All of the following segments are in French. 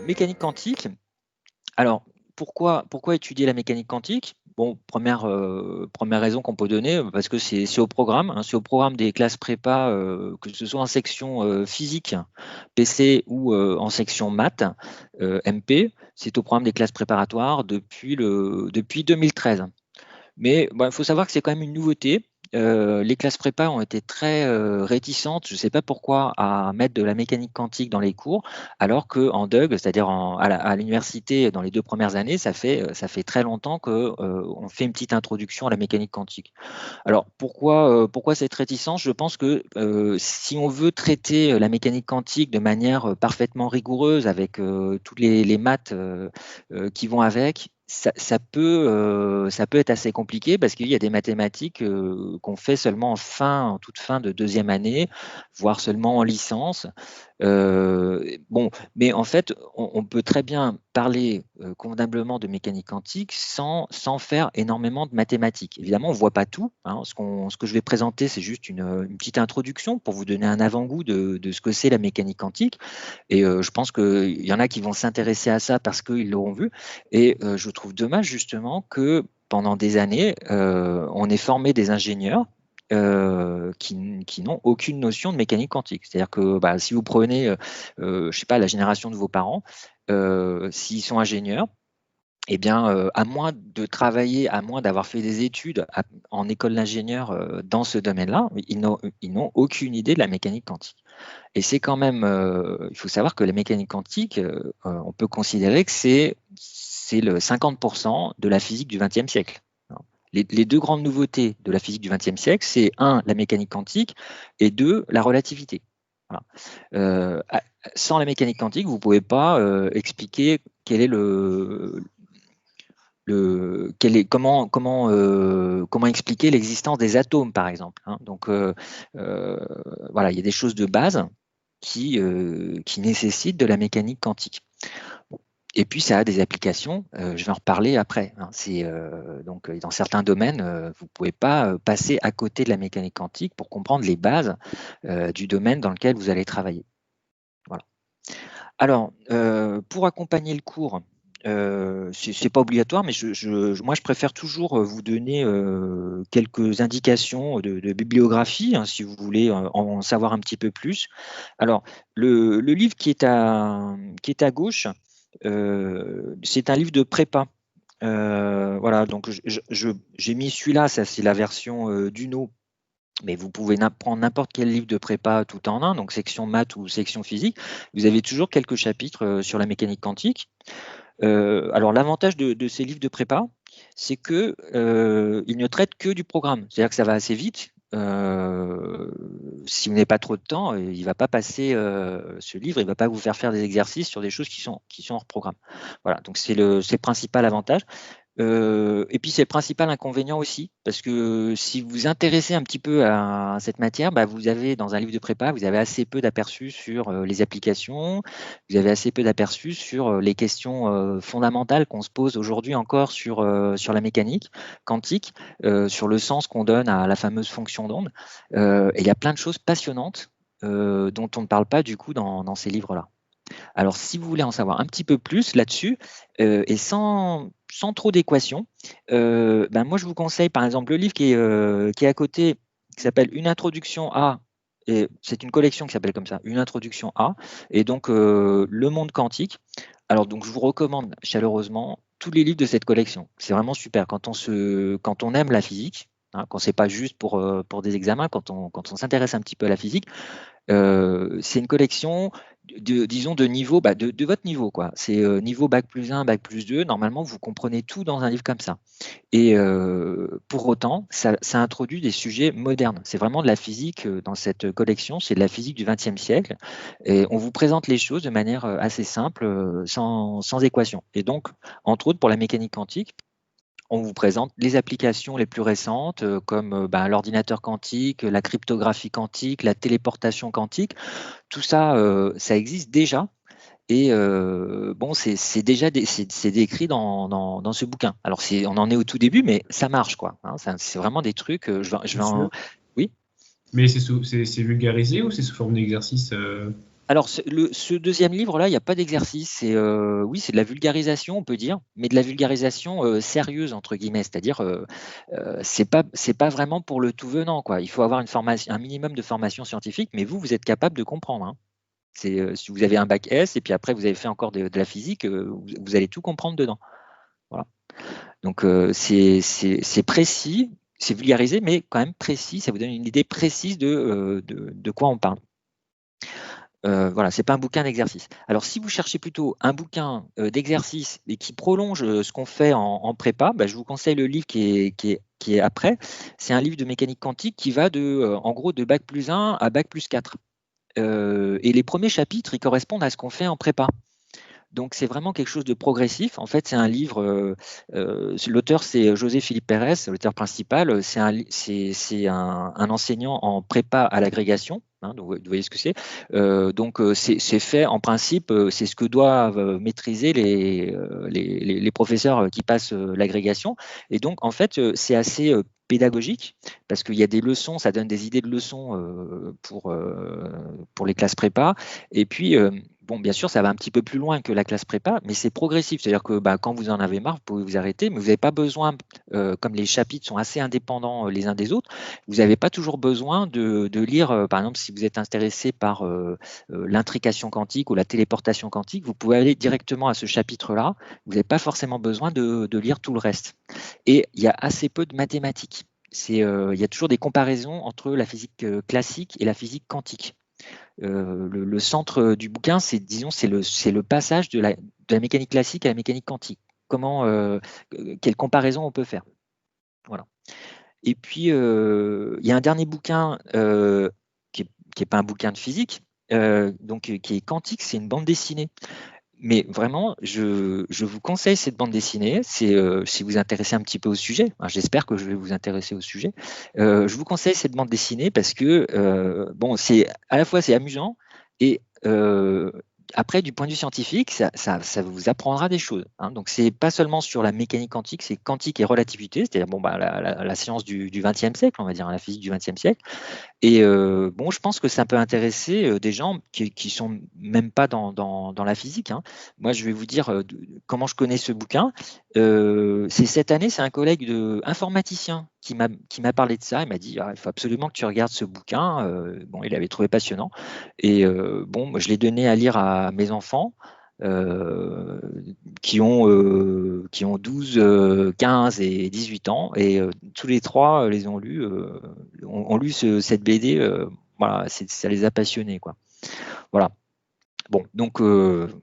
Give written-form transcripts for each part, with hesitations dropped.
mécanique quantique. Alors, pourquoi étudier la mécanique quantique? Bon, première raison qu'on peut donner, parce que c'est au programme, hein, c'est au programme des classes prépa, que ce soit en section physique, PC ou en section maths, MP, c'est au programme des classes préparatoires depuis 2013. Mais il faut savoir que c'est quand même une nouveauté. Les classes prépa ont été très réticentes, je ne sais pas pourquoi, à mettre de la mécanique quantique dans les cours, alors qu'en DUG, c'est-à-dire à l'université, dans les 2 premières années, ça fait très longtemps qu'on fait une petite introduction à la mécanique quantique. Alors pourquoi cette réticence? Je pense que si on veut traiter la mécanique quantique de manière parfaitement rigoureuse, avec toutes les maths qui vont avec, ça peut être assez compliqué, parce qu'il y a des mathématiques qu'on fait seulement en toute fin de 2e année, voire seulement en licence. Bon, mais en fait, on peut très bien parler convenablement de mécanique quantique sans faire énormément de mathématiques. Évidemment, on ne voit pas tout, hein. Ce que je vais présenter, c'est juste une petite introduction pour vous donner un avant-goût de ce que c'est la mécanique quantique. Et je pense qu'il y en a qui vont s'intéresser à ça parce qu'ils l'auront vu. Et je trouve dommage justement que pendant des années, on ait formé des ingénieurs qui n'ont aucune notion de mécanique quantique. C'est-à-dire que si vous prenez, je sais pas, la génération de vos parents, s'ils sont ingénieurs, eh bien, à moins de travailler, à moins d'avoir fait des études en école d'ingénieur dans ce domaine-là, ils n'ont aucune idée de la mécanique quantique. Et c'est quand même, il faut savoir que la mécanique quantique, on peut considérer que c'est le 50% de la physique du XXe siècle. Les 2 grandes nouveautés de la physique du XXe siècle, c'est 1, la mécanique quantique, et 2, la relativité. Voilà. Sans la mécanique quantique, vous ne pouvez pas expliquer quel est comment expliquer l'existence des atomes, par exemple, hein. Donc, voilà, il y a des choses de base qui nécessitent de la mécanique quantique. Et puis, ça a des applications, je vais en reparler après, hein. Donc, dans certains domaines, vous ne pouvez pas passer à côté de la mécanique quantique pour comprendre les bases du domaine dans lequel vous allez travailler. Voilà. Alors, pour accompagner le cours, c'est pas obligatoire, mais moi, je préfère toujours vous donner quelques indications de bibliographie, hein, si vous voulez en savoir un petit peu plus. Alors, le livre qui est à gauche, c'est un livre de prépa. Voilà, donc j'ai mis celui-là, ça c'est la version d'Uno, mais vous pouvez prendre n'importe quel livre de prépa tout en un, donc section maths ou section physique. Vous avez toujours quelques chapitres sur la mécanique quantique. Alors l'avantage de ces livres de prépa, c'est que ils ne traitent que du programme. C'est-à-dire que ça va assez vite. Si vous n'avez pas trop de temps, il ne va pas passer ce livre, il ne va pas vous faire des exercices sur des choses qui sont hors programme. Voilà, donc c'est le principal avantage. Et puis c'est le principal inconvénient aussi, parce que si vous vous intéressez un petit peu à cette matière, vous avez dans un livre de prépa, vous avez assez peu d'aperçus sur les applications, vous avez assez peu d'aperçus sur les questions fondamentales qu'on se pose aujourd'hui encore sur la mécanique quantique, sur le sens qu'on donne à la fameuse fonction d'onde. Et il y a plein de choses passionnantes dont on ne parle pas du coup dans ces livres-là. Alors, si vous voulez en savoir un petit peu plus là-dessus, et sans trop d'équations, moi je vous conseille par exemple le livre qui est à côté, qui s'appelle Une introduction à, et c'est une collection qui s'appelle comme ça, Une introduction à, et donc le monde quantique. Alors donc je vous recommande chaleureusement tous les livres de cette collection. C'est vraiment super quand on aime la physique, hein, quand c'est pas juste pour des examens, quand on s'intéresse un petit peu à la physique. C'est une collection, disons, de niveau, de votre niveau, quoi. C'est niveau bac+1, bac+2. Normalement, vous comprenez tout dans un livre comme ça. Et pour autant, ça introduit des sujets modernes. C'est vraiment de la physique dans cette collection. C'est de la physique du XXe siècle. Et on vous présente les choses de manière assez simple, sans équation. Et donc, entre autres, pour la mécanique quantique, on vous présente les applications les plus récentes, comme l'ordinateur quantique, la cryptographie quantique, la téléportation quantique. Tout ça, ça existe déjà. Et bon, c'est déjà c'est décrit dans ce bouquin. Alors, on en est au tout début, mais ça marche, quoi, hein. C'est vraiment des trucs. Bien sûr. Oui. Mais c'est vulgarisé ou c'est sous forme d'exercice Alors, ce deuxième livre-là, il n'y a pas d'exercice. Oui, c'est de la vulgarisation, on peut dire, mais de la vulgarisation sérieuse, entre guillemets. C'est-à-dire, c'est pas vraiment pour le tout venant, quoi. Il faut avoir une formation, un minimum de formation scientifique, mais vous êtes capable de comprendre, hein. Si vous avez un bac S et puis après vous avez fait encore de la physique, vous allez tout comprendre dedans. Voilà. Donc, c'est précis, c'est vulgarisé, mais quand même précis. Ça vous donne une idée précise de quoi on parle. Voilà, c'est pas un bouquin d'exercice. Alors, si vous cherchez plutôt un bouquin d'exercice et qui prolonge ce qu'on fait en prépa, bah, je vous conseille le livre qui est après. C'est un livre de mécanique quantique qui va en gros de bac plus 1 à bac plus 4. Et les premiers chapitres, ils correspondent à ce qu'on fait en prépa. Donc c'est vraiment quelque chose de progressif. En fait, c'est un livre. L'auteur, c'est José Philippe Pérez, l'auteur principal. C'est un enseignant en prépa à l'agrégation. Hein, donc vous voyez ce que c'est. Donc c'est fait en principe. C'est ce que doivent maîtriser les professeurs qui passent l'agrégation. Et donc en fait, c'est assez pédagogique parce qu'il y a des leçons, ça donne des idées de leçons pour les classes prépa. Et puis bon, bien sûr, ça va un petit peu plus loin que la classe prépa, mais c'est progressif. C'est-à-dire que quand vous en avez marre, vous pouvez vous arrêter, mais vous n'avez pas besoin, comme les chapitres sont assez indépendants les uns des autres, vous n'avez pas toujours besoin de lire, par exemple, si vous êtes intéressé par l'intrication quantique ou la téléportation quantique, vous pouvez aller directement à ce chapitre-là. Vous n'avez pas forcément besoin de lire tout le reste. Et il y a assez peu de mathématiques. Il y a toujours des comparaisons entre la physique classique et la physique quantique. Le centre du bouquin, disons, c'est le passage de la mécanique classique à la mécanique quantique. Quelle comparaison on peut faire. Voilà. Et puis, il y a un dernier bouquin qui n'est pas un bouquin de physique, donc qui est quantique, c'est une bande dessinée. Mais vraiment, je vous conseille cette bande dessinée. Si vous vous intéressez un petit peu au sujet, hein, j'espère que je vais vous intéresser au sujet. Je vous conseille cette bande dessinée parce que bon, à la fois c'est amusant et après, du point de vue scientifique, ça vous apprendra des choses, hein. Donc, c'est pas seulement sur la mécanique quantique, c'est quantique et relativité, c'est-à-dire bon, la science du XXe siècle, on va dire, hein, la physique du XXe siècle. Et bon, je pense que ça peut intéresser des gens qui sont même pas dans la physique, hein. Moi, je vais vous dire comment je connais ce bouquin. C'est cette année, c'est un collègue informaticien qui m'a parlé de ça. Il m'a dit, ah, il faut absolument que tu regardes ce bouquin. Bon, il avait trouvé passionnant. Et bon, moi, je l'ai donné à lire à mes enfants. euh, qui ont 12, 15 et 18 ans. Et tous les trois les ont lu cette BD. Voilà, ça les a passionnés, quoi. Voilà. Bon, donc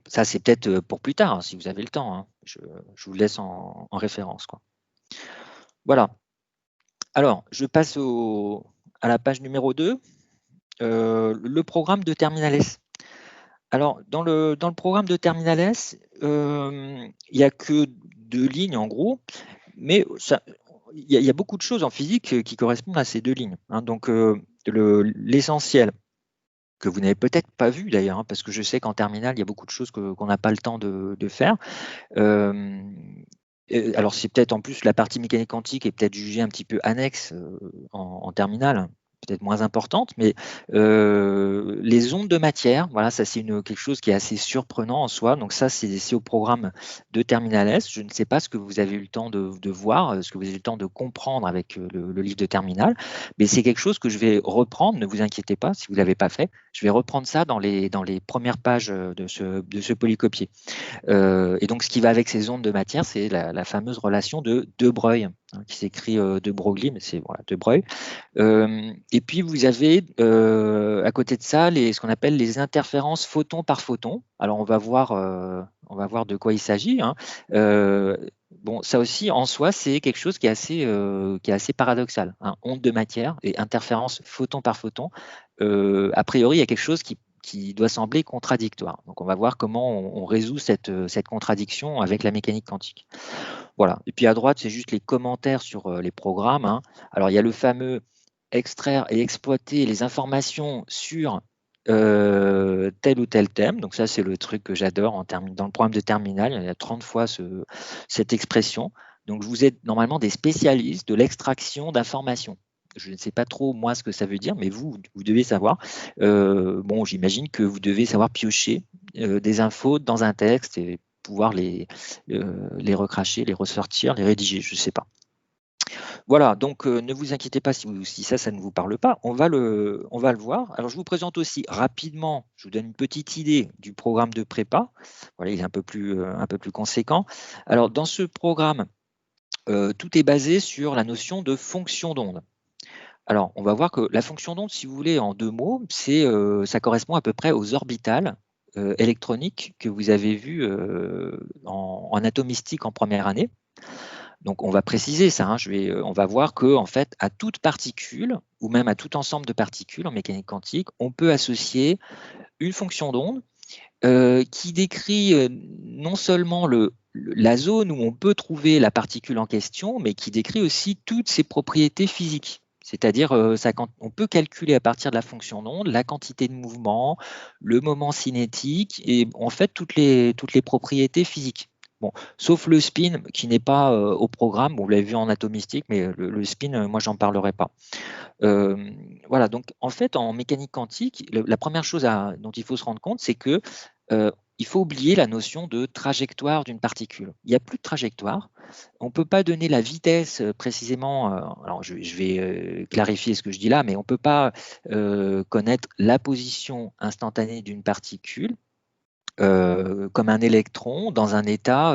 ça, c'est peut-être pour plus tard, hein, si vous avez le temps, hein. Je vous laisse en référence, quoi. Voilà. Alors, je passe à la page numéro 2, le programme de Terminal S. Alors, dans le programme de Terminal S, il n'y a que 2 lignes en gros, mais il y a beaucoup de choses en physique qui correspondent à ces 2 lignes, hein. Donc, l'essentiel, que vous n'avez peut-être pas vu d'ailleurs, hein, parce que je sais qu'en terminale, il y a beaucoup de choses qu'on n'a pas le temps de faire. Euh, alors, c'est peut-être en plus la partie mécanique quantique est peut-être jugée un petit peu annexe en terminale, peut-être moins importante, mais les ondes de matière, voilà, ça c'est quelque chose qui est assez surprenant en soi. Donc ça, c'est au programme de Terminal S. Je ne sais pas ce que vous avez eu le temps de voir, ce que vous avez eu le temps de comprendre avec le livre de Terminal, mais c'est quelque chose que je vais reprendre. Ne vous inquiétez pas si vous ne l'avez pas fait. Je vais reprendre ça dans les premières pages de ce polycopier. Et donc, ce qui va avec ces ondes de matière, c'est la fameuse relation de De Broglie, hein, qui s'écrit de Broglie, mais c'est voilà, De Broglie. Et puis, vous avez à côté de ça ce qu'on appelle les interférences photon par photon. Alors, on va voir de quoi il s'agit, hein. Bon, ça aussi, en soi, c'est quelque chose qui est assez paradoxal, hein. Onde de matière et interférence photon par photon. A priori, il y a quelque chose qui doit sembler contradictoire. Donc, on va voir comment on résout cette contradiction avec la mécanique quantique. Voilà. Et puis à droite, c'est juste les commentaires sur les programmes, hein. Alors, il y a le fameux extraire et exploiter les informations sur tel ou tel thème. Donc ça, c'est le truc que j'adore dans le programme de terminal. Il y a 30 fois cette expression. Donc, vous êtes normalement des spécialistes de l'extraction d'informations. Je ne sais pas trop, moi, ce que ça veut dire, mais vous devez savoir. Bon, j'imagine que vous devez savoir piocher des infos dans un texte et pouvoir les recracher, les ressortir, les rédiger, je ne sais pas. Voilà, donc ne vous inquiétez pas si ça ne vous parle pas, on va le voir. Alors je vous présente aussi rapidement, je vous donne une petite idée du programme de prépa. Voilà, il est un peu plus conséquent. Alors dans ce programme, tout est basé sur la notion de fonction d'onde. Alors on va voir que la fonction d'onde, si vous voulez, en 2 mots, ça correspond à peu près aux orbitales électroniques que vous avez vues en atomistique en première année. Donc on va préciser ça, hein, on va voir que en fait, à toute particule, ou même à tout ensemble de particules en mécanique quantique, on peut associer une fonction d'onde qui décrit non seulement la zone où on peut trouver la particule en question, mais qui décrit aussi toutes ses propriétés physiques. C'est-à-dire, on peut calculer à partir de la fonction d'onde la quantité de mouvement, le moment cinétique et en fait toutes les propriétés physiques. Bon, sauf le spin qui n'est pas au programme. Bon, vous l'avez vu en atomistique, mais le spin, moi, j'en parlerai pas. Voilà, donc en fait, en mécanique quantique, la première chose dont il faut se rendre compte, c'est que il faut oublier la notion de trajectoire d'une particule. Il n'y a plus de trajectoire. On ne peut pas donner la vitesse précisément. Alors, je vais clarifier ce que je dis là, mais on ne peut pas connaître la position instantanée d'une particule comme un électron dans un état,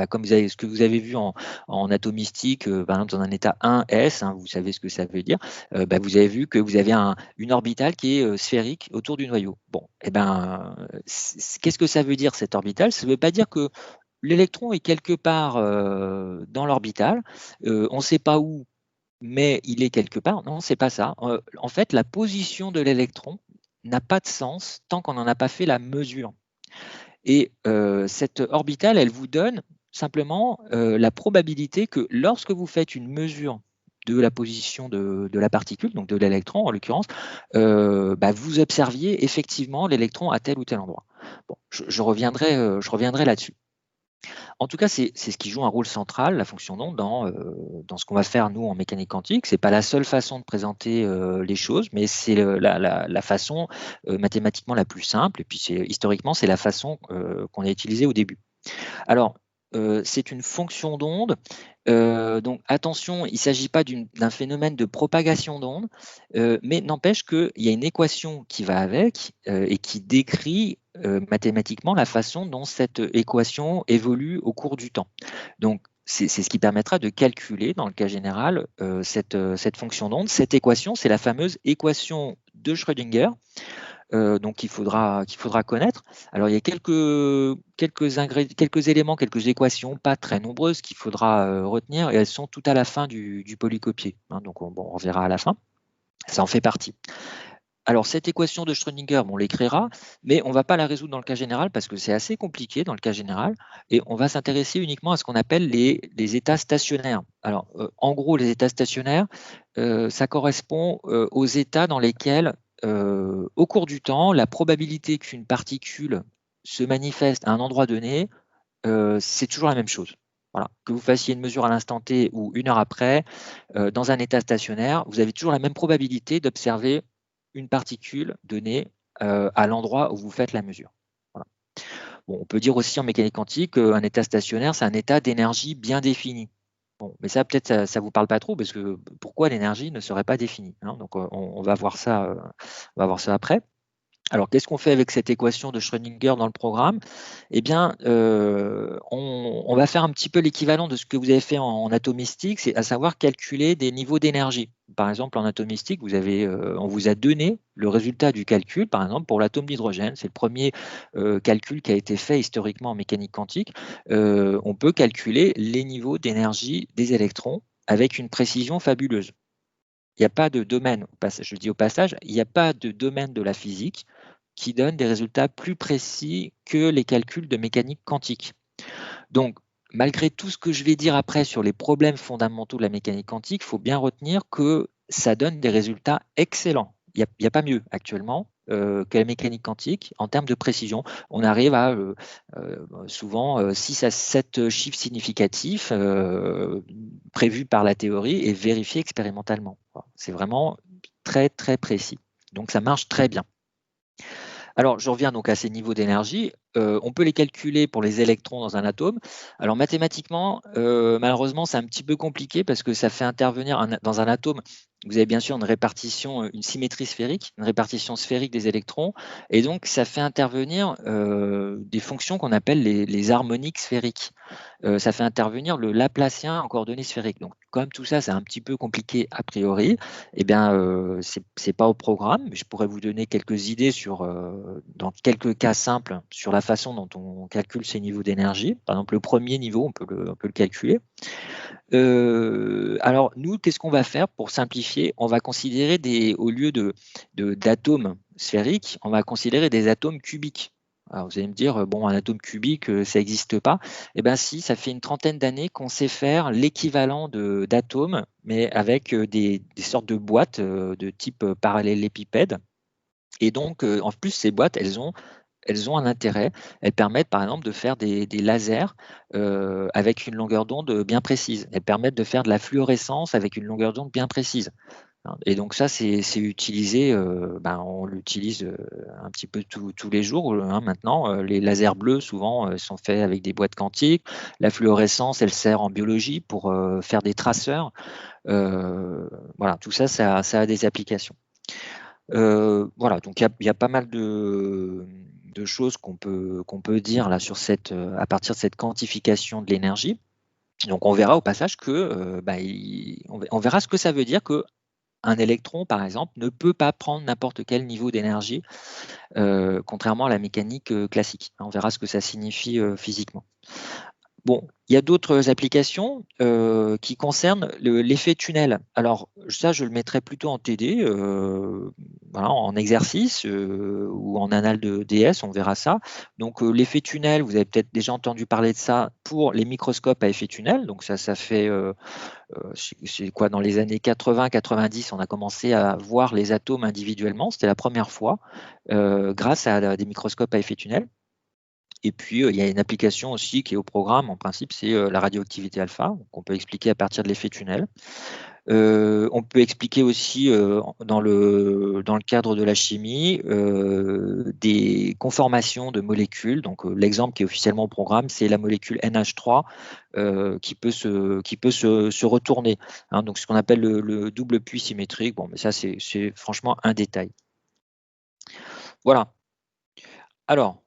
comme ce que vous avez vu en atomistique, par exemple dans un état 1s, hein, vous savez ce que ça veut dire, vous avez vu que vous avez une orbitale qui est sphérique autour du noyau. Bon, qu'est-ce que ça veut dire cette orbitale? Ça ne veut pas dire que l'électron est quelque part dans l'orbitale, on ne sait pas où, mais il est quelque part. Non, c'est pas ça. En fait, la position de l'électron n'a pas de sens tant qu'on n'en a pas fait la mesure. Et cette orbitale, elle vous donne simplement la probabilité que lorsque vous faites une mesure de la position de la particule, donc de l'électron en l'occurrence, vous observiez effectivement l'électron à tel ou tel endroit. Bon, je reviendrai là-dessus. En tout cas, c'est ce qui joue un rôle central, la fonction d'onde, dans ce qu'on va faire, nous, en mécanique quantique. Ce n'est pas la seule façon de présenter les choses, mais c'est la façon mathématiquement la plus simple. Et puis, historiquement, c'est la façon qu'on a utilisée au début. Alors, c'est une fonction d'onde. Donc attention, il ne s'agit pas d'un phénomène de propagation d'onde, mais n'empêche qu'il y a une équation qui va avec et qui décrit mathématiquement la façon dont cette équation évolue au cours du temps. Donc c'est ce qui permettra de calculer, dans le cas général, cette fonction d'onde. Cette équation, c'est la fameuse équation de Schrödinger, donc qu'il faudra connaître. Alors il y a quelques éléments, quelques équations, pas très nombreuses, qu'il faudra retenir, et elles sont tout à la fin du polycopier. Hein, donc on verra à la fin. Ça en fait partie. Alors cette équation de Schrödinger, on l'écrira, mais on ne va pas la résoudre dans le cas général parce que c'est assez compliqué dans le cas général, et on va s'intéresser uniquement à ce qu'on appelle les états stationnaires. Alors en gros, les états stationnaires, ça correspond aux états dans lesquels au cours du temps, la probabilité qu'une particule se manifeste à un endroit donné, c'est toujours la même chose. Voilà. Que vous fassiez une mesure à l'instant T ou une heure après, dans un état stationnaire, vous avez toujours la même probabilité d'observer une particule donnée à l'endroit où vous faites la mesure. Voilà. Bon, on peut dire aussi en mécanique quantique qu'un état stationnaire, c'est un état d'énergie bien défini. Bon, mais ça, peut-être, ça ne vous parle pas trop, parce que pourquoi l'énergie ne serait pas définie, hein? Donc, on va voir ça après. Alors, qu'est-ce qu'on fait avec cette équation de Schrödinger dans le programme? Eh bien, on va faire un petit peu l'équivalent de ce que vous avez fait en atomistique, c'est à savoir calculer des niveaux d'énergie. Par exemple, en atomistique, on vous a donné le résultat du calcul, par exemple, pour l'atome d'hydrogène. C'est le premier calcul qui a été fait historiquement en mécanique quantique. On peut calculer les niveaux d'énergie des électrons avec une précision fabuleuse. Il n'y a pas de domaine, je le dis au passage, il n'y a pas de domaine de la physique qui donne des résultats plus précis que les calculs de mécanique quantique. Donc, malgré tout ce que je vais dire après sur les problèmes fondamentaux de la mécanique quantique, il faut bien retenir que ça donne des résultats excellents. Il n'y a pas mieux actuellement que la mécanique quantique en termes de précision. On arrive à souvent 6 à 7 chiffres significatifs prévus par la théorie et vérifiés expérimentalement. C'est vraiment très, très précis. Donc, ça marche très bien. Alors, je reviens donc à ces niveaux d'énergie. On peut les calculer pour les électrons dans un atome. Alors, mathématiquement, malheureusement, c'est un petit peu compliqué parce que ça fait intervenir dans un atome. Vous avez bien sûr une répartition, une symétrie sphérique, une répartition sphérique des électrons, et donc ça fait intervenir des fonctions qu'on appelle les harmoniques sphériques. Ça fait intervenir le Laplacien en coordonnées sphériques. Donc, comme tout ça, c'est un petit peu compliqué a priori, eh bien, c'est pas au programme, mais je pourrais vous donner quelques idées dans quelques cas simples sur la façon dont on calcule ces niveaux d'énergie. Par exemple, le premier niveau, on peut le calculer. Alors, nous, qu'est-ce qu'on va faire pour simplifier? On va considérer au lieu d'atomes sphériques, on va considérer des atomes cubiques. Alors, vous allez me dire, bon, un atome cubique, ça n'existe pas. Eh bien, si, ça fait une trentaine d'années qu'on sait faire l'équivalent d'atomes, mais avec des sortes de boîtes de type parallélépipède. Et donc, en plus, ces boîtes, elles ont un intérêt. Elles permettent, par exemple, de faire des lasers avec une longueur d'onde bien précise. Elles permettent de faire de la fluorescence avec une longueur d'onde bien précise. Et donc ça, c'est utilisé, on l'utilise un petit peu tous les jours maintenant. Les lasers bleus, souvent, sont faits avec des boîtes quantiques. La fluorescence, elle sert en biologie pour faire des traceurs. Voilà, tout ça, ça a des applications. Voilà, donc il y a pas mal de choses qu'on peut dire là à partir de cette quantification de l'énergie. Donc on verra au passage que on verra ce que ça veut dire que un électron, par exemple, ne peut pas prendre n'importe quel niveau d'énergie, contrairement à la mécanique classique. On verra ce que ça signifie physiquement. Bon, il y a d'autres applications qui concernent l'effet tunnel. Alors ça, je le mettrais plutôt en TD, voilà, en exercice ou en annales de DS, on verra ça. Donc l'effet tunnel, vous avez peut-être déjà entendu parler de ça pour les microscopes à effet tunnel. Donc ça fait, c'est quoi, dans les années 80-90, on a commencé à voir les atomes individuellement. C'était la première fois grâce à des microscopes à effet tunnel. Et puis, il y a une application aussi qui est au programme, en principe, c'est la radioactivité alpha, qu'on peut expliquer à partir de l'effet tunnel. On peut expliquer aussi, dans le cadre de la chimie, des conformations de molécules. Donc, l'exemple qui est officiellement au programme, c'est la molécule NH3 qui peut se retourner. Hein, donc, ce qu'on appelle le double puits symétrique. Bon, mais ça, c'est franchement un détail. Voilà. Alors,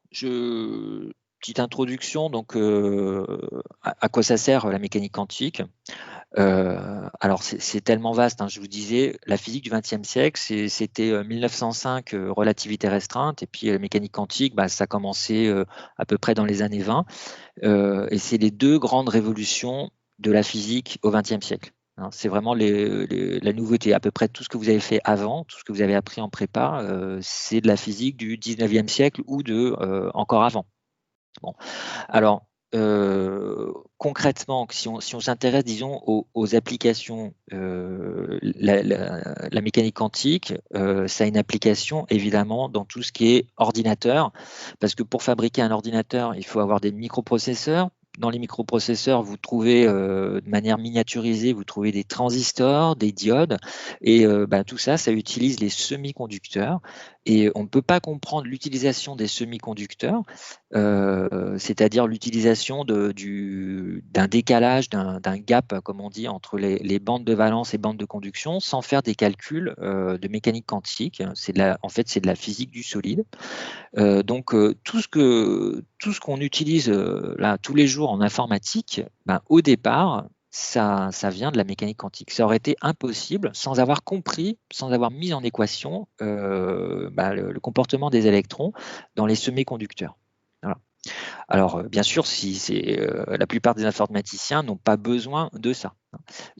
petite introduction, donc à quoi ça sert la mécanique quantique? Alors c'est tellement vaste, hein, je vous disais, la physique du XXe siècle, c'était 1905, relativité restreinte, et puis la mécanique quantique, ça a commencé à peu près dans les années 20, et c'est les deux grandes révolutions de la physique au XXe siècle. Hein. C'est vraiment la nouveauté. À peu près tout ce que vous avez fait avant, tout ce que vous avez appris en prépa, c'est de la physique du 19e siècle ou encore avant. Bon. Alors, concrètement, si on s'intéresse, disons, aux applications, la mécanique quantique, ça a une application évidemment dans tout ce qui est ordinateur, parce que pour fabriquer un ordinateur, il faut avoir des microprocesseurs. Dans les microprocesseurs, vous trouvez de manière miniaturisée, vous trouvez des transistors, des diodes, et tout ça, ça utilise les semi-conducteurs. Et on ne peut pas comprendre l'utilisation des semi-conducteurs, c'est-à-dire l'utilisation d'un décalage, d'un gap, comme on dit, entre les bandes de valence et bandes de conduction, sans faire des calculs de mécanique quantique. En fait, c'est de la physique du solide. Donc, tout ce qu'on utilise là tous les jours en informatique, au départ, ça vient de la mécanique quantique. Ça aurait été impossible sans avoir compris, sans avoir mis en équation le comportement des électrons dans les semi-conducteurs. Voilà. Alors, bien sûr, la plupart des informaticiens n'ont pas besoin de ça.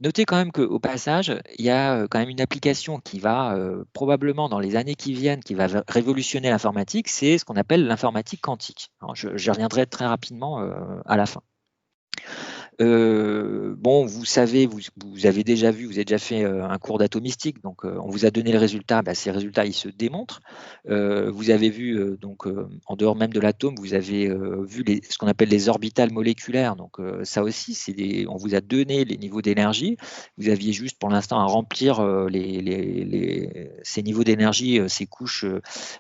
Notez quand même qu'au passage, il y a quand même une application qui va probablement dans les années qui viennent, qui va révolutionner l'informatique, c'est ce qu'on appelle l'informatique quantique. Alors, je reviendrai très rapidement à la fin. Bon, vous savez, vous avez déjà vu, vous avez déjà fait un cours d'atomistique, donc on vous a donné le résultat, bah, ces résultats, ils se démontrent. Vous avez vu, donc en dehors même de l'atome, vous avez vu ce qu'on appelle les orbitales moléculaires. Donc ça aussi, on vous a donné les niveaux d'énergie. Vous aviez juste pour l'instant à remplir ces niveaux d'énergie, ces couches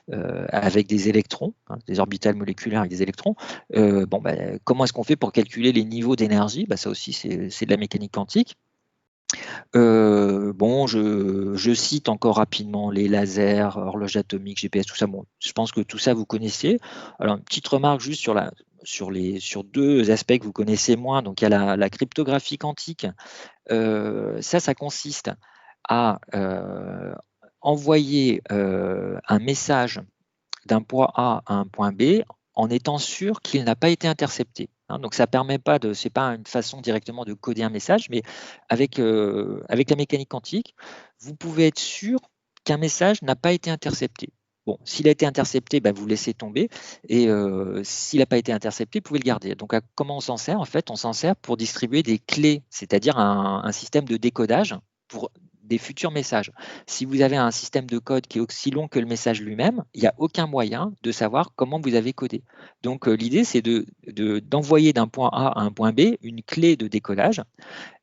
avec des électrons, hein, des orbitales moléculaires avec des électrons. Bon, bah, comment est-ce qu'on fait pour calculer les niveaux d'énergie? Bah, ça aussi, c'est de la mécanique quantique. Bon, je cite encore rapidement les lasers, horloge atomique, GPS, tout ça. Bon, je pense que tout ça, vous connaissez. Alors, une petite remarque juste sur deux aspects que vous connaissez moins. Donc, il y a la cryptographie quantique. Ça consiste à envoyer un message d'un point A à un point B en étant sûr qu'il n'a pas été intercepté. Hein. Donc ça permet pas de, c'est pas une façon directement de coder un message, mais avec la mécanique quantique, vous pouvez être sûr qu'un message n'a pas été intercepté. Bon, s'il a été intercepté, bah, vous laissez tomber, et s'il n'a pas été intercepté, vous pouvez le garder. Donc comment on s'en sert? En fait, on s'en sert pour distribuer des clés, c'est-à-dire un système de décodage pour des futurs messages. Si vous avez un système de code qui est aussi long que le message lui-même, il n'y a aucun moyen de savoir comment vous avez codé. Donc l'idée, c'est d'envoyer d'un point A à un point B une clé de décodage.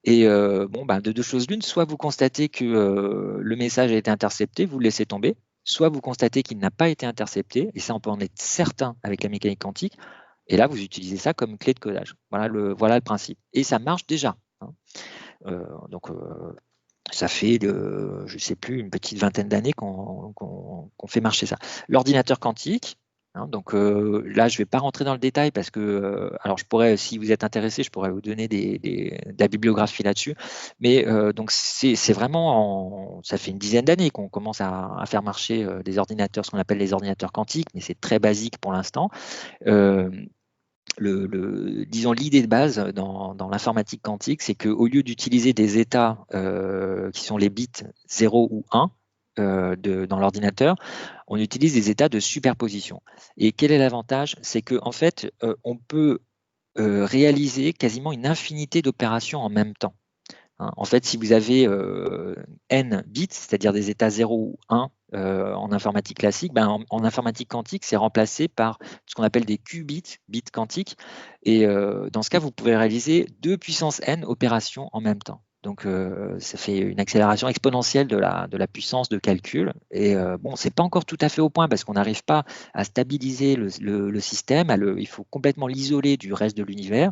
Et bon, ben, de deux choses l'une, soit vous constatez que le message a été intercepté, vous le laissez tomber, soit vous constatez qu'il n'a pas été intercepté, et ça on peut en être certain avec la mécanique quantique, et là vous utilisez ça comme clé de codage. Voilà le principe. Et ça marche déjà. Hein. Donc ça fait, je ne sais plus, une petite vingtaine d'années qu'on fait marcher ça. L'ordinateur quantique, hein, donc là, je ne vais pas rentrer dans le détail parce que, alors je pourrais, si vous êtes intéressé, je pourrais vous donner de la bibliographie là-dessus. Mais donc c'est vraiment, ça fait une dizaine d'années qu'on commence à faire marcher des ordinateurs, ce qu'on appelle les ordinateurs quantiques, mais c'est très basique pour l'instant. Euh, Disons, l'idée de base dans l'informatique quantique, c'est qu'au lieu d'utiliser des états qui sont les bits 0 ou 1 dans l'ordinateur, on utilise des états de superposition. Et quel est l'avantage? C'est qu'en fait, on peut réaliser quasiment une infinité d'opérations en même temps. Hein. En fait, si vous avez n bits, c'est-à-dire des états 0 ou 1 en informatique classique, ben, en informatique quantique, c'est remplacé par ce qu'on appelle des qubits, bits quantiques. Et dans ce cas, vous pouvez réaliser 2 puissance n opérations en même temps. Donc, ça fait une accélération exponentielle de la puissance de calcul. Et bon, c'est pas encore tout à fait au point parce qu'on n'arrive pas à stabiliser le système. Il faut complètement l'isoler du reste de l'univers.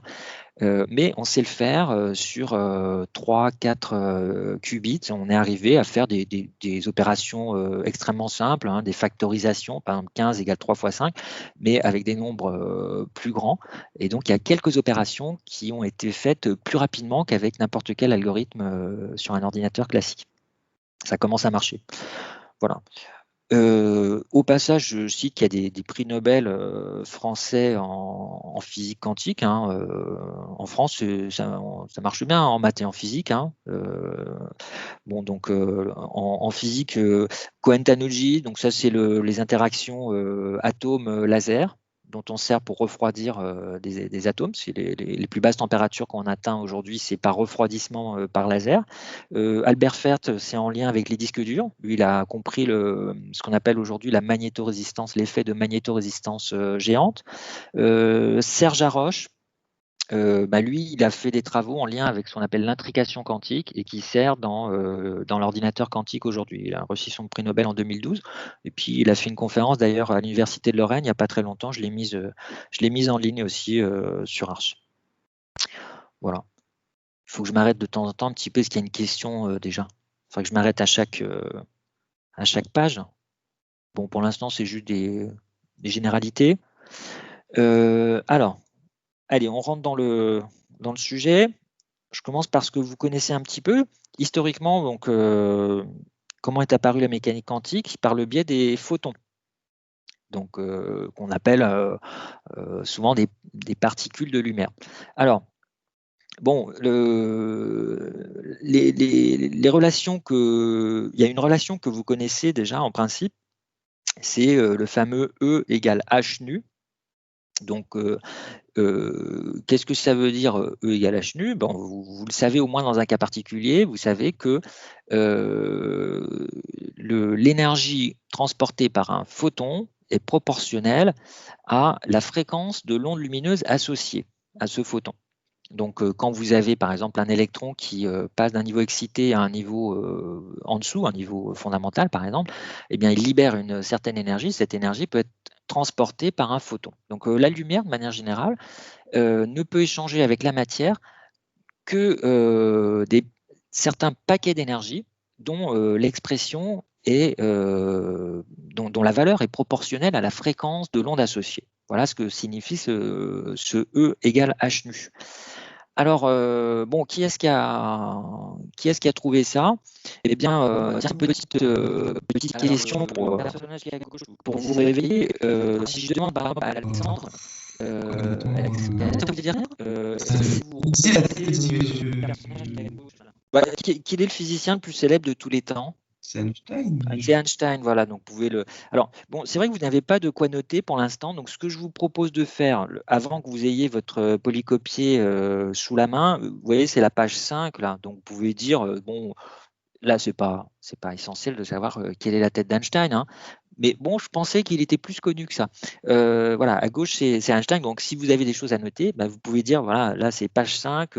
Mais on sait le faire sur 3-4 qubits. On est arrivé à faire des opérations extrêmement simples, hein, des factorisations, par exemple 15 égale 3 fois 5, mais avec des nombres plus grands. Et donc, il y a quelques opérations qui ont été faites plus rapidement qu'avec n'importe quel algorithme sur un ordinateur classique. Ça commence à marcher. Voilà. Au passage, je cite qu'il y a des prix Nobel français en physique quantique. Hein, en France, ça marche bien en maths et en physique. Hein. Bon, donc en physique, Cohen Tanuji, donc ça c'est les interactions atomes-laser dont on sert pour refroidir des atomes. C'est les plus basses températures qu'on atteint aujourd'hui, c'est par refroidissement par laser. Albert Fert, c'est en lien avec les disques durs. Lui, il a compris ce qu'on appelle aujourd'hui la magnétorésistance, l'effet de magnétorésistance géante. Serge Haroche, bah lui, il a fait des travaux en lien avec ce qu'on appelle l'intrication quantique et qui sert dans l'ordinateur quantique aujourd'hui. Il a reçu son prix Nobel en 2012 et puis il a fait une conférence d'ailleurs à l'Université de Lorraine il n'y a pas très longtemps. Je l'ai mise en ligne aussi sur Arch. Voilà. Il faut que je m'arrête de temps en temps un petit peu parce qu'il y a une question déjà. Il faudrait que je m'arrête à chaque page. Bon, pour l'instant, c'est juste des généralités. Alors, allez, on rentre dans le sujet. Je commence par ce que vous connaissez un petit peu. Historiquement, donc, comment est apparue la mécanique quantique? Par le biais des photons, donc qu'on appelle souvent des particules de lumière. Alors, bon, les relations il y a une relation que vous connaissez déjà en principe, c'est le fameux E égale H nu. Donc, qu'est-ce que ça veut dire E égale H nu? Bon, vous le savez au moins dans un cas particulier, vous savez que l'énergie transportée par un photon est proportionnelle à la fréquence de l'onde lumineuse associée à ce photon. Donc, quand vous avez par exemple un électron qui passe d'un niveau excité à un niveau en dessous, un niveau fondamental par exemple, eh bien, il libère une certaine énergie. Cette énergie peut être transportée par un photon. Donc, la lumière, de manière générale, ne peut échanger avec la matière que certains paquets d'énergie dont l'expression est, dont la valeur est proportionnelle à la fréquence de l'onde associée. Voilà ce que signifie ce E égale H nu. Alors, bon, qui est-ce qui a trouvé ça? Eh bien, tiens, petite question pour vous réveiller. Si je demande par exemple à Alexandre, Alexandre, ça vous dit rien? C'est la tête Quel est le physicien le plus célèbre de tous les temps? C'est Einstein. C'est Einstein, voilà. Donc, vous pouvez le. Alors, bon, c'est vrai que vous n'avez pas de quoi noter pour l'instant. Donc, ce que je vous propose de faire, avant que vous ayez votre polycopier sous la main, vous voyez, c'est la page 5 là. Donc, vous pouvez dire, bon, là, c'est pas essentiel de savoir quelle est la tête d'Einstein, hein. Mais bon, je pensais qu'il était plus connu que ça. Voilà, à gauche, c'est Einstein. Donc, si vous avez des choses à noter, bah, vous pouvez dire, voilà, là, c'est page 5,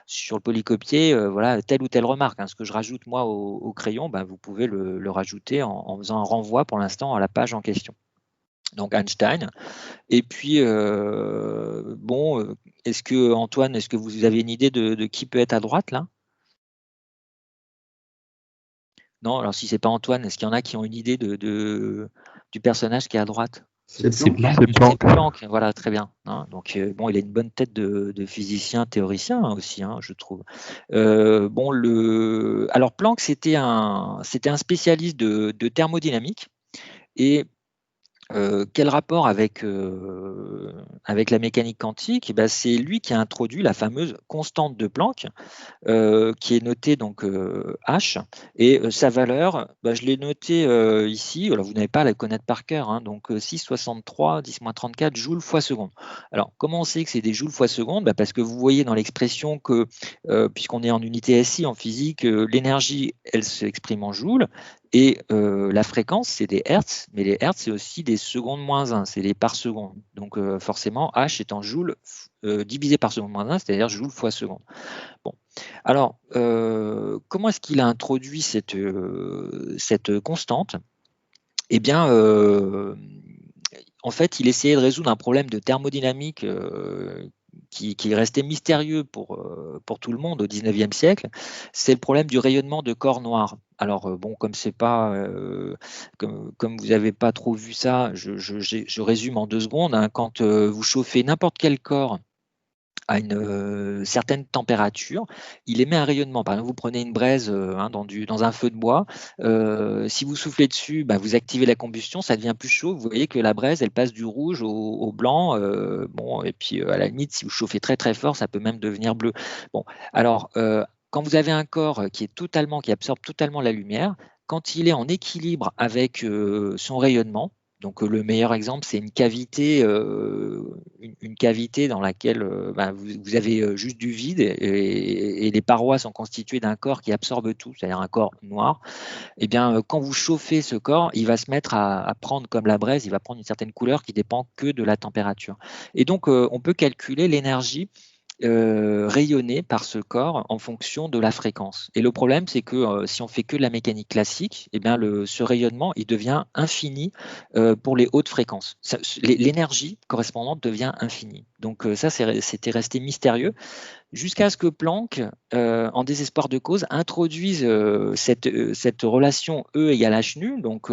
sur le polycopier, voilà, telle ou telle remarque, hein. Ce que je rajoute, moi, au crayon, bah, vous pouvez le rajouter en faisant un renvoi, pour l'instant, à la page en question. Donc, Einstein. Et puis, bon, Antoine, est-ce que vous avez une idée de qui peut être à droite, là? Non, alors si c'est pas Antoine, est-ce qu'il y en a qui ont une idée du personnage qui est à droite? C'est C'est Planck. Planck, voilà, très bien, hein. Donc, bon, il a une bonne tête de physicien théoricien, hein, aussi, hein, je trouve. Bon, alors Planck, c'était un spécialiste de thermodynamique. Et quel rapport avec la mécanique quantique? Eh ben, c'est lui qui a introduit la fameuse constante de Planck, qui est notée donc H, et sa valeur, bah, je l'ai notée ici. Alors, vous n'avez pas à la connaître par cœur, hein, donc 6,63 10-34 joules fois seconde. Alors, comment on sait que c'est des joules fois seconde? Bah, parce que vous voyez dans l'expression que, puisqu'on est en unité SI en physique, l'énergie, elle s'exprime en joules, et la fréquence, c'est des hertz, mais les hertz, c'est aussi des secondes moins 1, c'est les par seconde. Donc, forcément, H est en joules divisé par seconde moins 1, c'est-à-dire joules fois seconde. Bon. Alors, comment est-ce qu'il a introduit cette constante? Eh bien, en fait, il essayait de résoudre un problème de thermodynamique qui restait mystérieux pour tout le monde au 19e siècle. C'est le problème du rayonnement de corps noirs. Alors, bon, comme c'est pas, comme vous n'avez pas trop vu ça, je résume en 2 secondes, hein. Quand vous chauffez n'importe quel corps à une certaine température, il émet un rayonnement. Par exemple, vous prenez une braise, hein, dans un feu de bois, si vous soufflez dessus, bah, vous activez la combustion, ça devient plus chaud. Vous voyez que la braise, elle passe du rouge au blanc. Bon, et puis à la limite, si vous chauffez très très fort, ça peut même devenir bleu. Bon, alors, quand vous avez un corps qui absorbe totalement la lumière, quand il est en équilibre avec son rayonnement, donc le meilleur exemple, c'est une cavité, dans laquelle bah, vous avez juste du vide, et les parois sont constituées d'un corps qui absorbe tout, c'est-à-dire un corps noir. Et bien, quand vous chauffez ce corps, il va se mettre à prendre, comme la braise, il va prendre une certaine couleur qui dépend que de la température. Et donc, on peut calculer l'énergie rayonnée par ce corps en fonction de la fréquence. Et le problème, c'est que si on fait que de la mécanique classique, eh bien ce rayonnement, il devient infini pour les hautes fréquences. L'énergie correspondante devient infinie. Donc, ça, c'était resté mystérieux, jusqu'à ce que Planck, en désespoir de cause, introduise cette relation E égale H nu, donc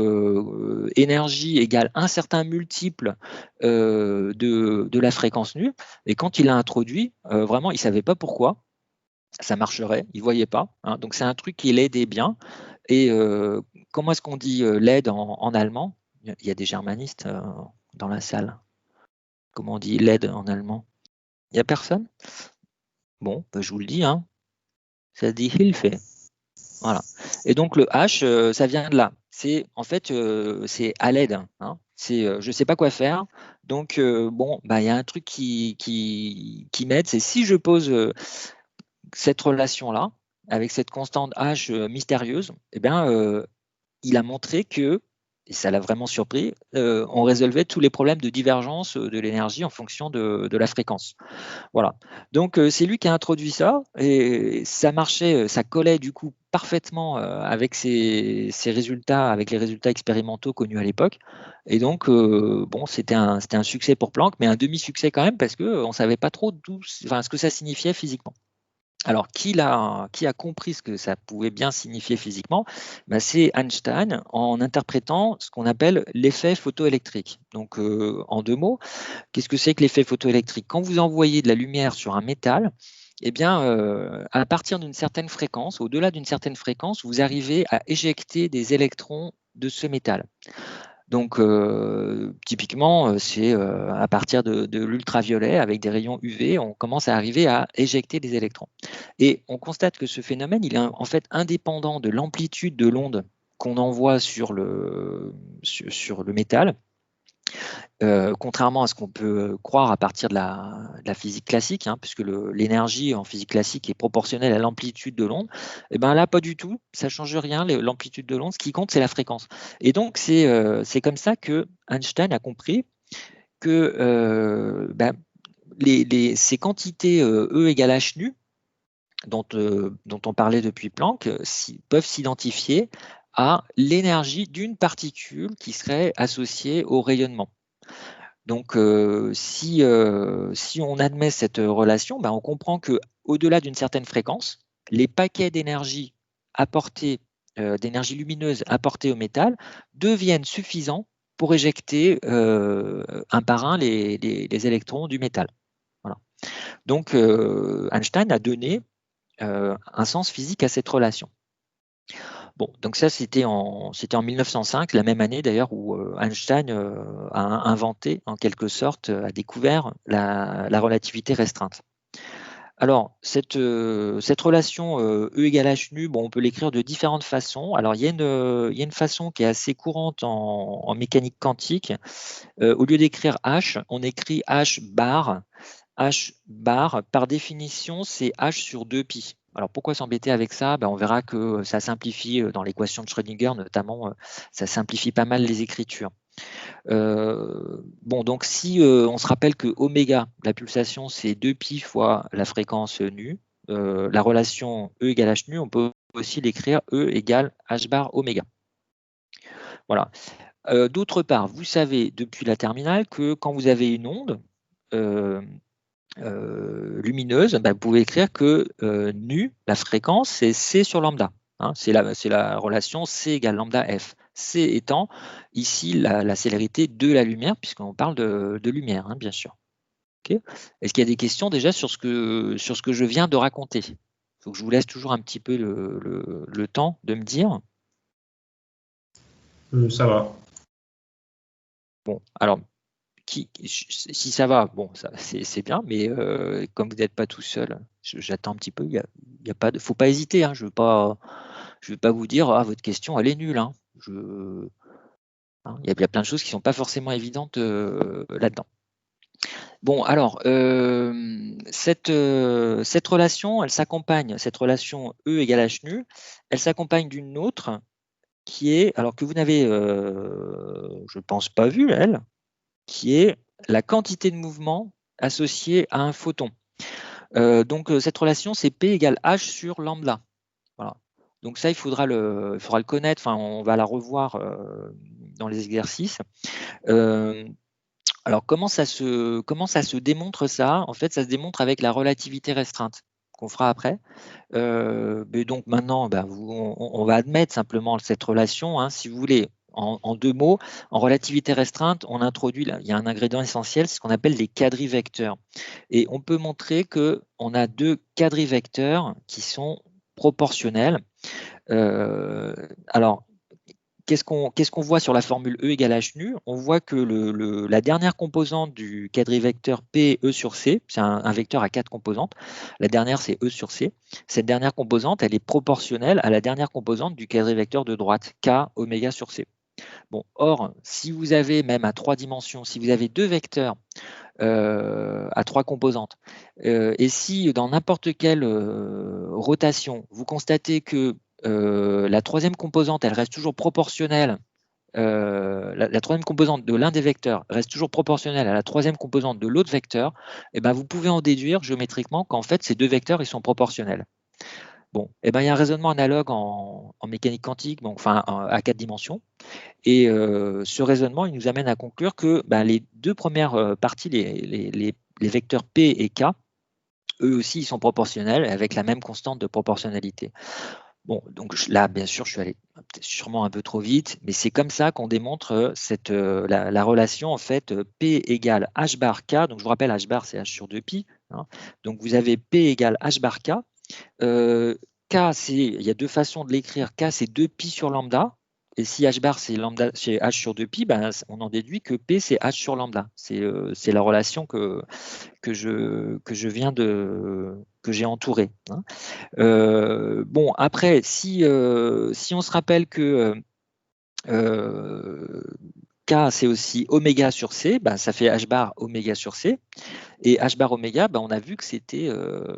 énergie égale un certain multiple de la fréquence nue. Et quand il l'a introduit, vraiment, il ne savait pas pourquoi ça marcherait, il ne voyait pas, hein. Donc, c'est un truc qui l'aidait bien. Et comment est-ce qu'on dit l'aide en allemand? Il y a des germanistes dans la salle. Comment on dit l'aide en allemand? Il n'y a personne? Bon, bah, je vous le dis, hein. Ça dit Hilfe. Voilà. Et donc le H, ça vient de là. C'est en fait, c'est à l'aide, hein. Je ne sais pas quoi faire. Donc, bon, bah, il y a un truc qui m'aide, c'est si je pose cette relation-là, avec cette constante H mystérieuse, eh bien, il a montré que, et ça l'a vraiment surpris, on résolvait tous les problèmes de divergence de l'énergie en fonction de la fréquence. Voilà. Donc, c'est lui qui a introduit ça et ça marchait, ça collait du coup parfaitement avec ses résultats, avec les résultats expérimentaux connus à l'époque. Et donc, bon, c'était un succès pour Planck, mais un demi-succès quand même parce qu'on ne savait pas trop ce que ça signifiait physiquement. Alors, qui a compris ce que ça pouvait bien signifier physiquement? Ben, c'est Einstein en interprétant ce qu'on appelle l'effet photoélectrique. Donc, en deux mots, qu'est-ce que c'est que l'effet photoélectrique? Quand vous envoyez de la lumière sur un métal, eh bien, à partir d'une certaine fréquence, au-delà d'une certaine fréquence, vous arrivez à éjecter des électrons de ce métal. Donc, typiquement, c'est à partir de l'ultraviolet, avec des rayons UV, on commence à arriver à éjecter des électrons. Et on constate que ce phénomène, il est en fait indépendant de l'amplitude de l'onde qu'on envoie sur le métal. Contrairement à ce qu'on peut croire à partir de la physique classique, hein, puisque l'énergie en physique classique est proportionnelle à l'amplitude de l'onde, et ben là, pas du tout, ça ne change rien, l'amplitude de l'onde, ce qui compte, c'est la fréquence. Et donc, c'est comme ça que Einstein a compris que ben, ces quantités E égale h nu, dont on parlait depuis Planck, peuvent s'identifier à l'énergie d'une particule qui serait associée au rayonnement. Donc, si on admet cette relation, ben, on comprend qu'au-delà d'une certaine fréquence, les paquets d'énergie apportés, d'énergie lumineuse apportés au métal deviennent suffisants pour éjecter un par un les électrons du métal. Voilà. Donc, Einstein a donné un sens physique à cette relation. Bon, donc ça, c'était en 1905, la même année d'ailleurs où Einstein a inventé, en quelque sorte, a découvert la relativité restreinte. Alors, cette relation E égale h nu, bon, on peut l'écrire de différentes façons. Alors, il y a une façon qui est assez courante en mécanique quantique. Au lieu d'écrire H, on écrit H bar. H bar, par définition, c'est H sur 2pi. Alors pourquoi s'embêter avec ça? Ben, on verra que ça simplifie dans l'équation de Schrödinger, notamment, ça simplifie pas mal les écritures. Bon, donc si on se rappelle que oméga, la pulsation, c'est 2pi fois la fréquence nu, la relation E égale H nu, on peut aussi l'écrire E égale H bar oméga. Voilà. D'autre part, vous savez depuis la terminale que quand vous avez une onde, lumineuse, ben, vous pouvez écrire que nu, la fréquence, c'est C sur lambda. Hein, c'est la relation C égale lambda F. C étant ici la célérité de la lumière, puisqu'on parle de lumière, hein, bien sûr. Okay. Est-ce qu'il y a des questions déjà sur ce que je viens de raconter? Il faut que je vous laisse toujours un petit peu le temps de me dire. Ça va. Bon, alors, si ça va, bon, c'est bien, mais comme vous n'êtes pas tout seul, j'attends un petit peu. Il y a pas faut pas hésiter. Hein, je ne veux pas vous dire, ah, votre question, elle est nulle. Hein, il y a plein de choses qui ne sont pas forcément évidentes là-dedans. Bon, alors, cette relation, elle s'accompagne, cette relation E égale H nu, elle s'accompagne d'une autre qui est, alors que vous n'avez, je pense, pas vue, elle, qui est la quantité de mouvement associée à un photon. Donc, cette relation, c'est P égale H sur lambda. Voilà. Donc ça, il faudra le connaître, enfin, on va la revoir dans les exercices. Alors, comment ça se démontre ça? En fait, ça se démontre avec la relativité restreinte qu'on fera après. Mais donc maintenant, ben, on va admettre simplement cette relation, hein, si vous voulez. En deux mots, en relativité restreinte, on introduit, là, il y a un ingrédient essentiel, c'est ce qu'on appelle des quadrivecteurs. Et on peut montrer qu'on a deux quadrivecteurs qui sont proportionnels. Alors, qu'est-ce qu'on voit sur la formule E égale H nu? On voit que la dernière composante du quadrivecteur P E sur C, c'est un vecteur à 4 composantes, la dernière c'est E sur C, cette dernière composante elle est proportionnelle à la dernière composante du quadrivecteur de droite, K oméga sur C. Bon, or, si vous avez même à 3 dimensions, si vous avez 2 vecteurs à 3 composantes, et si dans n'importe quelle rotation, vous constatez que la troisième composante, elle reste toujours proportionnelle, la troisième composante de l'un des vecteurs reste toujours proportionnelle à la troisième composante de l'autre vecteur, et ben vous pouvez en déduire géométriquement qu'en fait ces deux vecteurs ils sont proportionnels. Bon, et ben il y a un raisonnement analogue en mécanique quantique, donc, enfin à 4 dimensions, et ce raisonnement il nous amène à conclure que ben, les deux premières parties, les vecteurs P et K, eux aussi ils sont proportionnels avec la même constante de proportionnalité. Bon, donc là, bien sûr, je suis allé sûrement un peu trop vite, mais c'est comme ça qu'on démontre la relation, en fait, P égale H bar K. Donc, je vous rappelle, H bar, c'est H sur 2pi. Hein. Donc, vous avez P égale H bar K. K, il y a deux façons de l'écrire. K, c'est 2pi sur lambda. Et si H bar, c'est H sur 2pi, ben, on en déduit que P, c'est H sur lambda. C'est la relation que j'ai entourée. Hein. Bon, après, si on se rappelle que K, c'est aussi oméga sur C, ben, ça fait H bar oméga sur C. Et H bar oméga, ben, on a vu que c'était,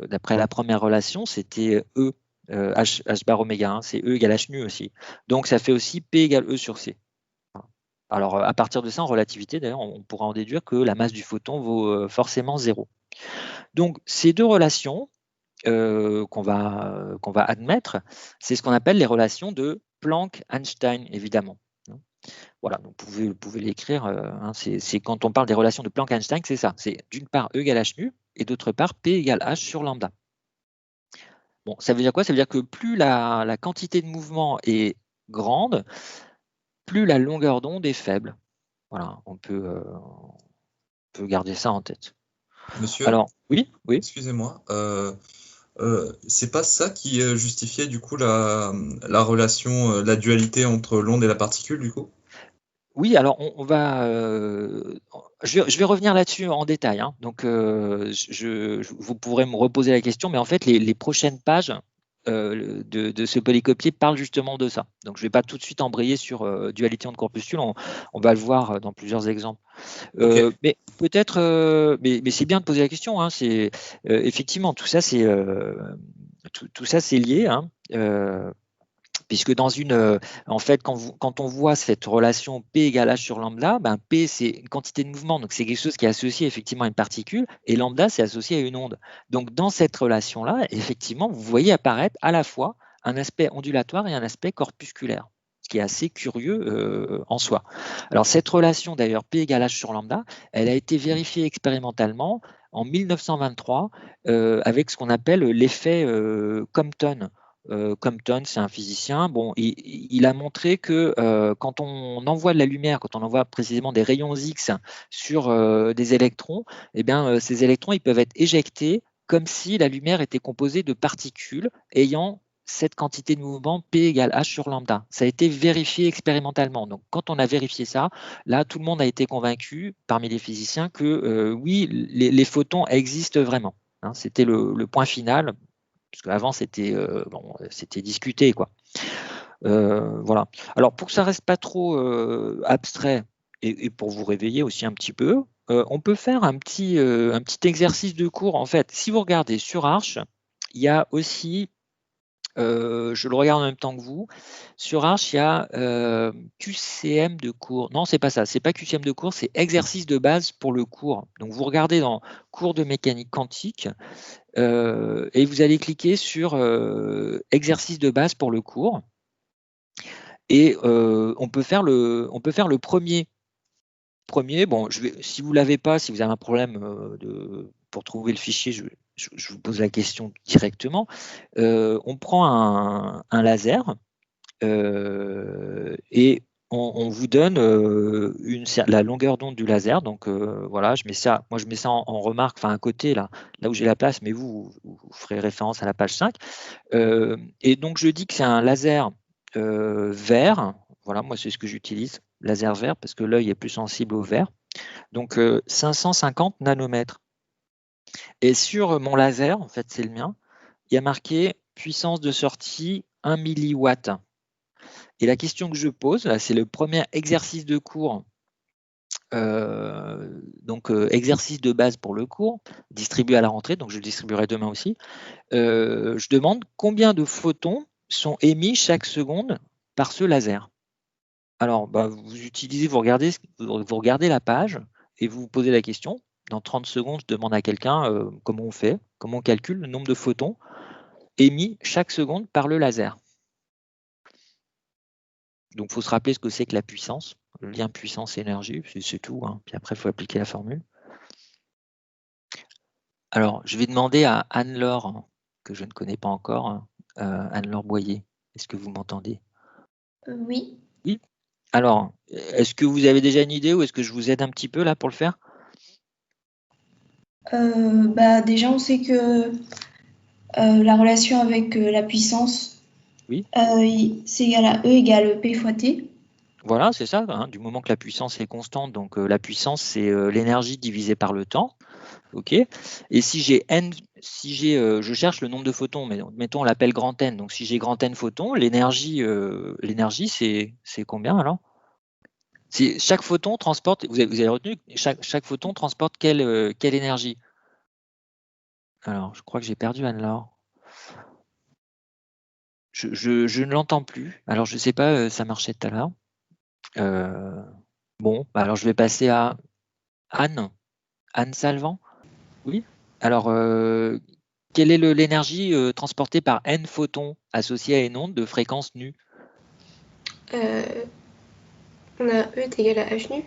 d'après la première relation, c'était E, H bar oméga, hein, c'est E égale H nu aussi. Donc, ça fait aussi P égale E sur C. Alors, à partir de ça, en relativité, d'ailleurs, on pourra en déduire que la masse du photon vaut forcément 0. Donc, ces deux relations, qu'on va admettre, c'est ce qu'on appelle les relations de Planck-Einstein, évidemment. Voilà, donc vous pouvez l'écrire, hein, c'est quand on parle des relations de Planck-Einstein, c'est ça, c'est d'une part E égale H nu, et d'autre part P égale H sur lambda. Bon, ça veut dire quoi? Ça veut dire que plus la quantité de mouvement est grande, plus la longueur d'onde est faible. Voilà, on peut garder ça en tête. Monsieur, Alors, oui. excusez-moi, c'est pas ça qui justifiait du coup la relation, la dualité entre l'onde et la particule du coup? Oui, alors on va, je vais revenir là-dessus en détail. Hein. Donc, vous pourrez me reposer la question, mais en fait, les prochaines pages de ce polycopier parlent justement de ça. Donc, je ne vais pas tout de suite embrayer sur dualité onde corpuscule. On va le voir dans plusieurs exemples. Ok. Mais peut-être, mais c'est bien de poser la question. Hein. C'est effectivement tout ça, tout ça, c'est lié. Hein. Puisque en fait, quand on voit cette relation P égale H sur lambda, ben P c'est une quantité de mouvement, donc c'est quelque chose qui est associé effectivement à une particule, et lambda c'est associé à une onde. Donc dans cette relation-là, effectivement, vous voyez apparaître à la fois un aspect ondulatoire et un aspect corpusculaire, ce qui est assez curieux en soi. Alors cette relation d'ailleurs P égale H sur lambda, elle a été vérifiée expérimentalement en 1923 avec ce qu'on appelle l'effet Compton. Compton, c'est un physicien. Bon, il a montré que quand on envoie de la lumière, quand on envoie précisément des rayons X sur des électrons, eh bien, ces électrons ils peuvent être éjectés comme si la lumière était composée de particules ayant cette quantité de mouvement P égale H sur lambda. Ça a été vérifié expérimentalement. Donc, quand on a vérifié ça, là, tout le monde a été convaincu parmi les physiciens que oui, les photons existent vraiment. Hein, c'était le point final, parce qu'avant c'était discuté, quoi. Voilà. Alors pour que ça reste pas trop abstrait et pour vous réveiller aussi un petit peu, on peut faire un petit exercice de cours. En fait, si vous regardez sur Arch, il y a aussi, je le regarde en même temps que vous, sur Arch, il y a QCM de cours. Non, c'est pas ça, c'est pas QCM de cours, c'est exercice de base pour le cours. Donc vous regardez dans cours de mécanique quantique, et vous allez cliquer sur exercice de base pour le cours. Et on peut faire le premier. Bon, si vous ne l'avez pas, si vous avez un problème pour trouver le fichier, je vous pose la question directement. On prend un laser et on vous donne la longueur d'onde du laser. Donc voilà, moi je mets ça en remarque, enfin à côté, là où j'ai la place, mais vous ferez référence à la page 5. Et donc je dis que c'est un laser vert. Voilà, moi c'est ce que j'utilise, laser vert, parce que l'œil est plus sensible au vert. Donc 550 nanomètres. Et sur mon laser, en fait c'est le mien, il y a marqué puissance de sortie 1 milliwatt. Et la question que je pose, là, c'est le premier exercice de cours. Exercice de base pour le cours, distribué à la rentrée, donc je le distribuerai demain aussi. Je demande combien de photons sont émis chaque seconde par ce laser. Alors, vous regardez la page et vous vous posez la question. Dans 30 secondes, je demande à quelqu'un comment on calcule le nombre de photons émis chaque seconde par le laser. Donc, il faut se rappeler ce que c'est que la puissance, le lien puissance-énergie, c'est tout. Hein. Puis après, il faut appliquer la formule. Alors, je vais demander à Anne-Laure, que je ne connais pas encore, Anne-Laure Boyer. Est-ce que vous m'entendez? Oui. Oui. Alors, est-ce que vous avez déjà une idée ou est-ce que je vous aide un petit peu là pour le faire? Déjà, on sait que la relation avec la puissance, Oui. c'est égal à E égale P fois T. Voilà, c'est ça, hein, du moment que la puissance est constante. Donc, la puissance, c'est l'énergie divisée par le temps. OK. Et si j'ai n, je cherche le nombre de photons, mais mettons on l'appelle grand N. Donc, si j'ai grand N photons, l'énergie, c'est combien alors? Si chaque photon transporte, vous avez retenu, chaque photon transporte quelle énergie? Alors, je crois que j'ai perdu Anne-Laure. Je ne l'entends plus. Alors, je ne sais pas, ça marchait tout à l'heure. Bon, alors je vais passer à Anne. Anne Salvant? Oui. Alors, quelle est l'énergie transportée par n photons associée à une onde de fréquence nu? On a E est égal à H nu.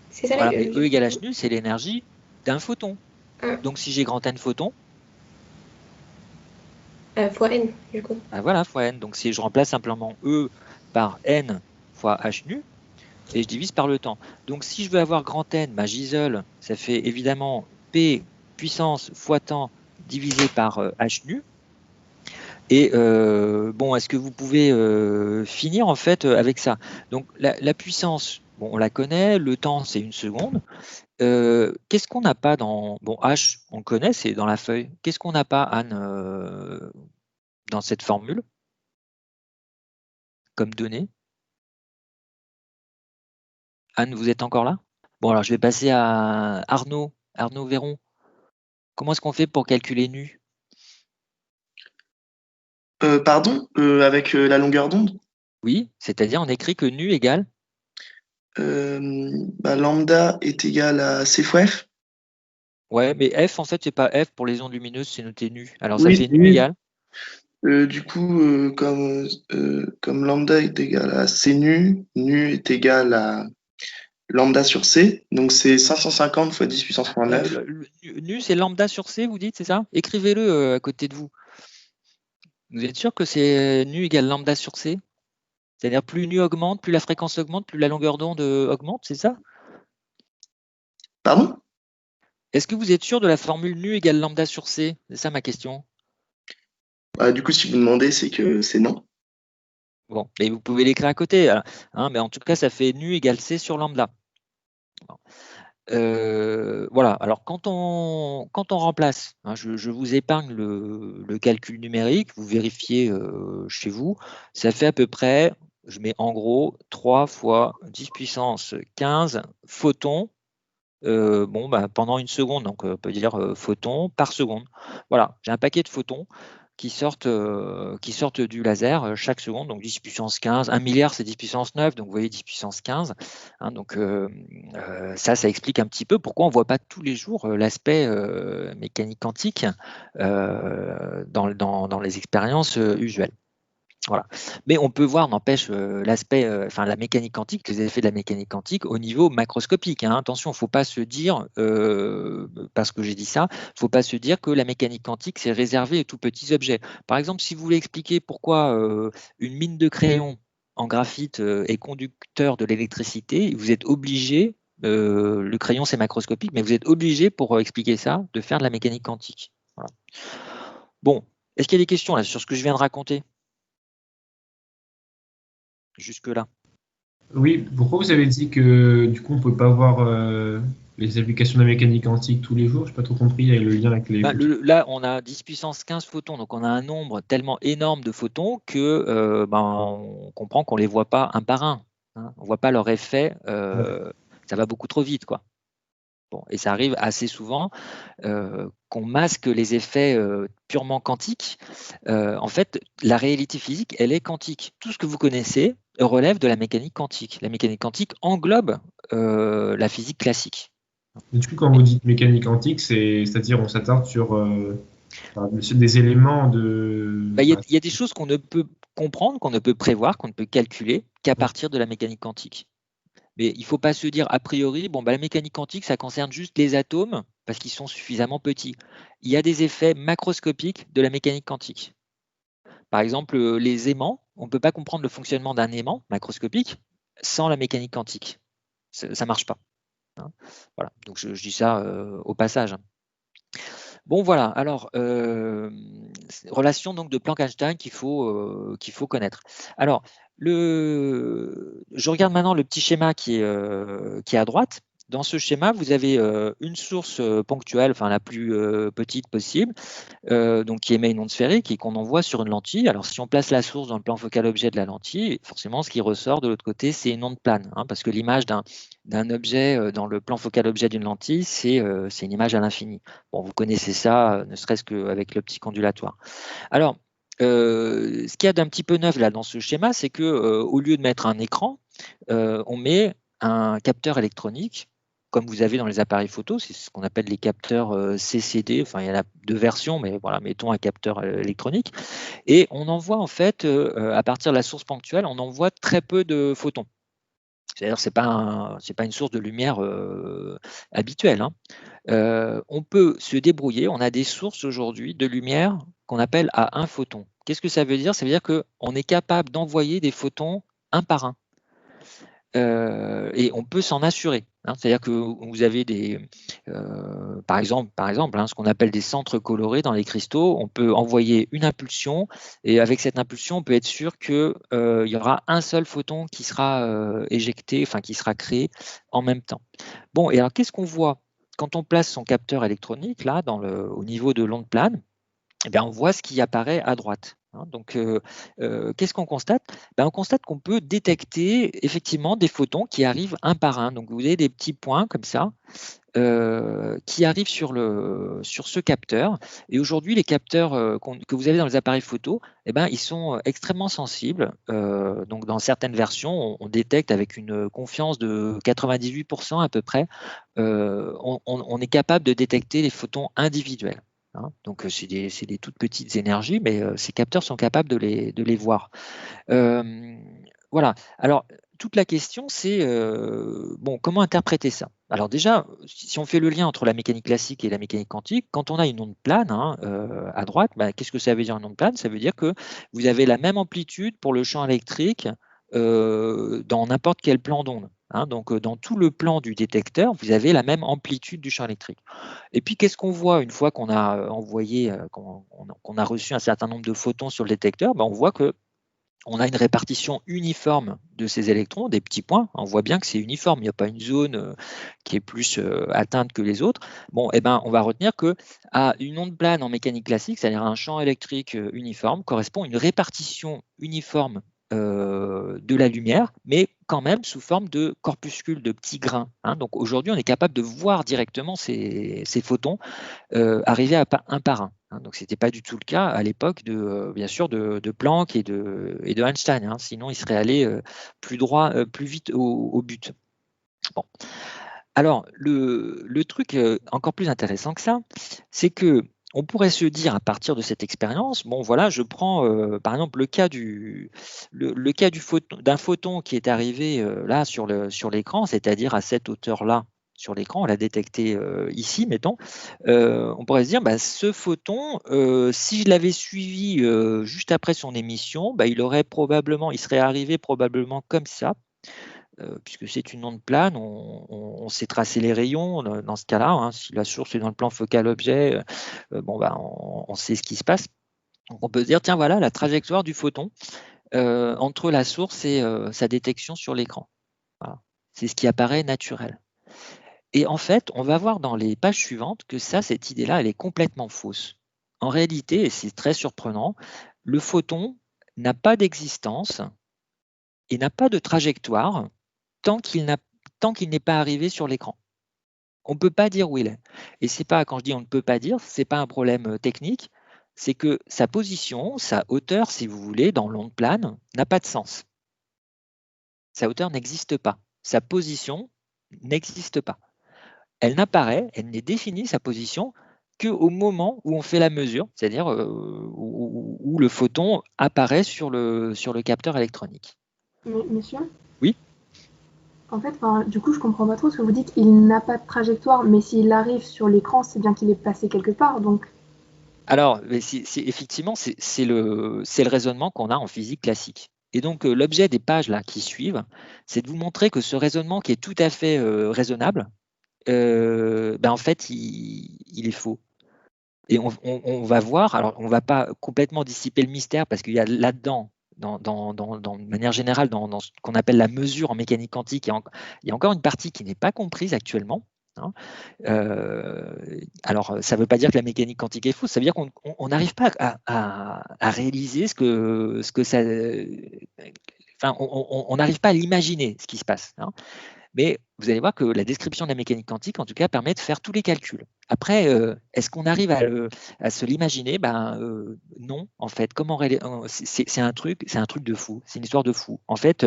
C'est ça Voilà, mais E égale H nu, c'est l'énergie d'un photon. Ah. Donc, si j'ai grand N photons, fois N, du coup. voilà, fois N. Donc, si je remplace simplement E par N fois H nu, et je divise par le temps. Donc, si je veux avoir grand N, j'isole, ça fait évidemment P puissance fois temps divisé par H nu. Et est-ce que vous pouvez finir en fait avec ça? Donc, la puissance, on la connaît, le temps, c'est 1 seconde. Qu'est-ce qu'on n'a pas dans... Bon, H, on le connaît, c'est dans la feuille. Qu'est-ce qu'on n'a pas, Anne, dans cette formule comme donnée? Anne, vous êtes encore là? Bon, alors je vais passer à Arnaud Véron. Comment est-ce qu'on fait pour calculer nu? Avec la longueur d'onde, Oui, c'est-à-dire on écrit que nu égale lambda est égal à C fois F. Ouais, mais F, en fait, c'est pas F pour les ondes lumineuses, c'est noté nu. Alors, ça Oui, fait nu oui. égale Comme lambda est égal à C nu, nu est égal à lambda sur C, donc c'est 550 fois 10 puissance moins 9. Nu, c'est lambda sur C, vous dites, c'est ça? Écrivez-le à côté de vous. Vous êtes sûr que c'est nu égale lambda sur C? C'est-à-dire plus nu augmente, plus la fréquence augmente, plus la longueur d'onde augmente, c'est ça? Pardon? Est-ce que vous êtes sûr de la formule nu égale lambda sur C? C'est ça ma question. Du coup, si vous demandez, c'est que c'est non. Bon, mais vous pouvez l'écrire à côté. Hein, mais en tout cas, ça fait nu égale C sur lambda. Voilà, alors quand on remplace, hein, je vous épargne le calcul numérique, vous vérifiez chez vous, ça fait à peu près, je mets en gros 3 fois 10 puissance 15 photons pendant 1 seconde, donc on peut dire photons par seconde. Voilà, j'ai un paquet de photons qui sortent du laser chaque seconde, donc 10 puissance 15, 1 milliard c'est 10 puissance 9, donc vous voyez 10 puissance 15. Hein, donc ça explique un petit peu pourquoi on ne voit pas tous les jours l'aspect mécanique quantique dans les expériences usuelles. Voilà. Mais on peut voir, n'empêche, la mécanique quantique, les effets de la mécanique quantique au niveau macroscopique. Hein. Attention, il ne faut pas se dire, parce que j'ai dit ça, il ne faut pas se dire que la mécanique quantique, c'est réservé aux tout petits objets. Par exemple, si vous voulez expliquer pourquoi une mine de crayon en graphite est conducteur de l'électricité, vous êtes obligé, le crayon c'est macroscopique, mais vous êtes obligé pour expliquer ça, de faire de la mécanique quantique. Voilà. Bon, est-ce qu'il y a des questions là, sur ce que je viens de raconter ? Jusque-là. Oui, pourquoi vous avez dit que du coup on ne peut pas voir les applications de la mécanique quantique tous les jours? Je n'ai pas trop compris avec le lien avec les photons. Là, on a 10 puissance 15 photons, donc on a un nombre tellement énorme de photons que on comprend qu'on ne les voit pas un par un. Hein. On ne voit pas leur effet, ça va beaucoup trop vite, quoi. Bon, et ça arrive assez souvent qu'on masque les effets purement quantiques. En fait, la réalité physique, elle est quantique. Tout ce que vous connaissez relève de la mécanique quantique. La mécanique quantique englobe la physique classique. Du coup, quand vous dites mécanique quantique, c'est-à-dire on s'attarde sur des éléments de... Il y a des choses qu'on ne peut comprendre, qu'on ne peut prévoir, qu'on ne peut calculer qu'à partir de la mécanique quantique. Mais il ne faut pas se dire a priori, la mécanique quantique, ça concerne juste les atomes parce qu'ils sont suffisamment petits. Il y a des effets macroscopiques de la mécanique quantique. Par exemple, les aimants, on ne peut pas comprendre le fonctionnement d'un aimant macroscopique sans la mécanique quantique. Ça ne marche pas. Hein. Voilà, donc je dis ça au passage. Bon, voilà, alors, relation donc de Planck-Einstein qu'il faut connaître. Alors, je regarde maintenant le petit schéma qui est à droite. Dans ce schéma, vous avez une source ponctuelle, enfin la plus petite possible, donc qui émet une onde sphérique et qu'on envoie sur une lentille. Alors, si on place la source dans le plan focal objet de la lentille, forcément, ce qui ressort de l'autre côté, c'est une onde plane, hein, parce que l'image d'un objet dans le plan focal objet d'une lentille, c'est une image à l'infini. Bon, vous connaissez ça, ne serait-ce qu'avec l'optique ondulatoire. Alors, ce qu'il y a d'un petit peu neuf là dans ce schéma, c'est que au lieu de mettre un écran, on met un capteur électronique, comme vous avez dans les appareils photo, c'est ce qu'on appelle les capteurs CCD. Enfin, il y en a deux versions, mais voilà, mettons un capteur électronique. Et on envoie en fait, à partir de la source ponctuelle, on envoie très peu de photons. C'est-à-dire, c'est pas une source de lumière habituelle. Hein. On peut se débrouiller. On a des sources aujourd'hui de lumière qu'on appelle à un photon. Qu'est-ce que ça veut dire? Ça veut dire qu'on est capable d'envoyer des photons un par un. Et on peut s'en assurer. Hein. C'est-à-dire que vous avez par exemple hein, ce qu'on appelle des centres colorés dans les cristaux. On peut envoyer une impulsion et avec cette impulsion, on peut être sûr qu'il y aura un seul photon qui sera éjecté, enfin qui sera créé en même temps. Bon, et alors qu'est-ce qu'on voit quand on place son capteur électronique là, au niveau de l'onde plane? Eh bien, on voit ce qui apparaît à droite. Hein. Donc, qu'est-ce qu'on constate? On constate qu'on peut détecter effectivement des photons qui arrivent un par un. Donc, vous avez des petits points comme ça qui arrivent sur ce capteur. Et aujourd'hui, les capteurs que vous avez dans les appareils photo, ils sont extrêmement sensibles. Donc, dans certaines versions, on détecte avec une confiance de 98% à peu près, on est capable de détecter les photons individuels. Hein. Donc, c'est des toutes petites énergies, mais ces capteurs sont capables de les voir. Voilà. Alors, toute la question, c'est comment interpréter ça? Alors déjà, si on fait le lien entre la mécanique classique et la mécanique quantique, quand on a une onde plane à droite, qu'est-ce que ça veut dire une onde plane? Ça veut dire que vous avez la même amplitude pour le champ électrique dans n'importe quel plan d'onde. Hein, donc, dans tout le plan du détecteur, vous avez la même amplitude du champ électrique. Et puis, qu'est-ce qu'on voit une fois qu'on a envoyé, qu'on a reçu un certain nombre de photons sur le détecteur? On voit que on a une répartition uniforme de ces électrons, des petits points. On voit bien que c'est uniforme, il n'y a pas une zone qui est plus atteinte que les autres. Bon, on va retenir que à une onde plane en mécanique classique, c'est-à-dire un champ électrique uniforme, correspond à une répartition uniforme de la lumière, mais quand même sous forme de corpuscules, de petits grains. Hein. Donc aujourd'hui, on est capable de voir directement ces photons arriver un par un. Hein. Donc ce n'était pas du tout le cas à l'époque bien sûr de Planck et de Einstein. Hein. Sinon, ils seraient allés plus vite au but. Bon. Alors, le truc encore plus intéressant que ça, c'est que on pourrait se dire à partir de cette expérience, je prends par exemple le cas d'un photon qui est arrivé là sur l'écran, c'est-à-dire à cette hauteur-là sur l'écran, on l'a détecté ici, mettons. On pourrait se dire, ce photon, si je l'avais suivi juste après son émission, il serait arrivé probablement comme ça. Puisque c'est une onde plane, on sait tracer les rayons dans ce cas-là. Hein, si la source est dans le plan focal objet, on sait ce qui se passe. Donc on peut se dire, tiens, voilà la trajectoire du photon entre la source et sa détection sur l'écran. Voilà. C'est ce qui apparaît naturel. Et en fait, on va voir dans les pages suivantes que cette idée-là, elle est complètement fausse. En réalité, et c'est très surprenant, le photon n'a pas d'existence et n'a pas de trajectoire tant qu'il n'est pas arrivé sur l'écran. On ne peut pas dire où il est. Et c'est pas, quand je dis on ne peut pas dire, ce n'est pas un problème technique, c'est que sa position, sa hauteur, si vous voulez, dans l'onde plane, n'a pas de sens. Sa hauteur n'existe pas. Sa position n'existe pas. Elle n'apparaît, elle n'est définie, sa position, qu'au moment où on fait la mesure, c'est-à-dire où le photon apparaît sur le capteur électronique. Monsieur? Oui. En fait, du coup, je comprends pas trop ce que vous dites. Il n'a pas de trajectoire, mais s'il arrive sur l'écran, c'est bien qu'il est passé quelque part, donc. Alors, effectivement, c'est le raisonnement qu'on a en physique classique. Et donc, l'objet des pages là qui suivent, c'est de vous montrer que ce raisonnement qui est tout à fait raisonnable, en fait, il est faux. Et on va voir, alors on ne va pas complètement dissiper le mystère parce qu'il y a là-dedans, de manière générale, dans ce qu'on appelle la mesure en mécanique quantique, il y a encore une partie qui n'est pas comprise actuellement. Hein. Alors, ça ne veut pas dire que la mécanique quantique est fausse, ça veut dire qu'on n'arrive pas à réaliser ce que ça. Enfin, on n'arrive pas à l'imaginer, ce qui se passe. Hein. Mais vous allez voir que la description de la mécanique quantique, en tout cas, permet de faire tous les calculs. Après, est-ce qu'on arrive à se l'imaginer? Non, en fait. C'est un truc de fou. C'est une histoire de fou. En fait,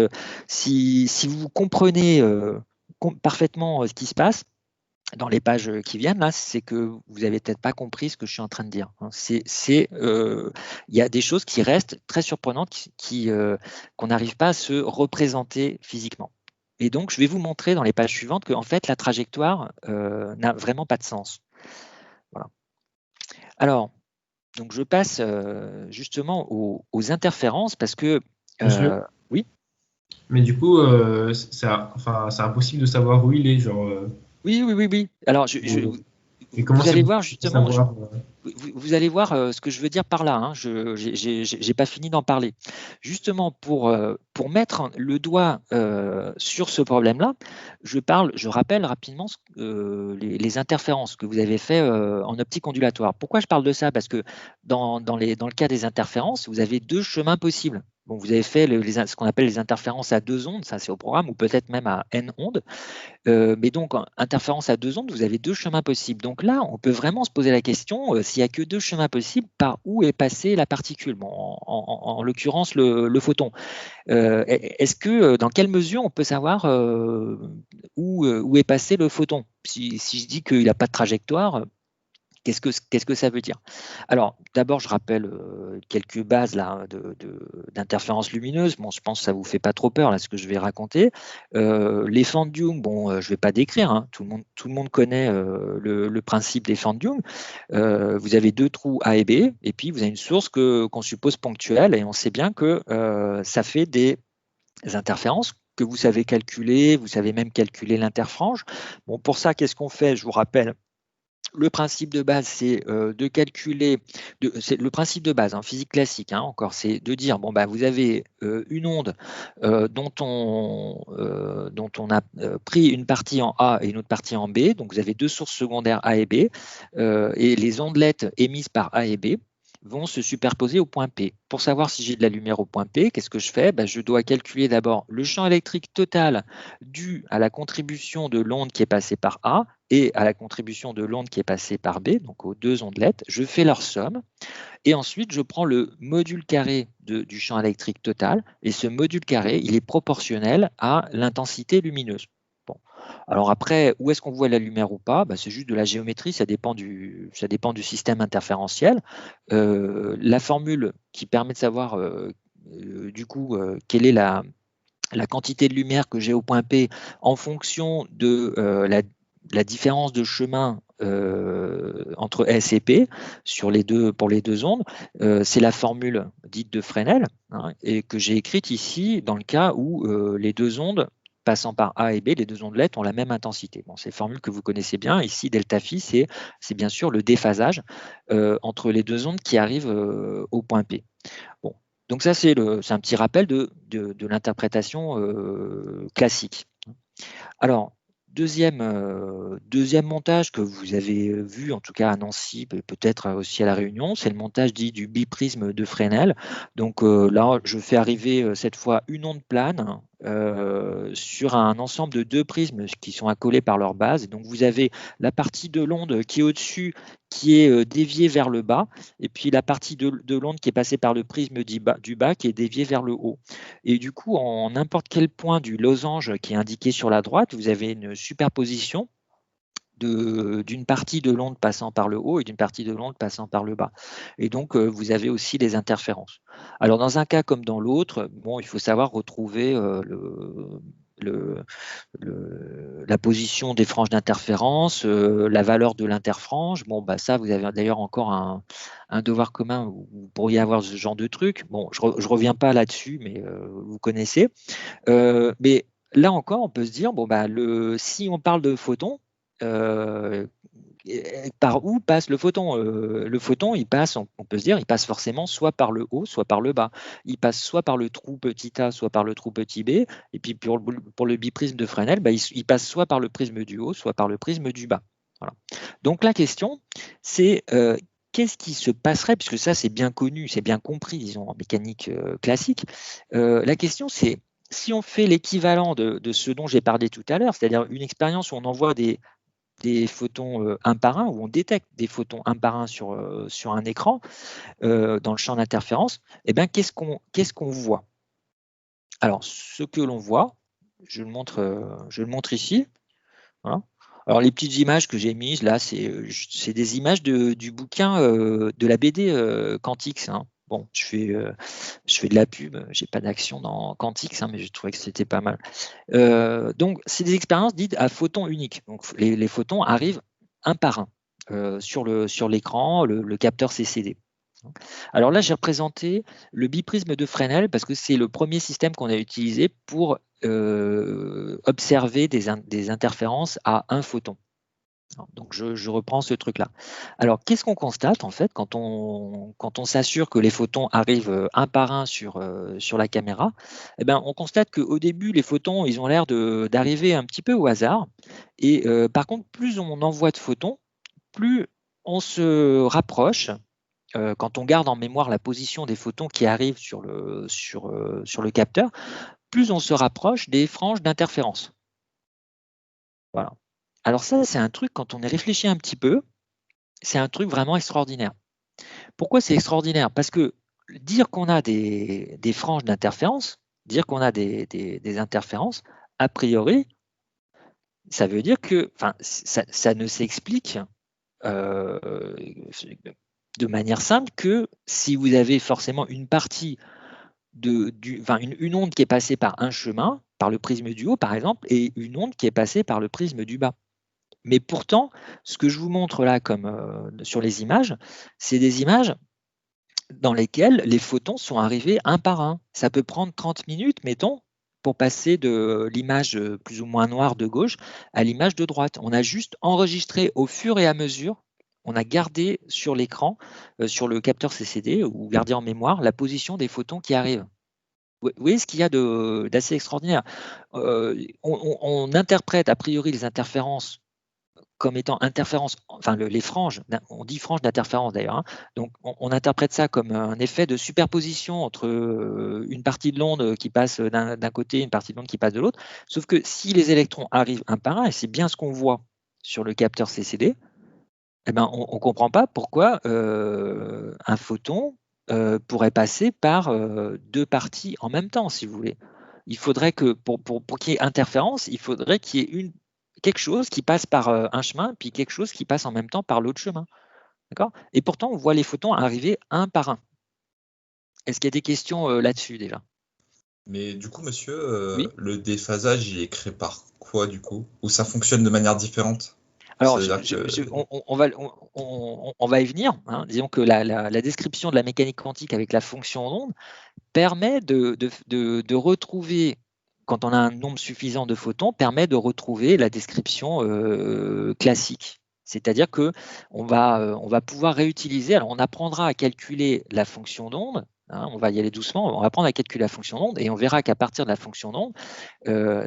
si vous comprenez parfaitement ce qui se passe dans les pages qui viennent, là, c'est que vous n'avez peut-être pas compris ce que je suis en train de dire. Hein. Il y a des choses qui restent très surprenantes qu'on n'arrive pas à se représenter physiquement. Et donc, je vais vous montrer dans les pages suivantes que en fait, la trajectoire n'a vraiment pas de sens. Voilà. Alors, donc je passe justement aux interférences parce que… Monsieur, oui. mais du coup, c'est impossible de savoir où il est. Genre, Oui. Alors, et comment vous allez c'est voir possible de justement… savoir, Vous allez voir ce que je veux dire par là. Hein. Je n'ai pas fini d'en parler. Justement, pour mettre le doigt sur ce problème-là, je rappelle rapidement les interférences que vous avez fait en optique ondulatoire. Pourquoi je parle de ça? Parce que dans le cas des interférences, vous avez deux chemins possibles. Bon, vous avez fait ce qu'on appelle les interférences à deux ondes, ça c'est au programme, ou peut-être même à n ondes. Mais donc, interférence à deux ondes, vous avez deux chemins possibles. Donc là, on peut vraiment se poser la question, s'il n'y a que deux chemins possibles, par où est passée la particule, en l'occurrence le photon. Est-ce que, dans quelle mesure on peut savoir où est passé le photon? Si je dis qu'il n'a pas de trajectoire, qu'est-ce que ça veut dire? Alors, d'abord, je rappelle quelques bases là, d'interférence lumineuse. Bon, je pense que ça ne vous fait pas trop peur, là, ce que je vais raconter. Les fentes Young, bon, je ne vais pas décrire. Hein. Tout le monde connaît le principe des fentes Young. Vous avez deux trous A et B, et puis vous avez une source qu'on suppose ponctuelle, et on sait bien que ça fait des interférences que vous savez calculer, vous savez même calculer l'interfrange. Bon, pour ça, qu'est-ce qu'on fait? Je vous rappelle. Le principe de base, c'est de calculer, c'est le principe de base, physique classique, encore, c'est de dire, bon, vous avez une onde dont on a pris une partie en A et une autre partie en B, donc vous avez deux sources secondaires A et B, et les ondelettes émises par A et B vont se superposer au point P. Pour savoir si j'ai de la lumière au point P, qu'est-ce que je fais? Je dois calculer d'abord le champ électrique total dû à la contribution de l'onde qui est passée par A et à la contribution de l'onde qui est passée par B, donc aux deux ondelettes. Je fais leur somme et ensuite je prends le module carré du champ électrique total et ce module carré, il est proportionnel à l'intensité lumineuse. Bon. Alors après, où est-ce qu'on voit la lumière ou pas? C'est juste de la géométrie, ça dépend du système interférentiel. La formule qui permet de savoir du coup quelle est la quantité de lumière que j'ai au point P en fonction de la différence de chemin entre S et P pour les deux ondes, c'est la formule dite de Fresnel, et que j'ai écrite ici dans le cas où les deux ondes passant par A et B, les deux ondelettes ont la même intensité. Bon, c'est une formule que vous connaissez bien. Ici, delta phi, c'est bien sûr le déphasage entre les deux ondes qui arrivent au point P. Bon. Donc ça, c'est un petit rappel de l'interprétation classique. Alors, Deuxième montage que vous avez vu, en tout cas à Nancy, peut-être aussi à La Réunion, c'est le montage dit du biprisme de Fresnel. Donc là, je fais arriver cette fois une onde plane sur un ensemble de 2 prismes qui sont accolés par leur base. Et donc vous avez la partie de l'onde qui est au-dessus, qui est déviée vers le bas, et puis la partie de l'onde qui est passée par le prisme du bas qui est déviée vers le haut. Et du coup, en n'importe quel point du losange qui est indiqué sur la droite, vous avez une superposition d'une partie de l'onde passant par le haut et d'une partie de l'onde passant par le bas. Et donc, vous avez aussi les interférences. Alors, dans un cas comme dans l'autre, bon, il faut savoir retrouver la position des franges d'interférence, la valeur de l'interfrange. Bon, bah, ça, vous avez d'ailleurs encore un devoir commun où vous pourriez avoir ce genre de truc. Bon, je ne reviens pas là-dessus, mais vous connaissez. Mais là encore, on peut se dire, bon, bah, si on parle de photons, par où passe le photon? Le photon, il passe, on peut se dire, il passe forcément soit par le haut, soit par le bas. Il passe soit par le trou petit a, soit par le trou petit b. Et puis pour le biprisme de Fresnel, bah, il passe soit par le prisme du haut, soit par le prisme du bas. Voilà. Donc la question, c'est qu'est-ce qui se passerait, puisque ça c'est bien connu, c'est bien compris, disons, en mécanique classique. La question, c'est si on fait l'équivalent de ce dont j'ai parlé tout à l'heure, c'est-à-dire une expérience où on envoie des photons un par un, où on détecte des photons un par un sur un écran, dans le champ d'interférence, eh bien, qu'est-ce qu'on voit? Alors, ce que l'on voit, je le montre ici. Voilà. Alors, les petites images que j'ai mises là, c'est des images du bouquin de la BD Quantix. Hein. Bon, je fais de la pub, j'ai pas d'action dans Quantix, hein, mais je trouvais que c'était pas mal. Donc, c'est des expériences dites à photons uniques. Donc, les photons arrivent un par un sur l'écran, le capteur CCD. Alors là, j'ai représenté le biprisme de Fresnel parce que c'est le premier système qu'on a utilisé pour observer des interférences à un photon. Donc je reprends ce truc-là. Alors qu'est-ce qu'on constate en fait quand on s'assure que les photons arrivent un par un sur la caméra? Eh ben, on constate qu'au début les photons ils ont l'air d'arriver un petit peu au hasard. Et par contre, plus on envoie de photons, plus on se rapproche. Quand on garde en mémoire la position des photons qui arrivent sur le capteur, plus on se rapproche des franges d'interférence. Voilà. Alors ça, c'est un truc, quand on y réfléchit un petit peu, c'est un truc vraiment extraordinaire. Pourquoi c'est extraordinaire? Parce que dire qu'on a des franges d'interférence, dire qu'on a des interférences, a priori, ça veut dire que ça ne s'explique de manière simple que si vous avez forcément une partie une onde qui est passée par un chemin, par le prisme du haut par exemple, et une onde qui est passée par le prisme du bas. Mais pourtant, ce que je vous montre là comme sur les images, c'est des images dans lesquelles les photons sont arrivés un par un. Ça peut prendre 30 minutes, mettons, pour passer de l'image plus ou moins noire de gauche à l'image de droite. On a juste enregistré au fur et à mesure, on a gardé sur l'écran, sur le capteur CCD, ou gardé en mémoire, la position des photons qui arrivent. Vous voyez ce qu'il y a d'assez extraordinaire. On interprète a priori les interférences comme étant interférences, enfin les franges, on dit franges d'interférence d'ailleurs, hein. Donc on interprète ça comme un effet de superposition entre une partie de l'onde qui passe d'un côté et une partie de l'onde qui passe de l'autre, sauf que si les électrons arrivent un par un, et c'est bien ce qu'on voit sur le capteur CCD, eh ben, on ne comprend pas pourquoi un photon pourrait passer par deux parties en même temps, si vous voulez. Il faudrait que, pour qu'il y ait interférence, il faudrait qu'il y ait quelque chose qui passe par un chemin, puis quelque chose qui passe en même temps par l'autre chemin. D'accord ? Et pourtant, on voit les photons arriver un par un. Est-ce qu'il y a des questions là-dessus déjà ? Mais du coup, monsieur, Oui. Le déphasage, il est créé par quoi du coup? Ou ça fonctionne de manière différente? Alors, on va y venir. Hein. Disons que la description de la mécanique quantique avec la fonction d'onde permet de retrouver, quand on a un nombre suffisant de photons, permet de retrouver la description classique. C'est-à-dire qu'on va pouvoir réutiliser, alors on apprendra à calculer la fonction d'onde, hein, on va y aller doucement, on va apprendre à calculer la fonction d'onde et on verra qu'à partir de la fonction d'onde,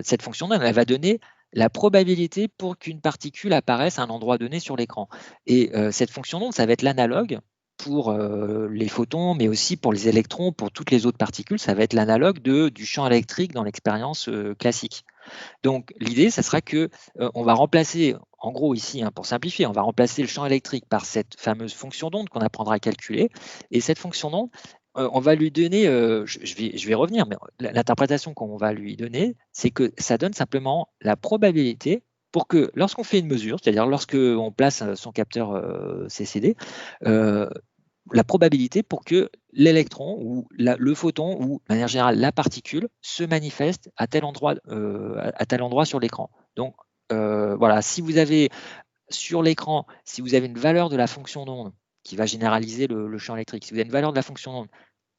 cette fonction d'onde, elle va donner la probabilité pour qu'une particule apparaisse à un endroit donné sur l'écran. Et cette fonction d'onde, ça va être l'analogue pour les photons, mais aussi pour les électrons, pour toutes les autres particules, ça va être l'analogue du champ électrique dans l'expérience classique. Donc l'idée, ça sera que on va remplacer, en gros ici, hein, pour simplifier, on va remplacer le champ électrique par cette fameuse fonction d'onde qu'on apprendra à calculer. Et cette fonction d'onde, on va lui donner, je vais revenir, mais l'interprétation qu'on va lui donner, c'est que ça donne simplement la probabilité pour que lorsqu'on fait une mesure, c'est-à-dire lorsqu'on place son capteur CCD, la probabilité pour que l'électron ou le photon ou de manière générale la particule se manifeste à tel endroit sur l'écran. Donc voilà, si vous avez sur l'écran, si vous avez une valeur de la fonction d'onde qui va généraliser le champ électrique, si vous avez une valeur de la fonction d'onde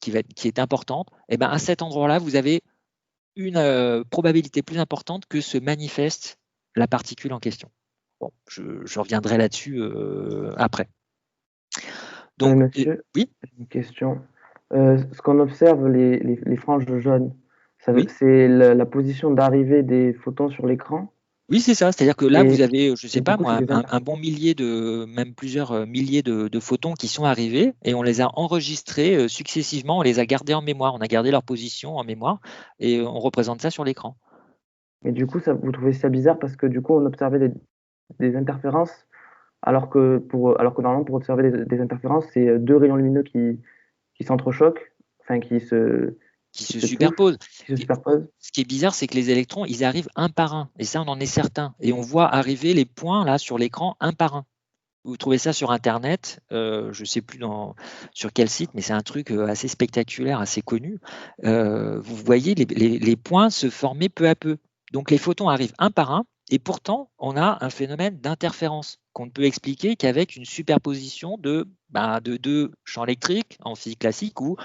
qui est importante, et ben à cet endroit-là, vous avez une probabilité plus importante que se manifeste la particule en question. Bon, je reviendrai là-dessus après. Donc, monsieur, oui. Une question. Ce qu'on observe, les franges jaunes, Oui. c'est la position d'arrivée des photons sur l'écran? Oui, c'est ça. C'est-à-dire que là, Et- vous avez, je ne sais et du pas coup, moi, c'est des un bon millier même plusieurs milliers de photons qui sont arrivés et on les a enregistrés successivement, on les a gardés en mémoire, on a gardé leur position en mémoire et on représente ça sur l'écran. Mais du coup, vous trouvez ça bizarre parce que du coup, on observait des interférences, alors que normalement, pour observer des interférences, c'est deux rayons lumineux qui s'entrechoquent, enfin qui se superposent. qui se superposent. Ce qui est bizarre, c'est que les électrons, ils arrivent un par un. Et ça, on en est certain. Et on voit arriver les points là sur l'écran un par un. Vous trouvez ça sur Internet, je ne sais plus sur quel site, mais c'est un truc assez spectaculaire, assez connu. Vous voyez les points se former peu à peu. Donc les photons arrivent un par un, et pourtant, on a un phénomène d'interférence qu'on ne peut expliquer qu'avec une superposition de deux champs électriques en physique classique ou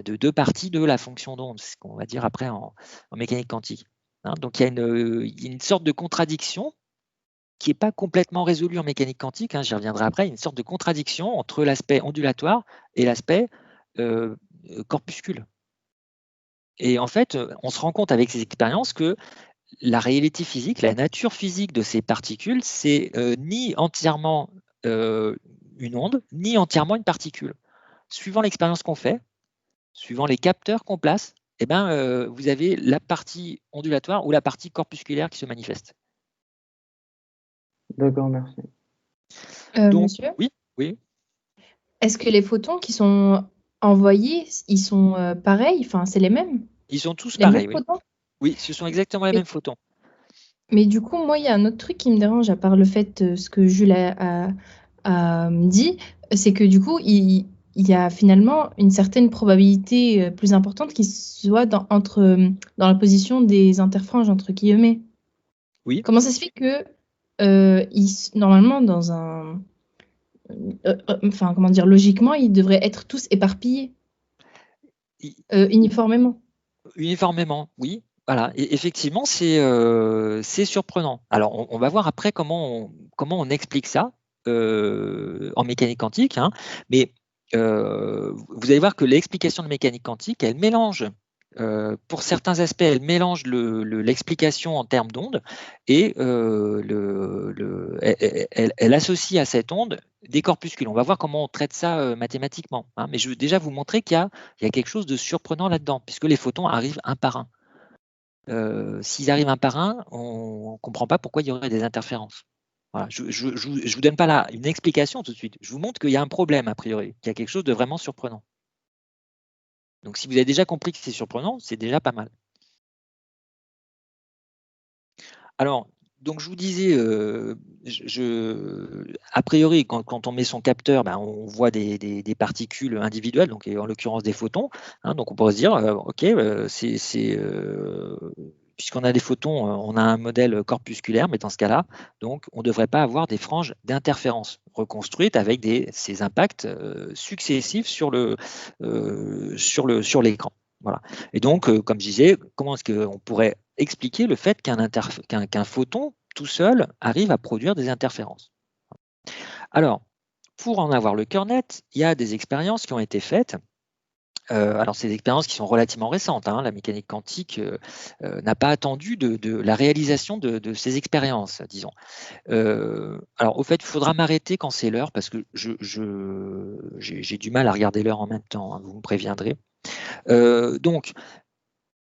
de deux parties de la fonction d'onde, c'est ce qu'on va dire après en mécanique quantique. Hein, donc il y a une sorte de contradiction qui n'est pas complètement résolue en mécanique quantique, hein, j'y reviendrai après, une sorte de contradiction entre l'aspect ondulatoire et l'aspect corpuscule. Et en fait, on se rend compte avec ces expériences que la réalité physique, la nature physique de ces particules, c'est ni entièrement une onde, ni entièrement une particule. Suivant l'expérience qu'on fait, suivant les capteurs qu'on place, eh ben, vous avez la partie ondulatoire ou la partie corpusculaire qui se manifeste. D'accord, merci. Donc, monsieur, oui. est-ce que les photons qui sont envoyés, ils sont pareils? Enfin, c'est les mêmes? Ils sont tous Les pareils, mêmes oui. photons? Oui, ce sont exactement les mêmes photons. Mais du coup, moi, il y a un autre truc qui me dérange, à part le fait, ce que Jules a dit, c'est que du coup, il y a finalement une certaine probabilité plus importante qu'il soit dans la position des interfranges, entre guillemets. Oui. Comment ça se fait que, normalement, enfin, comment dire, logiquement, ils devraient être tous éparpillés uniformément? Uniformément, oui. Voilà, et effectivement, c'est surprenant. Alors, on va voir après comment on explique ça en mécanique quantique, hein, mais vous allez voir que l'explication de mécanique quantique, elle mélange, pour certains aspects, elle mélange l'explication en termes d'onde et elle associe à cette onde des corpuscules. On va voir comment on traite ça mathématiquement, hein, mais je veux déjà vous montrer qu'il y a quelque chose de surprenant là-dedans, puisque les photons arrivent un par un. S'ils arrivent un par un, on ne comprend pas pourquoi il y aurait des interférences. Voilà, je ne vous donne pas là une explication tout de suite. Je vous montre qu'il y a un problème a priori, qu'il y a quelque chose de vraiment surprenant. Donc si vous avez déjà compris que c'est surprenant, c'est déjà pas mal. Alors, donc je vous disais, a priori, quand on met son capteur, on voit des particules individuelles, donc en l'occurrence des photons. Hein, donc on pourrait se dire, ok, puisqu'on a des photons, on a un modèle corpusculaire, mais dans ce cas-là, donc on ne devrait pas avoir des franges d'interférence reconstruites avec ces impacts successifs sur l'écran. Voilà. Et donc, comme je disais, comment est-ce qu'on pourrait expliquer le fait qu'un photon tout seul arrive à produire des interférences? Alors, pour en avoir le cœur net, il y a des expériences qui ont été faites alors c'est des expériences qui sont relativement récentes, hein. La mécanique quantique n'a pas attendu de la réalisation de ces expériences, disons. Alors au fait, il faudra m'arrêter quand c'est l'heure, parce que j'ai du mal à regarder l'heure en même temps, hein, vous me préviendrez. Donc,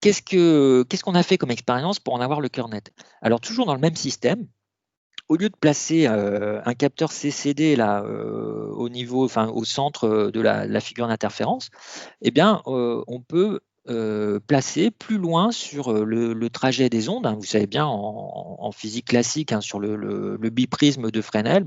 qu'est-ce qu'on a fait comme expérience pour en avoir le cœur net? Alors toujours dans le même système, au lieu de placer un capteur CCD là, au centre de la figure d'interférence, eh bien, on peut placer plus loin sur le trajet des ondes, hein. Vous savez bien, en physique classique, hein, sur le biprisme de Fresnel,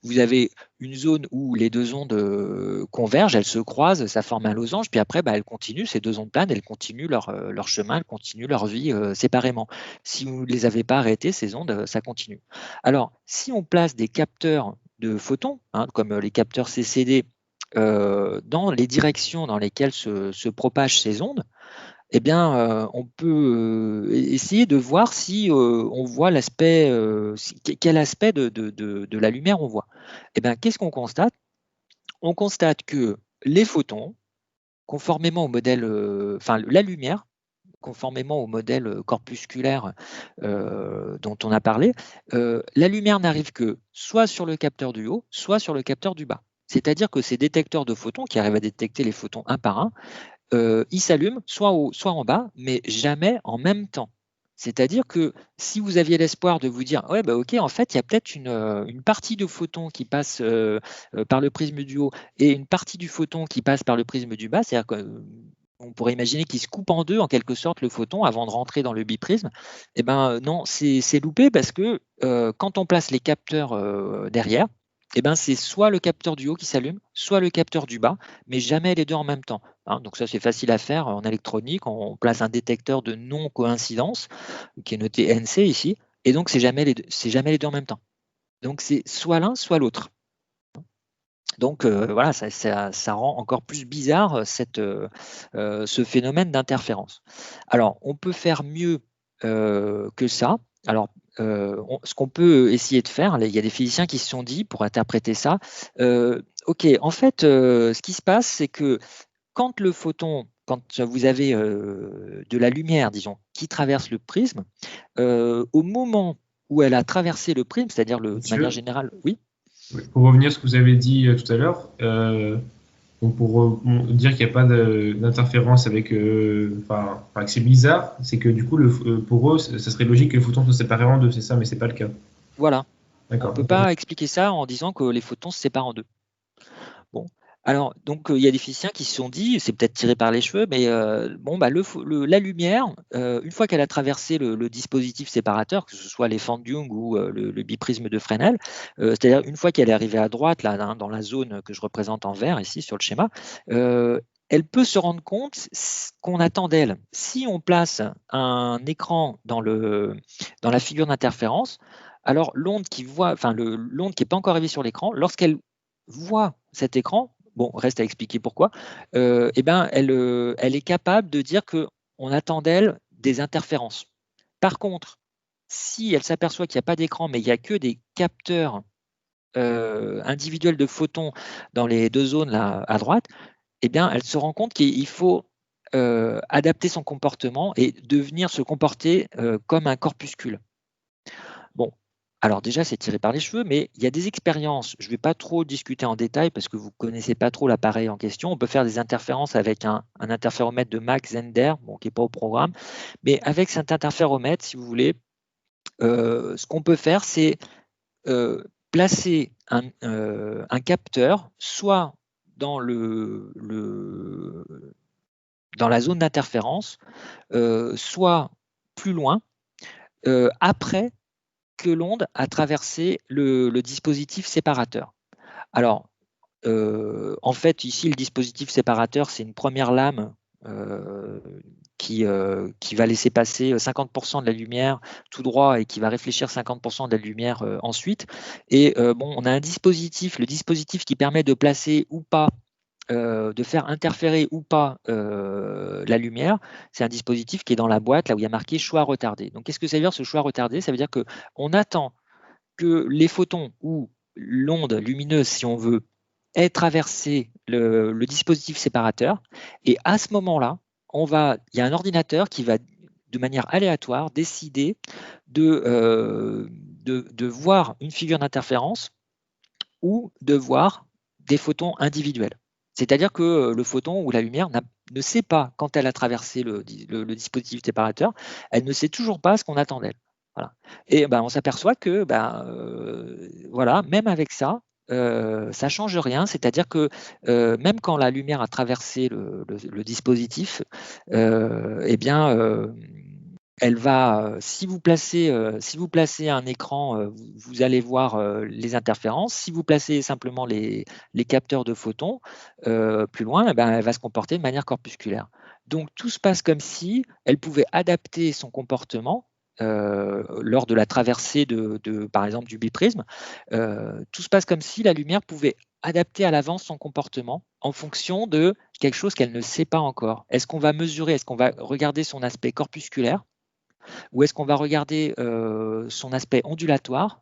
vous avez une zone où les deux ondes convergent, elles se croisent, ça forme un losange, puis après, elles continuent, ces deux ondes planes, elles continuent leur chemin, elles continuent leur vie séparément. Si vous ne les avez pas arrêtées, ces ondes, ça continue. Alors, si on place des capteurs de photons, hein, comme les capteurs CCD, dans les directions dans lesquelles se propagent ces ondes, eh bien, on peut essayer de voir si on voit l'aspect, quel aspect de la lumière on voit. Eh bien, qu'est-ce qu'on constate? On constate que les photons, conformément au modèle, la lumière, conformément au modèle corpusculaire dont on a parlé, la lumière n'arrive que soit sur le capteur du haut, soit sur le capteur du bas. C'est-à-dire que ces détecteurs de photons qui arrivent à détecter les photons un par un, ils s'allument soit haut, soit en bas, mais jamais en même temps. C'est-à-dire que si vous aviez l'espoir de vous dire ouais, ok, en fait, il y a peut-être une partie de photons qui passe par le prisme du haut et une partie du photon qui passe par le prisme du bas, c'est-à-dire qu'on pourrait imaginer qu'il se coupe en deux en quelque sorte le photon avant de rentrer dans le biprisme. Eh bien non, c'est loupé parce que quand on place les capteurs derrière, eh ben, c'est soit le capteur du haut qui s'allume, soit le capteur du bas, mais jamais les deux en même temps, hein. Donc ça, c'est facile à faire en électronique. On place un détecteur de non-coïncidence, qui est noté NC ici, et donc c'est jamais les deux en même temps. Donc c'est soit l'un, soit l'autre. Donc voilà, ça rend encore plus bizarre ce phénomène d'interférence. Alors, on peut faire mieux que ça. Alors, ce qu'on peut essayer de faire, il y a des physiciens qui se sont dit, pour interpréter ça, ok, en fait, ce qui se passe, c'est que quand vous avez de la lumière, disons, qui traverse le prisme, au moment où elle a traversé le prisme, c'est-à-dire de manière générale, oui. Pour revenir à ce que vous avez dit tout à l'heure, donc pour dire qu'il n'y a pas d'interférence avec, que c'est bizarre, c'est que du coup, pour eux, ça serait logique que les photons soient séparés en deux, c'est ça, mais c'est pas le cas. Voilà. On ne peut pas expliquer ça en disant que les photons se séparent en deux. Bon. Alors, donc, il y a des physiciens qui se sont dit, c'est peut-être tiré par les cheveux, mais la lumière, une fois qu'elle a traversé le dispositif séparateur, que ce soit les fentes Young ou le biprisme de Fresnel, c'est-à-dire une fois qu'elle est arrivée à droite, là, hein, dans la zone que je représente en vert ici sur le schéma, elle peut se rendre compte qu'on attend d'elle. Si on place un écran dans la figure d'interférence, alors l'onde qui n'est pas encore arrivée sur l'écran, lorsqu'elle voit cet écran, bon, reste à expliquer pourquoi, elle est capable de dire qu'on attend d'elle des interférences. Par contre, si elle s'aperçoit qu'il n'y a pas d'écran, mais il n'y a que des capteurs individuels de photons dans les deux zones là à droite, eh bien, elle se rend compte qu'il faut adapter son comportement et devenir se comporter comme un corpuscule. Bon. Alors déjà, c'est tiré par les cheveux, mais il y a des expériences, je ne vais pas trop discuter en détail parce que vous ne connaissez pas trop l'appareil en question. On peut faire des interférences avec un interféromètre de Max Zehnder, qui n'est pas au programme, mais avec cet interféromètre, si vous voulez, ce qu'on peut faire, c'est placer un capteur soit dans dans la zone d'interférence, soit plus loin, après que l'onde a traversé le dispositif séparateur. Alors, en fait, ici, le dispositif séparateur, c'est une première lame qui va laisser passer 50% de la lumière tout droit et qui va réfléchir 50% de la lumière ensuite. Et on a un dispositif, le dispositif qui permet de placer ou pas, de faire interférer ou pas la lumière, c'est un dispositif qui est dans la boîte, là où il y a marqué choix retardé. Donc, qu'est-ce que ça veut dire ce choix retardé? Ça veut dire qu'on attend que les photons ou l'onde lumineuse, si on veut, ait traversé le dispositif séparateur. Et à ce moment-là, il y a un ordinateur qui va, de manière aléatoire, décider de voir une figure d'interférence ou de voir des photons individuels. C'est-à-dire que le photon ou la lumière ne sait pas, quand elle a traversé le dispositif séparateur, elle ne sait toujours pas ce qu'on attend d'elle. Voilà. Et on s'aperçoit que voilà, même avec ça, ça ne change rien. C'est-à-dire que même quand la lumière a traversé le dispositif, eh bien, elle va, si vous placez un écran, vous allez voir les interférences. Si vous placez simplement les capteurs de photons plus loin, elle va se comporter de manière corpusculaire. Donc tout se passe comme si elle pouvait adapter son comportement lors de la traversée par exemple, du biprisme. Tout se passe comme si la lumière pouvait adapter à l'avance son comportement en fonction de quelque chose qu'elle ne sait pas encore. Est-ce qu'on va mesurer, est-ce qu'on va regarder son aspect corpusculaire, ou est-ce qu'on va regarder son aspect ondulatoire?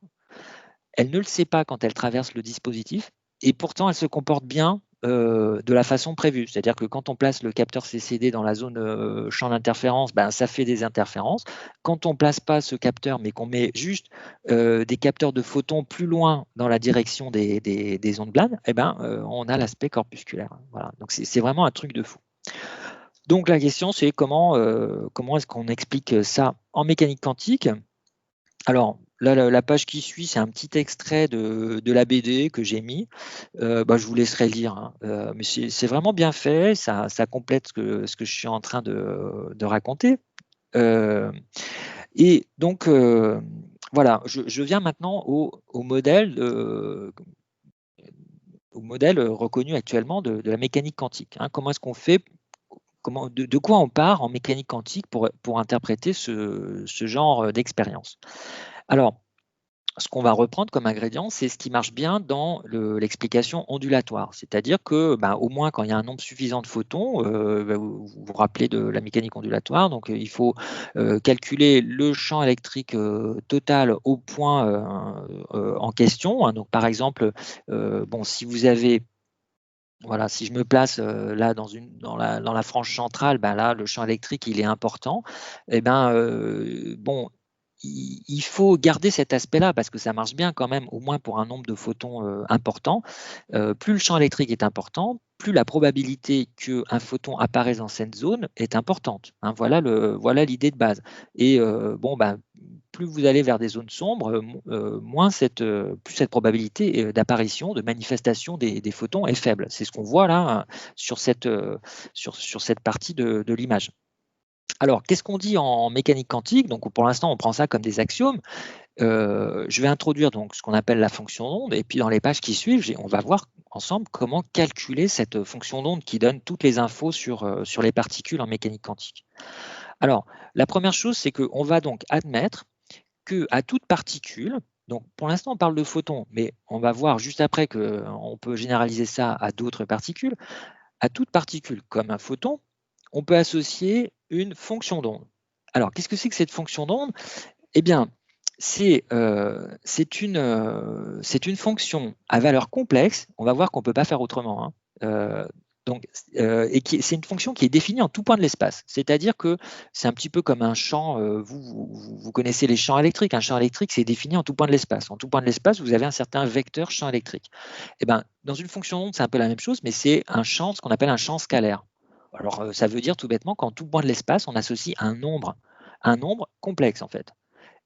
Elle ne le sait pas quand elle traverse le dispositif, et pourtant elle se comporte bien de la façon prévue. C'est-à-dire que quand on place le capteur CCD dans la zone champ d'interférence, ça fait des interférences. Quand on ne place pas ce capteur, mais qu'on met juste des capteurs de photons plus loin dans la direction des ondes blades, on a l'aspect corpusculaire. Voilà. Donc c'est vraiment un truc de fou. Donc la question, c'est comment est-ce qu'on explique ça en mécanique quantique? Alors là, la page qui suit, c'est un petit extrait de la BD que j'ai mis. Je vous laisserai lire, hein. Mais c'est vraiment bien fait, ça complète ce que je suis en train de raconter. Et donc, voilà, je viens maintenant au modèle reconnu actuellement de la mécanique quantique. Hein. Comment est-ce qu'on fait? De quoi on part en mécanique quantique pour interpréter ce genre d'expérience? Alors, ce qu'on va reprendre comme ingrédient, c'est ce qui marche bien dans l'explication ondulatoire. C'est-à-dire que, au moins quand il y a un nombre suffisant de photons, vous vous rappelez de la mécanique ondulatoire, donc il faut calculer le champ électrique total au point en question. Hein. Donc par exemple, si vous avez... Voilà, si je me place là dans la frange centrale, là le champ électrique il est important. Il faut garder cet aspect-là parce que ça marche bien quand même, au moins pour un nombre de photons important. Plus le champ électrique est important, plus la probabilité qu'un photon apparaisse dans cette zone est importante. Hein, voilà l'idée de base. Et plus vous allez vers des zones sombres, plus cette probabilité d'apparition, de manifestation des photons est faible. C'est ce qu'on voit là sur cette partie de l'image. Alors, qu'est-ce qu'on dit en mécanique quantique? Donc, pour l'instant, on prend ça comme des axiomes. Je vais introduire donc ce qu'on appelle la fonction d'onde, et puis dans les pages qui suivent, on va voir ensemble comment calculer cette fonction d'onde qui donne toutes les infos sur les particules en mécanique quantique. Alors, la première chose, c'est qu'on va donc admettre qu'à toute particule, donc pour l'instant on parle de photons, mais on va voir juste après qu'on peut généraliser ça à d'autres particules, à toute particule comme un photon, on peut associer une fonction d'onde. Alors, qu'est-ce que c'est que cette fonction d'onde? Eh bien, c'est une fonction à valeur complexe. On va voir qu'on ne peut pas faire autrement. Hein. C'est une fonction qui est définie en tout point de l'espace. C'est-à-dire que c'est un petit peu comme un champ. Vous connaissez les champs électriques. Un champ électrique, c'est défini en tout point de l'espace. En tout point de l'espace, vous avez un certain vecteur champ électrique. Eh bien, dans une fonction d'onde, c'est un peu la même chose, mais c'est un champ, ce qu'on appelle un champ scalaire. Alors, ça veut dire tout bêtement qu'en tout point de l'espace, on associe un nombre complexe, en fait.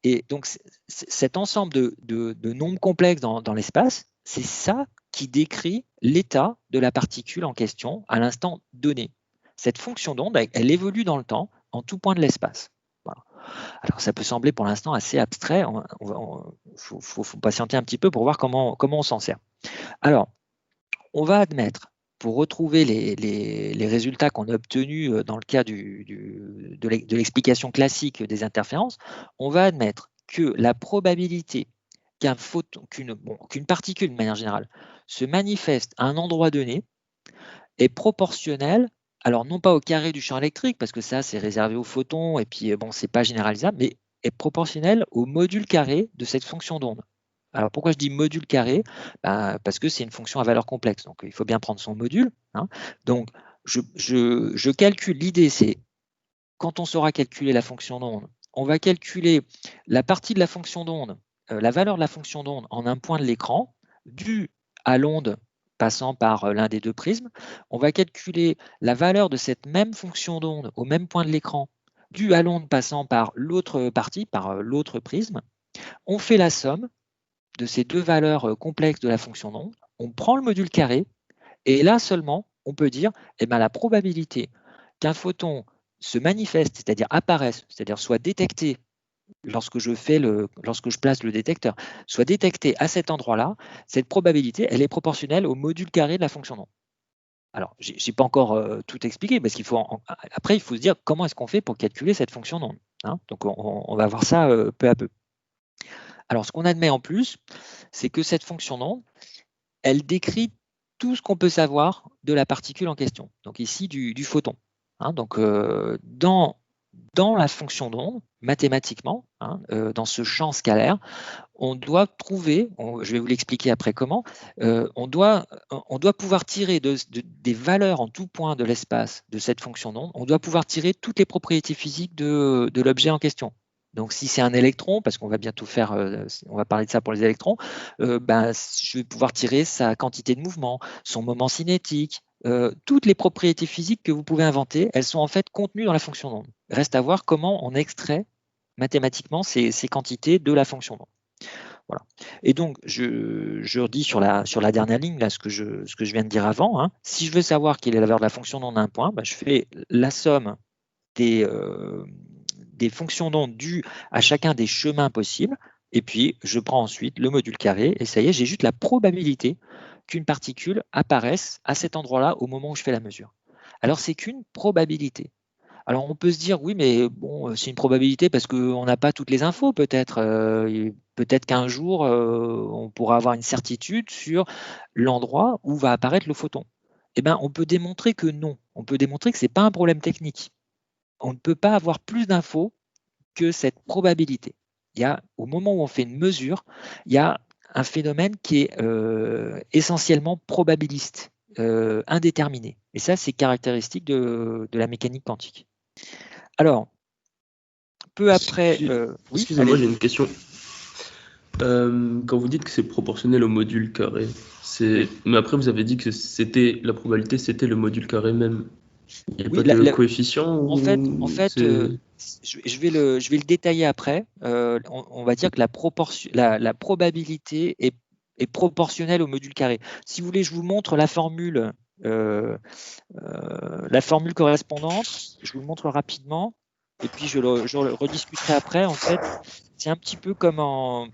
Et donc, cet ensemble de nombres complexes dans l'espace, c'est ça qui décrit l'état de la particule en question à l'instant donné. Cette fonction d'onde, elle évolue dans le temps en tout point de l'espace. Voilà. Alors, ça peut sembler pour l'instant assez abstrait. Il faut patienter un petit peu pour voir comment on s'en sert. Alors, on va admettre, pour retrouver les résultats qu'on a obtenus dans le cas de l'explication classique des interférences, on va admettre que la probabilité qu'une particule, de manière générale, se manifeste à un endroit donné est proportionnelle, alors non pas au carré du champ électrique, parce que ça, c'est réservé aux photons, et puis, c'est pas généralisable, mais est proportionnelle au module carré de cette fonction d'onde. Alors pourquoi je dis module carré? Parce que c'est une fonction à valeur complexe, donc il faut bien prendre son module. Hein. Donc je calcule, l'idée c'est, quand on saura calculer la fonction d'onde, on va calculer la partie de la fonction d'onde, la valeur de la fonction d'onde en un point de l'écran, due à l'onde passant par l'un des deux prismes. On va calculer la valeur de cette même fonction d'onde au même point de l'écran, due à l'onde passant par l'autre partie, par l'autre prisme. On fait la somme de ces deux valeurs complexes de la fonction d'onde, on prend le module carré, et là seulement, on peut dire la probabilité qu'un photon se manifeste, c'est-à-dire apparaisse, c'est-à-dire soit détecté lorsque je place le détecteur, soit détecté à cet endroit-là, cette probabilité, elle est proportionnelle au module carré de la fonction d'onde. Alors, je n'ai pas encore tout expliqué, parce qu'il faut après, il faut se dire comment est-ce qu'on fait pour calculer cette fonction d'onde. Hein. Donc, on va voir ça peu à peu. Alors, ce qu'on admet en plus, c'est que cette fonction d'onde, elle décrit tout ce qu'on peut savoir de la particule en question. Donc ici, du photon. Hein. Donc, dans la fonction d'onde, mathématiquement, dans ce champ scalaire, on doit trouver, je vais vous l'expliquer après comment, on doit pouvoir tirer des valeurs en tout point de l'espace de cette fonction d'onde, on doit pouvoir tirer toutes les propriétés physiques de l'objet en question. Donc, si c'est un électron, parce qu'on va bientôt on va parler de ça pour les électrons, je vais pouvoir tirer sa quantité de mouvement, son moment cinétique, toutes les propriétés physiques que vous pouvez inventer, elles sont en fait contenues dans la fonction d'onde. Reste à voir comment on extrait mathématiquement ces quantités de la fonction d'onde. Voilà. Et donc, je redis sur la dernière ligne, là, ce que je viens de dire avant. Hein. Si je veux savoir quelle est la valeur de la fonction d'onde d'un point, je fais la somme des fonctions d'onde dues à chacun des chemins possibles, et puis je prends ensuite le module carré, et ça y est, j'ai juste la probabilité qu'une particule apparaisse à cet endroit-là au moment où je fais la mesure. Alors, c'est qu'une probabilité. Alors, on peut se dire, oui, mais bon, c'est une probabilité parce qu'on n'a pas toutes les infos, peut-être. Peut-être qu'un jour, on pourra avoir une certitude sur l'endroit où va apparaître le photon. Eh bien, on peut démontrer que non. On peut démontrer que ce n'est pas un problème technique. On ne peut pas avoir plus d'infos que cette probabilité. Au moment où on fait une mesure, il y a un phénomène qui est essentiellement probabiliste, indéterminé. Et ça, c'est caractéristique de la mécanique quantique. Alors, peu après... oui, excusez-moi, j'ai une question. Quand vous dites que c'est proportionnel au module carré, mais après vous avez dit que la probabilité c'était le module carré même. Il n'y a pas de coefficient En fait, je vais le détailler après. On va dire que la probabilité est proportionnelle au module carré. Si vous voulez, je vous montre la formule correspondante. Je vous le montre rapidement. Et puis, je le rediscuterai après. En fait, c'est un petit peu comme en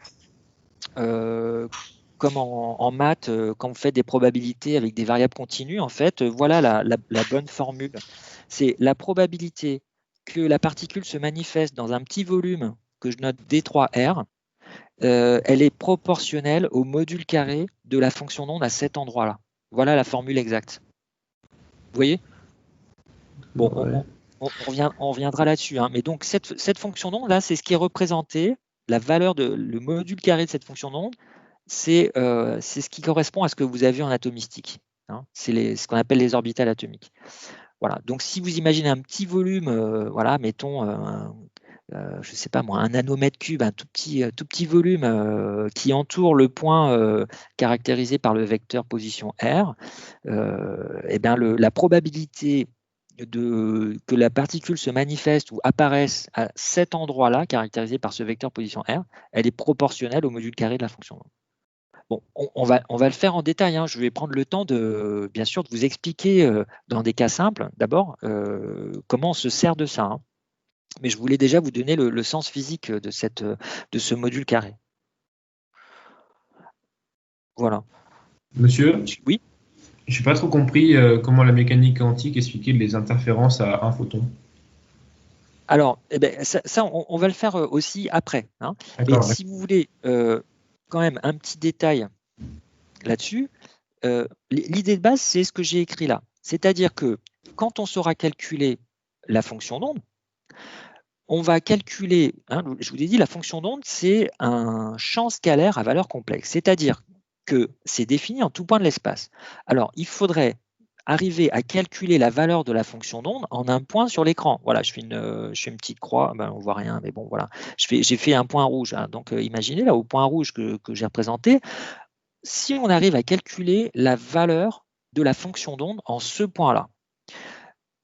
maths, quand vous faites des probabilités avec des variables continues. En fait, voilà la bonne formule. C'est la probabilité que la particule se manifeste dans un petit volume que je note D3R. Elle est proportionnelle au module carré de la fonction d'onde à cet endroit-là. Voilà la formule exacte. Vous voyez? Bon, ouais. on reviendra là-dessus. Hein. Mais donc, cette fonction d'onde, là, c'est ce qui est représenté. La valeur le module carré de cette fonction d'onde, c'est ce qui correspond à ce que vous avez en atomistique. Hein. C'est ce qu'on appelle les orbitales atomiques. Voilà. Donc, si vous imaginez un petit volume, mettons, je ne sais pas moi, un nanomètre cube, un tout petit volume qui entoure le point caractérisé par le vecteur position R, la probabilité que la particule se manifeste ou apparaisse à cet endroit-là, caractérisé par ce vecteur position R, elle est proportionnelle au module carré de la fonction. Bon, on va le faire en détail. Hein. Je vais prendre le temps bien sûr, de vous expliquer dans des cas simples, d'abord, comment on se sert de ça. Hein. Mais je voulais déjà vous donner le sens physique de ce module carré. Voilà. Monsieur ? Oui ? Je n'ai pas trop compris comment la mécanique quantique expliquait les interférences à un photon. Alors, ça on va le faire aussi après. Hein. Mais si vous voulez quand même un petit détail là-dessus, l'idée de base, c'est ce que j'ai écrit là. C'est-à-dire que quand on saura calculer la fonction d'onde, on va calculer, hein, je vous ai dit, la fonction d'onde, c'est un champ scalaire à valeur complexe, c'est-à-dire que c'est défini en tout point de l'espace. Alors, il faudrait arriver à calculer la valeur de la fonction d'onde en un point sur l'écran. Voilà, je fais une petite croix, ben, on ne voit rien, mais bon, voilà. J'ai fait un point rouge. Hein, donc, imaginez là, au point rouge que j'ai représenté, si on arrive à calculer la valeur de la fonction d'onde en ce point-là,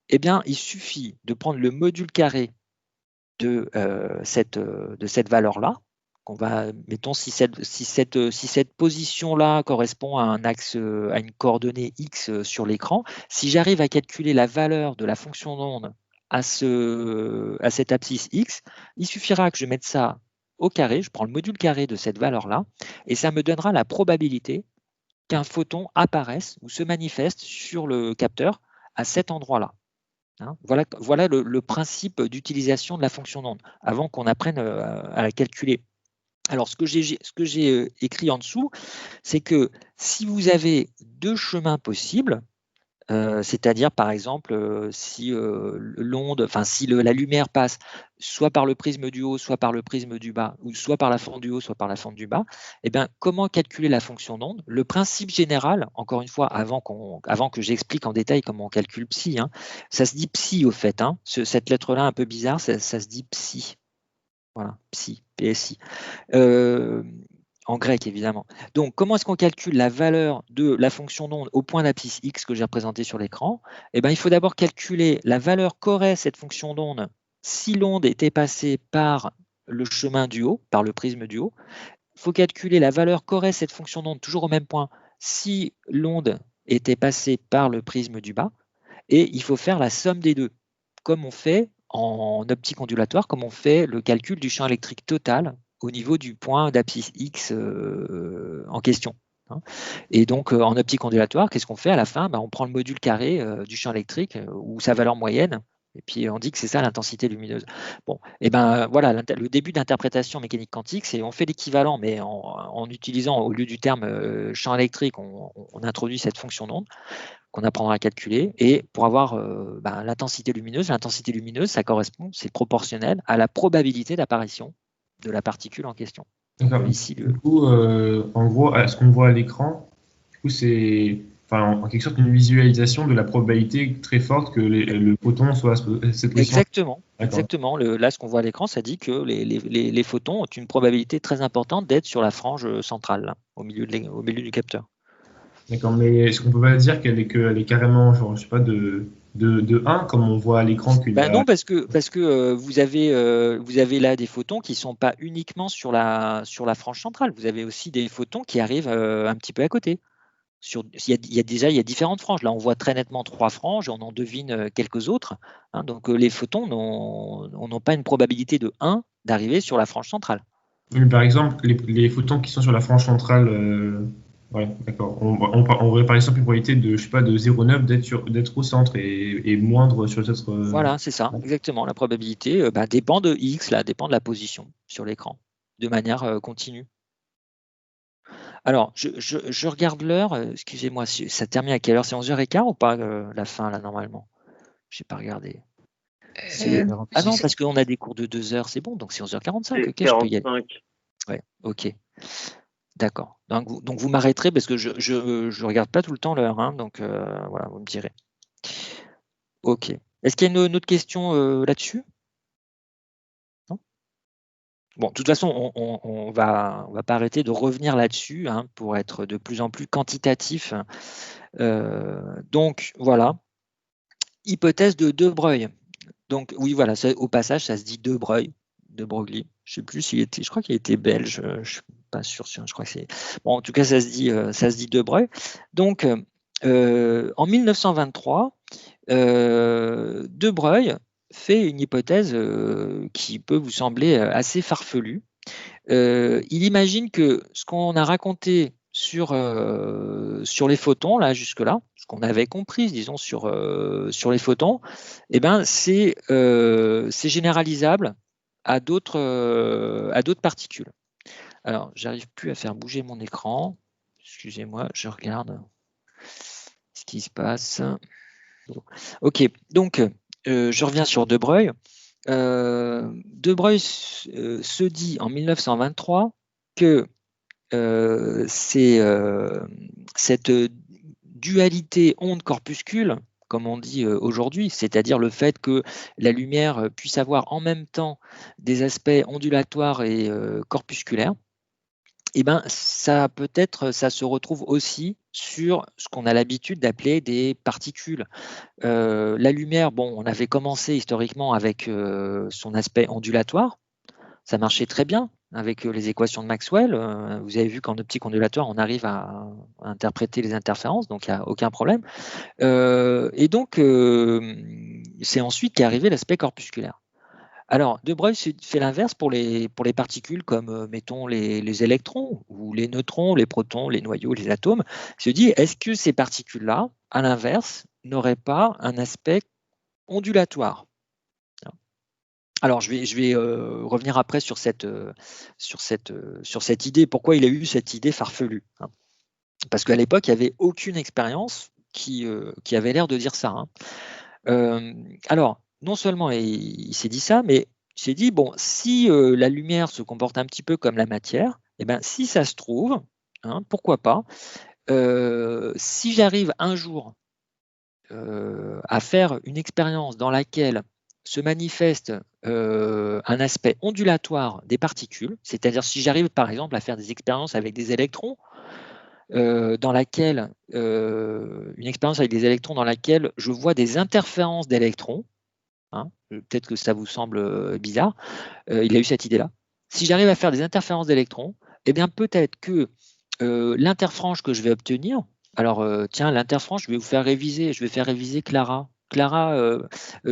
eh bien, il suffit de prendre le module carré de cette valeur-là. Mettons, si cette position-là correspond à un axe, à une coordonnée x sur l'écran, si j'arrive à calculer la valeur de la fonction d'onde à cette abscisse x, il suffira que je mette ça au carré, je prends le module carré de cette valeur-là, et ça me donnera la probabilité qu'un photon apparaisse ou se manifeste sur le capteur à cet endroit-là. Hein, voilà le principe d'utilisation de la fonction d'onde, avant qu'on apprenne à la calculer. Alors, ce que j'ai écrit en dessous, c'est que si vous avez deux chemins possibles, c'est-à-dire par exemple si la lumière passe soit par le prisme du haut, soit par le prisme du bas, ou soit par la fente du haut, soit par la fente du bas, eh bien, comment calculer la fonction d'onde? Le principe général, encore une fois, avant que j'explique en détail comment on calcule psi, hein, ça se dit psi au fait, hein, cette lettre-là un peu bizarre, ça se dit psi. Voilà, psi, PSI. En grec, évidemment. Donc, comment est-ce qu'on calcule la valeur de la fonction d'onde au point d'abscisse x que j'ai représenté sur l'écran? Eh bien, il faut d'abord calculer la valeur qu'aurait cette fonction d'onde si l'onde était passée par le chemin du haut, par le prisme du haut. Il faut calculer la valeur qu'aurait cette fonction d'onde, toujours au même point, si l'onde était passée par le prisme du bas. Et il faut faire la somme des deux, comme on fait en optique ondulatoire, comme on fait le calcul du champ électrique total au niveau du point d'abscisse X en question. Hein. Et donc, en optique ondulatoire, qu'est-ce qu'on fait à la fin? On prend le module carré du champ électrique ou sa valeur moyenne, et puis on dit que c'est ça l'intensité lumineuse. Bon, et ben voilà, le début d'interprétation mécanique quantique, c'est on fait l'équivalent, mais en utilisant au lieu du terme champ électrique, on introduit cette fonction d'onde qu'on apprendra à calculer, et pour avoir l'intensité lumineuse, ça correspond, c'est proportionnel à la probabilité d'apparition de la particule en question. D'accord. Ici, du coup, en gros, ce qu'on voit à l'écran, du coup, c'est en quelque sorte une visualisation de la probabilité très forte que le photon soit à cette position. Exactement. Là, ce qu'on voit à l'écran, ça dit que les photons ont une probabilité très importante d'être sur la frange centrale, là, au milieu du capteur. D'accord, mais est-ce qu'on peut pas dire qu'elle est carrément, genre, je sais pas, de 1, comme on voit à l'écran Non, parce que vous avez là des photons qui ne sont pas uniquement sur la frange centrale. Vous avez aussi des photons qui arrivent un petit peu à côté. Il y a différentes franges. Là, on voit très nettement 3 franges, on en devine quelques autres. Hein, donc, les photons n'ont pas une probabilité de 1 d'arriver sur la frange centrale. Mais par exemple, les photons qui sont sur la frange centrale, ouais, d'accord. On aurait par exemple une probabilité de, je sais pas, de 0,9 d'être au centre et moindre sur les autres. Voilà, c'est ça, exactement. La probabilité dépend de X, là, dépend de la position sur l'écran, de manière continue. Alors, je regarde l'heure, excusez-moi, ça termine à quelle heure? C'est 11h15 ou pas la fin, là, normalement? Je n'ai pas regardé. Ah non, parce qu'on a des cours de 2 heures, c'est bon, donc c'est 11h45. Ok, 45. je peux y aller. Ouais, ok. D'accord. Donc vous m'arrêterez parce que je regarde pas tout le temps l'heure, hein, donc voilà, vous me direz. Ok. Est-ce qu'il y a une autre question là-dessus? Non? Bon, de toute façon, on va pas arrêter de revenir là-dessus, hein, pour être de plus en plus quantitatif. Donc voilà. Hypothèse de De Broglie. Donc oui, voilà, au passage, ça se dit De Broglie. De Broglie. Je sais plus s'il était, je crois qu'il était belge. Je suis pas sûr, je crois que c'est. Bon, en tout cas, ça se dit De Broglie. Donc, en 1923, De Broglie fait une hypothèse qui peut vous sembler assez farfelue. Il imagine que ce qu'on a raconté sur les photons, là, jusque-là, ce qu'on avait compris, disons, sur les photons, eh ben, c'est généralisable à d'autres particules. Alors, j'arrive plus à faire bouger mon écran. Excusez-moi, je regarde ce qui se passe. Ok, donc je reviens sur De Broglie. De Broglie se dit en 1923 que cette dualité onde-corpuscule, comme on dit aujourd'hui, c'est-à-dire le fait que la lumière puisse avoir en même temps des aspects ondulatoires et corpusculaires, eh ben, ça se retrouve aussi sur ce qu'on a l'habitude d'appeler des particules. La lumière, bon, on avait commencé historiquement avec son aspect ondulatoire, ça marchait très bien avec les équations de Maxwell. Vous avez vu qu'en optique ondulatoire, on arrive à interpréter les interférences, donc il n'y a aucun problème. Et donc, c'est ensuite qu'est arrivé l'aspect corpusculaire. Alors, De Broglie fait l'inverse pour les particules comme, mettons, les électrons ou les neutrons, les protons, les noyaux, les atomes. Il se dit, est-ce que ces particules-là, à l'inverse, n'auraient pas un aspect ondulatoire? Alors, je vais revenir après sur cette idée. Pourquoi il a eu cette idée farfelue, hein? Parce qu'à l'époque, il n'y avait aucune expérience qui avait l'air de dire ça, hein. Alors, non seulement il s'est dit ça, mais il s'est dit, bon, si la lumière se comporte un petit peu comme la matière, eh ben, si ça se trouve, hein, pourquoi pas, si j'arrive un jour à faire une expérience dans laquelle se manifeste un aspect ondulatoire des particules, c'est-à-dire si j'arrive par exemple à faire des expériences avec des électrons, dans laquelle une expérience avec des électrons dans laquelle je vois des interférences d'électrons, hein, peut-être que ça vous semble bizarre, il a eu cette idée-là. Si j'arrive à faire des interférences d'électrons, eh bien peut-être que l'interfrange que je vais obtenir, alors tiens, l'interfrange, je vais faire réviser Clara. Clara,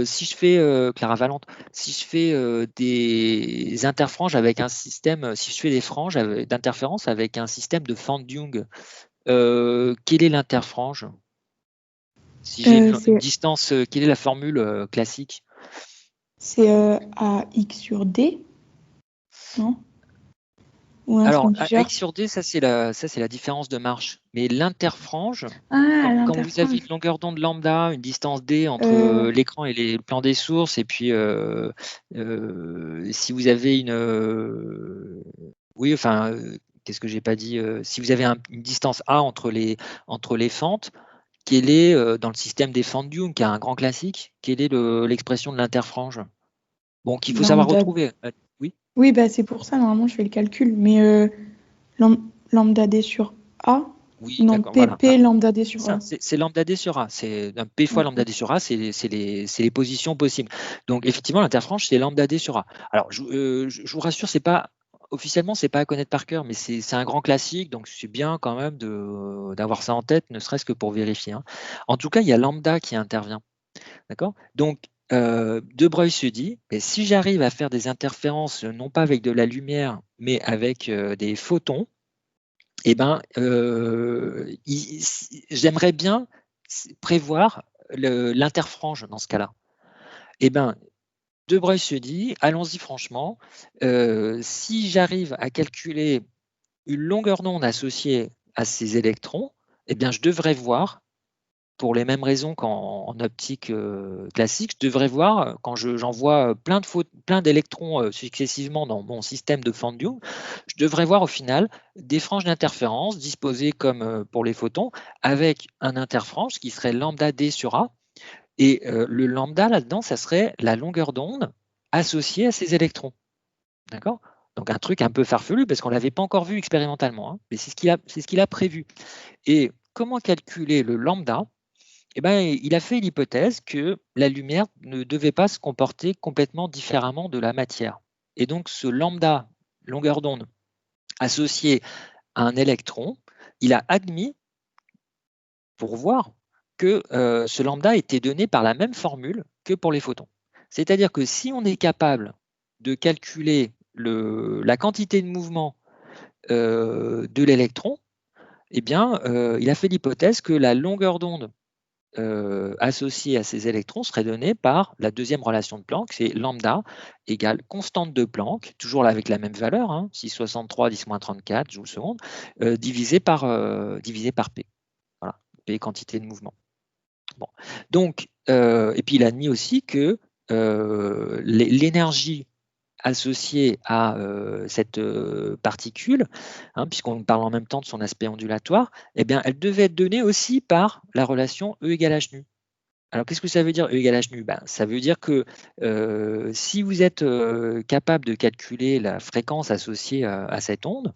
si je fais Clara Valente, si je fais des interfranges avec un système, si je fais des franges d'interférence avec un système de Fand-Young, quelle est l'interfrange? Si j'ai une distance, quelle est la formule classique? C'est AX sur D, non? Alors, X sur D, ça c'est la différence de marche. Mais l'interfrange, quand vous avez une longueur d'onde lambda, une distance D entre l'écran et les plans des sources, et puis si vous avez une... oui, enfin, qu'est-ce que j'ai pas dit? Si vous avez une distance A entre les fentes, quelle est, dans le système des Fand-Young, qui est un grand classique, quelle est l'expression de l'interfrange? Bon, qu'il faut savoir retrouver. Oui. Oui, bah, c'est pour ça, normalement, je fais le calcul. Mais lambda D sur A, oui, non, PP voilà. Lambda D sur A. C'est lambda D sur A. C'est un P fois lambda D sur A, c'est les positions possibles. Donc, effectivement, l'interfrange, c'est lambda D sur A. Alors, je vous rassure, officiellement, c'est pas à connaître par cœur, mais c'est un grand classique, donc c'est bien quand même d'avoir ça en tête, ne serait-ce que pour vérifier, hein. En tout cas, il y a lambda qui intervient. D'accord? Donc, De Broglie se dit, mais si j'arrive à faire des interférences, non pas avec de la lumière, mais avec des photons, eh ben, j'aimerais bien prévoir l'interfrange dans ce cas-là. Eh ben, De Broglie se dit, allons-y franchement, si j'arrive à calculer une longueur d'onde associée à ces électrons, eh bien, je devrais voir, pour les mêmes raisons qu'en optique classique, je devrais voir, quand j'envoie plein d'électrons successivement dans mon système de Fand-Young, je devrais voir au final des franges d'interférence disposées comme pour les photons, avec un interfrange qui serait lambda D sur A, et le lambda là-dedans, ça serait la longueur d'onde associée à ces électrons. D'accord? Donc un truc un peu farfelu, parce qu'on ne l'avait pas encore vu expérimentalement, hein, mais c'est ce qu'il a prévu. Et comment calculer le lambda? Eh ben, il a fait l'hypothèse que la lumière ne devait pas se comporter complètement différemment de la matière. Et donc, ce lambda, longueur d'onde, associé à un électron, il a admis, pour voir, que ce lambda était donné par la même formule que pour les photons. C'est-à-dire que si on est capable de calculer la quantité de mouvement de l'électron, eh bien, il a fait l'hypothèse que la longueur d'onde associée à ces électrons serait donnée par la deuxième relation de Planck, c'est lambda égale constante de Planck, toujours là avec la même valeur, hein, 6,63 10-34 joules secondes, divisé par P. Voilà, P quantité de mouvement. Bon. Donc, et puis il a admis aussi que l'énergie associée à cette particule, puisqu'on parle en même temps de son aspect ondulatoire, eh bien, elle devait être donnée aussi par la relation E égale h nu. Alors, qu'est-ce que ça veut dire E égale h nu? Ça veut dire que si vous êtes capable de calculer la fréquence associée à cette onde,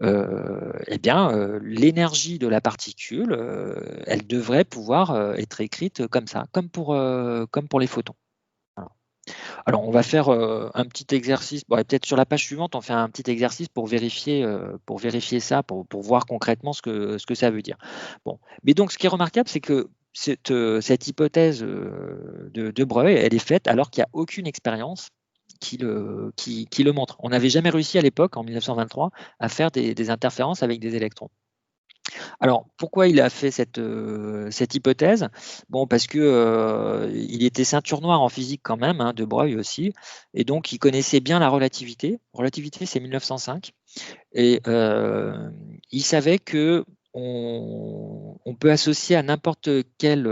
eh bien, l'énergie de la particule, elle devrait pouvoir être écrite comme ça, comme pour les photons. Alors, on va faire un petit exercice. Bon, peut-être sur la page suivante, on fait un petit exercice pour vérifier ça, pour voir concrètement ce que ça veut dire. Bon, mais donc, ce qui est remarquable, c'est que cette hypothèse de Broglie, elle est faite alors qu'il n'y a aucune expérience qui le montre. On n'avait jamais réussi à l'époque, en 1923, à faire des interférences avec des électrons. Alors, pourquoi il a fait cette hypothèse? Bon, parce que il était ceinture noire en physique quand même, de Broglie aussi, et donc il connaissait bien la relativité. Relativité, c'est 1905, et il savait que on peut associer à n'importe quelle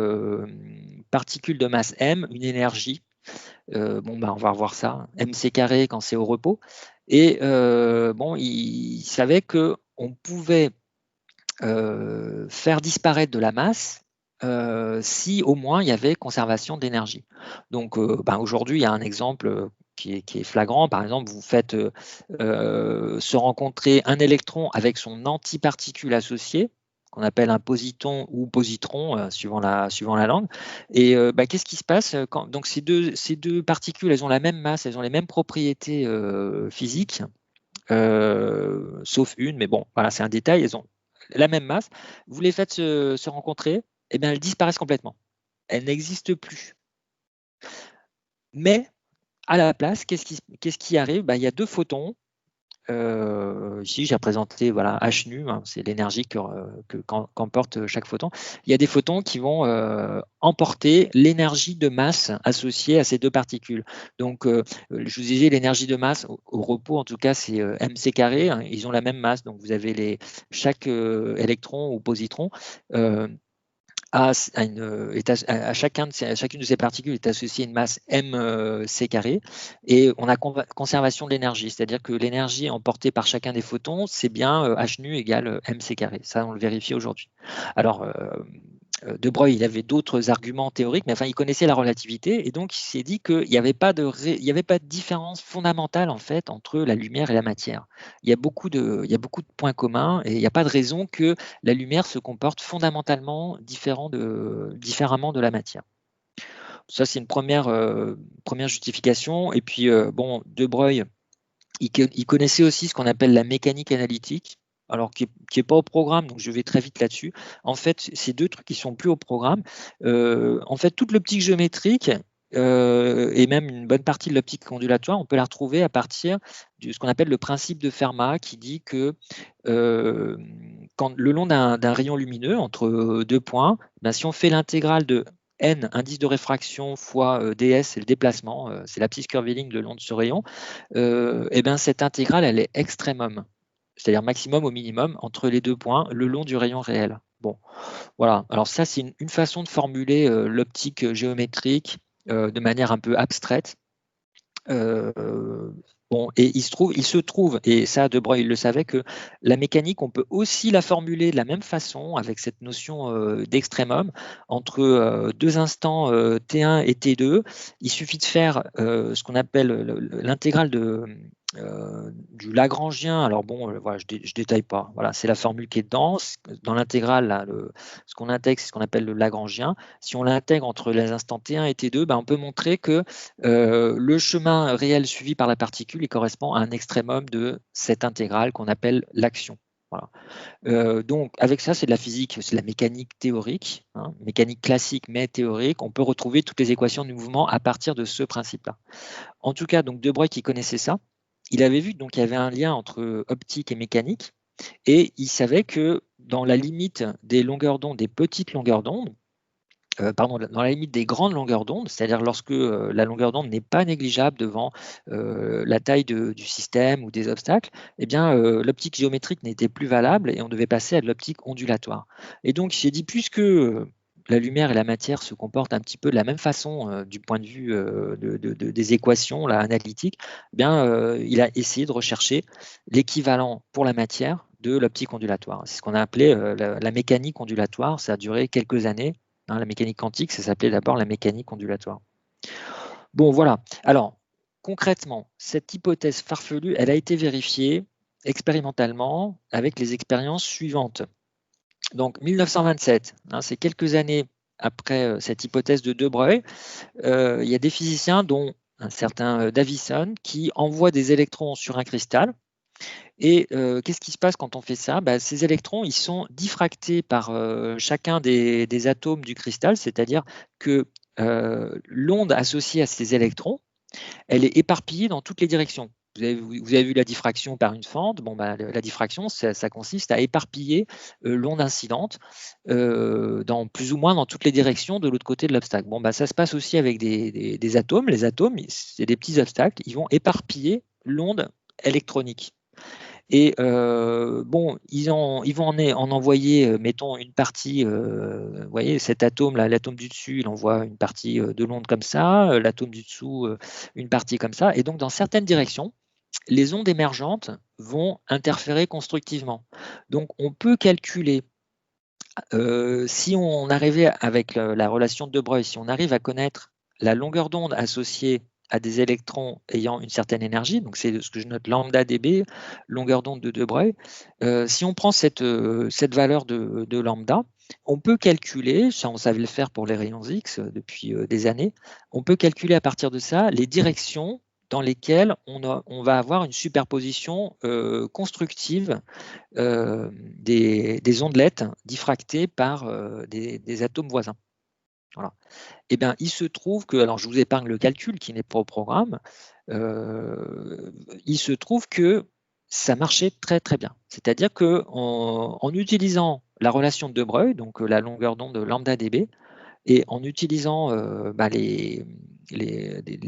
particule de masse m une énergie. On va revoir ça, mc carré quand c'est au repos. Et il savait que on pouvait faire disparaître de la masse si au moins il y avait conservation d'énergie. Donc aujourd'hui, il y a un exemple qui est flagrant. Par exemple, vous faites se rencontrer un électron avec son antiparticule associée, qu'on appelle un positon ou positron, suivant la langue. Et qu'est-ce qui se passe donc ces deux particules, elles ont la même masse, elles ont les mêmes propriétés physiques, sauf une, mais bon, voilà, c'est un détail, elles ont la même masse. Vous les faites se rencontrer, et bien elles disparaissent complètement. Elles n'existent plus. Mais à la place, qu'est-ce qui arrive? Il y a deux photons. Ici, j'ai représenté h nu, c'est l'énergie qu'emporte chaque photon. Il y a des photons qui vont emporter l'énergie de masse associée à ces deux particules. Donc, je vous disais, l'énergie de masse au repos, en tout cas, c'est mc carré. Ils ont la même masse, donc vous avez chaque électron ou positron chacune de ces particules est associée à une masse mc carré, et on a conservation de l'énergie, c'est-à-dire que l'énergie emportée par chacun des photons, c'est bien h nu égale mc carré. Ça, on le vérifie aujourd'hui. Alors, De Broglie, il avait d'autres arguments théoriques, mais enfin, il connaissait la relativité, et donc il s'est dit qu'il n'y avait pas de différence fondamentale en fait entre la lumière et la matière. Il y a beaucoup de points communs, et il n'y a pas de raison que la lumière se comporte fondamentalement différemment de la matière. Ça, c'est une première justification. Et puis, De Broglie, il connaissait aussi ce qu'on appelle la mécanique analytique, alors qui n'est pas au programme, donc je vais très vite là-dessus. En fait, ces deux trucs qui sont plus au programme. En fait, toute l'optique géométrique et même une bonne partie de l'optique ondulatoire, on peut la retrouver à partir de ce qu'on appelle le principe de Fermat, qui dit que quand le long d'un rayon lumineux entre deux points, si on fait l'intégrale de n, indice de réfraction, fois ds, c'est le déplacement, c'est l'abscisse curviligne le long de ce rayon, cette intégrale, elle est extrémum, c'est-à-dire maximum au minimum entre les deux points le long du rayon réel. Bon, voilà. Alors ça, c'est une façon de formuler l'optique géométrique de manière un peu abstraite. Et il se trouve, et ça, De Broglie, il le savait, que la mécanique, on peut aussi la formuler de la même façon, avec cette notion d'extrémum, entre deux instants T1 et T2. Il suffit de faire ce qu'on appelle l'intégrale du Lagrangien. Alors je détaille pas. Voilà, c'est la formule qui est dedans. Dans l'intégrale, ce qu'on intègre, c'est ce qu'on appelle le Lagrangien. Si on l'intègre entre les instants T1 et T2, on peut montrer que le chemin réel suivi par la particule, il correspond à un extrémum de cette intégrale qu'on appelle l'action. Voilà. Donc, avec ça, c'est de la physique, c'est de la mécanique théorique, mécanique classique mais théorique. On peut retrouver toutes les équations du mouvement à partir de ce principe-là. En tout cas, donc De Broglie qui connaissait ça, il avait vu qu'il y avait un lien entre optique et mécanique, et il savait que dans la limite des longueurs d'onde, des petites longueurs d'onde, dans la limite des grandes longueurs d'onde, c'est-à-dire lorsque la longueur d'onde n'est pas négligeable devant la taille du système ou des obstacles, l'optique géométrique n'était plus valable et on devait passer à de l'optique ondulatoire. Et donc, il s'est dit, puisque la lumière et la matière se comportent un petit peu de la même façon du point de vue des équations là, analytiques, eh bien, il a essayé de rechercher l'équivalent pour la matière de l'optique ondulatoire. C'est ce qu'on a appelé la mécanique ondulatoire. Ça a duré quelques années. Hein, la mécanique quantique, ça s'appelait d'abord la mécanique ondulatoire. Bon, voilà. Alors, concrètement, cette hypothèse farfelue, elle a été vérifiée expérimentalement avec les expériences suivantes. Donc 1927, hein, c'est quelques années après cette hypothèse de De Broglie, il y a des physiciens, dont un certain Davison, qui envoient des électrons sur un cristal. Et qu'est-ce qui se passe quand on fait ça? Ces électrons, ils sont diffractés par chacun des atomes du cristal, c'est-à-dire que l'onde associée à ces électrons, elle est éparpillée dans toutes les directions. Vous avez vu la diffraction par une fente. Bon, la diffraction, ça consiste à éparpiller l'onde incidente dans plus ou moins dans toutes les directions de l'autre côté de l'obstacle. Bon, ça se passe aussi avec des atomes. Les atomes, c'est des petits obstacles. Ils vont éparpiller l'onde électronique. Et bon, ils vont en envoyer, mettons, une partie, vous voyez, cet atome-là, l'atome du dessus, il envoie une partie de l'onde comme ça, l'atome du dessous, une partie comme ça. Et donc, dans certaines directions, les ondes émergentes vont interférer constructivement. Donc, on peut calculer, si on arrivait avec la relation de De Broglie, si on arrive à connaître la longueur d'onde associée à des électrons ayant une certaine énergie, donc c'est ce que je note lambda dB, longueur d'onde de De Broglie. Si on prend cette valeur de lambda, on peut calculer, ça on savait le faire pour les rayons X depuis des années, on peut calculer à partir de ça les directions dans lesquelles on va avoir une superposition constructive des ondelettes diffractées par des atomes voisins. Voilà. Eh bien, il se trouve que, alors je vous épargne le calcul qui n'est pas au programme, il se trouve que ça marchait très très bien. C'est-à-dire qu'en utilisant la relation de De Broglie, donc la longueur d'onde de lambda dB, et en utilisant les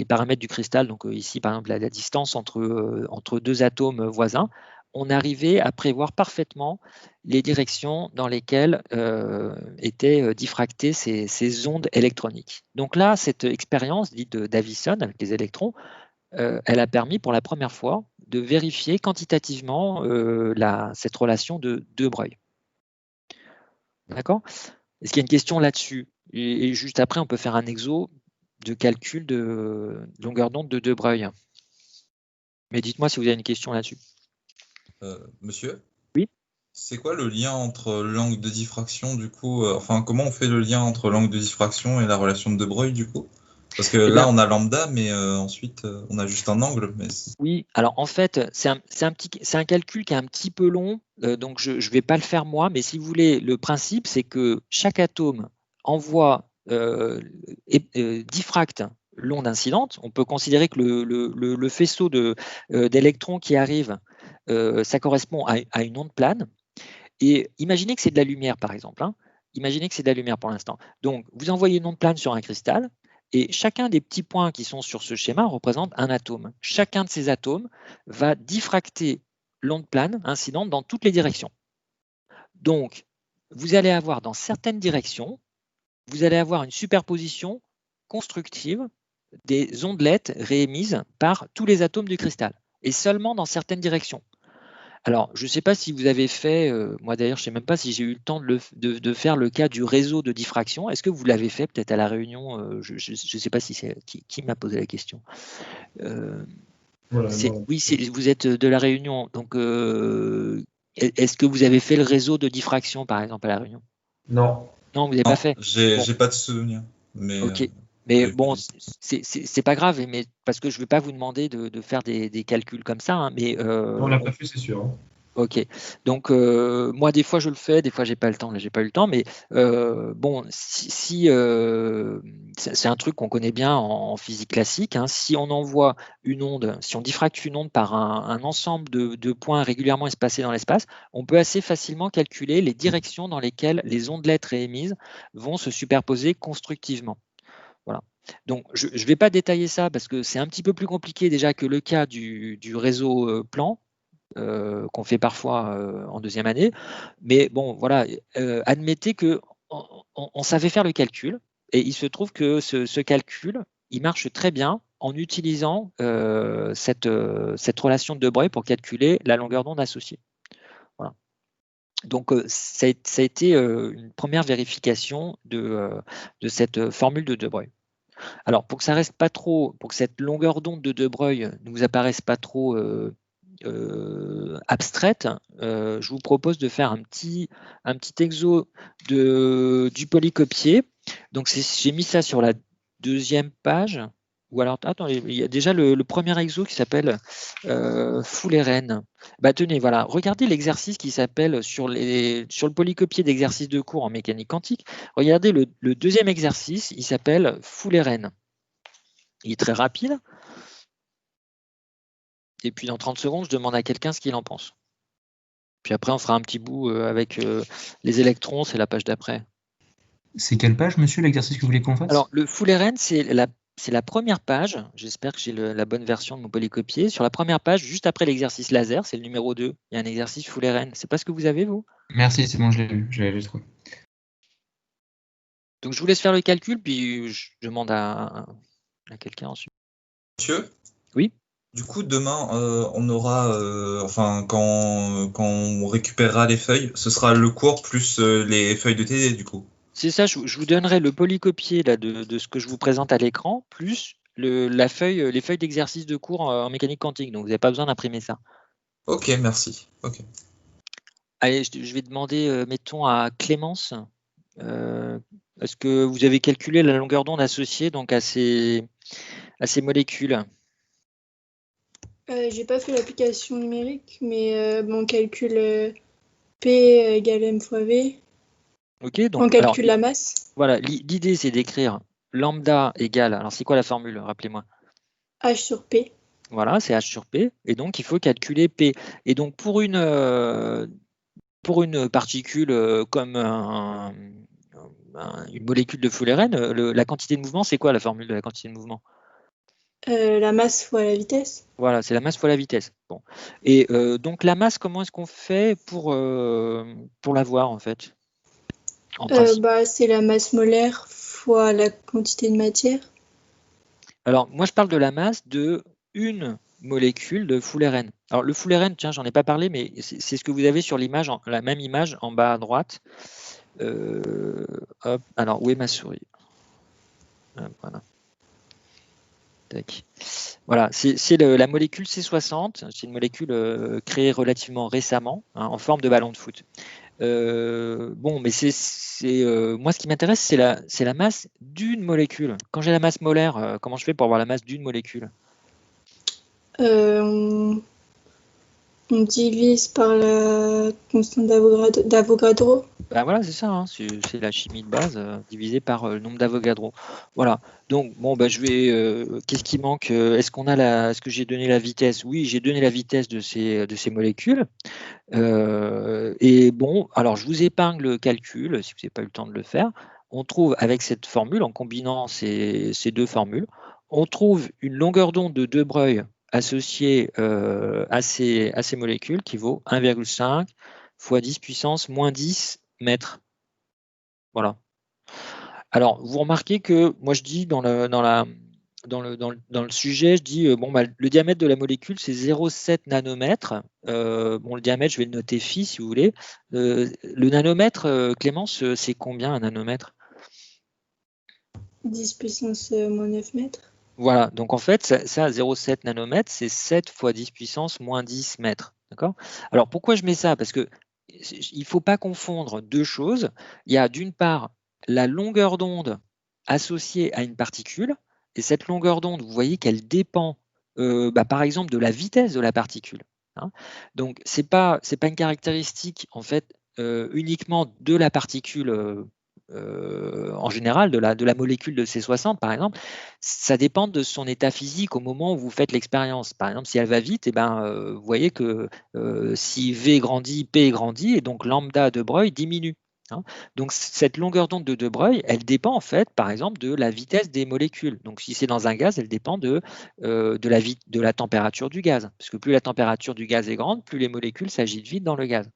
paramètres du cristal, donc ici par exemple la distance entre deux atomes voisins, on arrivait à prévoir parfaitement les directions dans lesquelles étaient diffractées ces ondes électroniques. Donc là, cette expérience dite de Davison avec les électrons, elle a permis pour la première fois de vérifier quantitativement cette relation de De Broglie. D'accord? Est-ce qu'il y a une question là-dessus? Et juste après, on peut faire un exo de calcul de longueur d'onde de De Broglie. Mais dites-moi si vous avez une question là-dessus. Monsieur? Oui. C'est quoi le lien entre l'angle de diffraction, du coup, enfin, comment on fait le lien entre l'angle de diffraction et la relation de De Broglie, du coup? Parce que là, on a lambda, mais ensuite, on a juste un angle. Mais oui, alors en fait, c'est un calcul qui est un petit peu long, donc je ne vais pas le faire moi, mais si vous voulez, le principe, c'est que chaque atome envoie, diffracte l'onde incidente. On peut considérer que le faisceau d'électrons qui arrive, ça correspond à une onde plane. Et imaginez que c'est de la lumière, par exemple. Hein. Imaginez que c'est de la lumière pour l'instant. Donc, vous envoyez une onde plane sur un cristal, et chacun des petits points qui sont sur ce schéma représente un atome. Chacun de ces atomes va diffracter l'onde plane incidente dans toutes les directions. Donc, vous allez avoir dans certaines directions, vous allez avoir une superposition constructive des ondelettes réémises par tous les atomes du cristal, et seulement dans certaines directions. Alors, je ne sais pas si vous avez fait, moi d'ailleurs, je ne sais même pas si j'ai eu le temps de faire le cas du réseau de diffraction. Est-ce que vous l'avez fait peut-être à la réunion? Je ne sais pas si c'est qui m'a posé la question. Voilà, oui, vous êtes de la réunion. Donc, est-ce que vous avez fait le réseau de diffraction, par exemple, à la réunion? Non. Non, vous n'avez pas fait? J'ai pas de souvenir. Mais, ok. Mais bon, c'est pas grave, mais parce que je ne vais pas vous demander de faire des calculs comme ça. Hein, mais, on l'a pas fait, c'est sûr. Hein. Ok. Donc, moi, des fois, je le fais, des fois, j'ai pas le temps. Là, j'ai pas eu le temps. Mais bon, c'est un truc qu'on connaît bien en physique classique. Hein, si on envoie une onde, si on diffracte une onde par un ensemble de points régulièrement espacés dans l'espace, on peut assez facilement calculer les directions dans lesquelles les ondelettes réémises vont se superposer constructivement. Voilà. Donc, je ne vais pas détailler ça parce que c'est un petit peu plus compliqué déjà que le cas du réseau plan qu'on fait parfois en deuxième année. Mais bon, voilà, admettez que on savait faire le calcul, et il se trouve que ce calcul, il marche très bien en utilisant cette relation de De Broglie pour calculer la longueur d'onde associée. Voilà. Donc, ça a été une première vérification de cette formule de De Broglie. Alors, pour que ça reste pas trop, pour que cette longueur d'onde de De Broglie ne vous apparaisse pas trop abstraite, je vous propose de faire un petit exo du polycopier. Donc, j'ai mis ça sur la deuxième page. Ou alors, attendez, il y a déjà le premier exo qui s'appelle Foulet-Rennes. Tenez, voilà, regardez l'exercice qui s'appelle sur le polycopier d'exercice de cours en mécanique quantique. Regardez le deuxième exercice, il s'appelle Foulet-Rennes. Il est très rapide. Et puis dans 30 secondes, je demande à quelqu'un ce qu'il en pense. Puis après, on fera un petit bout avec les électrons, c'est la page d'après. C'est quelle page, monsieur, l'exercice que vous voulez qu'on fasse? Alors, le Foulet-Rennes, c'est la première page. J'espère que j'ai la bonne version de mon polycopier. Sur la première page, juste après l'exercice laser, c'est le numéro 2. Il y a un exercice Foulet-Rennes. C'est pas ce que vous avez, vous? Merci, c'est bon, je l'ai vu, j'ai trouvé. Donc, je vous laisse faire le calcul, puis je demande à quelqu'un ensuite. Monsieur? Oui? Du coup, demain, on aura, quand on récupérera les feuilles, ce sera le cours plus les feuilles de TD, du coup. C'est ça, je vous donnerai le polycopier là, de ce que je vous présente à l'écran, plus les feuilles d'exercice de cours en mécanique quantique. Donc, vous n'avez pas besoin d'imprimer ça. Ok, merci. Ok. Allez, je vais demander, mettons, à Clémence, est-ce que vous avez calculé la longueur d'onde associée donc, à ces molécules? J'ai pas fait l'application numérique, mais on calcule P égale M fois V. Ok, donc, on calcule la masse. Voilà, l'idée c'est d'écrire lambda égale, alors c'est quoi la formule, rappelez-moi? H sur P. Voilà, c'est H sur P, et donc il faut calculer P. Et donc pour une particule comme une molécule de Foulet-Rennes, la quantité de mouvement, c'est quoi la formule de la quantité de mouvement? La masse fois la vitesse. Voilà, c'est la masse fois la vitesse. Bon. Et donc la masse, comment est-ce qu'on fait pour l'avoir en fait? C'est la masse molaire fois la quantité de matière. Alors moi je parle de la masse de une molécule de Foulet-Rennes. Alors le Foulet-Rennes, tiens, j'en ai pas parlé, mais c'est ce que vous avez sur l'image, la même image en bas à droite. Hop, alors où est ma souris? Voilà. Voilà, c'est la molécule C60, c'est une molécule créée relativement récemment, hein, en forme de ballon de foot. Bon, mais moi ce qui m'intéresse, c'est la masse d'une molécule. Quand j'ai la masse molaire, comment je fais pour avoir la masse d'une molécule? On divise par la constante d'Avogadro. Voilà, c'est ça, hein, c'est la chimie de base divisée par le nombre d'Avogadro. Voilà. Donc bon, je vais. Qu'est-ce qui manque? Est-ce que j'ai donné la vitesse? Oui, j'ai donné la vitesse de ces molécules. Et bon, alors je vous épargne le calcul si vous n'avez pas eu le temps de le faire. On trouve avec cette formule, en combinant ces deux formules, on trouve une longueur d'onde de De Broglie associée à ces molécules qui vaut 1,5 fois 10 puissance moins 10 mètres. Voilà. Alors, vous remarquez que moi, je dis dans le sujet, je dis le diamètre de la molécule, c'est 0,7 nanomètres. Le diamètre, je vais le noter phi si vous voulez. Le nanomètre, Clémence, c'est combien un nanomètre? 10 puissance moins 9 mètres. Voilà, donc en fait, ça 0,7 nanomètres, c'est 7 fois 10 puissance moins 10 mètres. D'accord? Alors, pourquoi je mets ça? Parce que il ne faut pas confondre deux choses. Il y a d'une part la longueur d'onde associée à une particule, et cette longueur d'onde, vous voyez qu'elle dépend, par exemple, de la vitesse de la particule. Hein. Donc, ce n'est pas une caractéristique, en fait, uniquement de la particule en général, de la molécule de C60, par exemple. Ça dépend de son état physique au moment où vous faites l'expérience. Par exemple, si elle va vite, vous voyez que si V grandit, P grandit, et donc lambda de Broglie diminue. Hein. Donc cette longueur d'onde de De Broglie, elle dépend en fait, par exemple, de la vitesse des molécules. Donc si c'est dans un gaz, elle dépend de la température du gaz. Parce que plus la température du gaz est grande, plus les molécules s'agitent vite dans le gaz.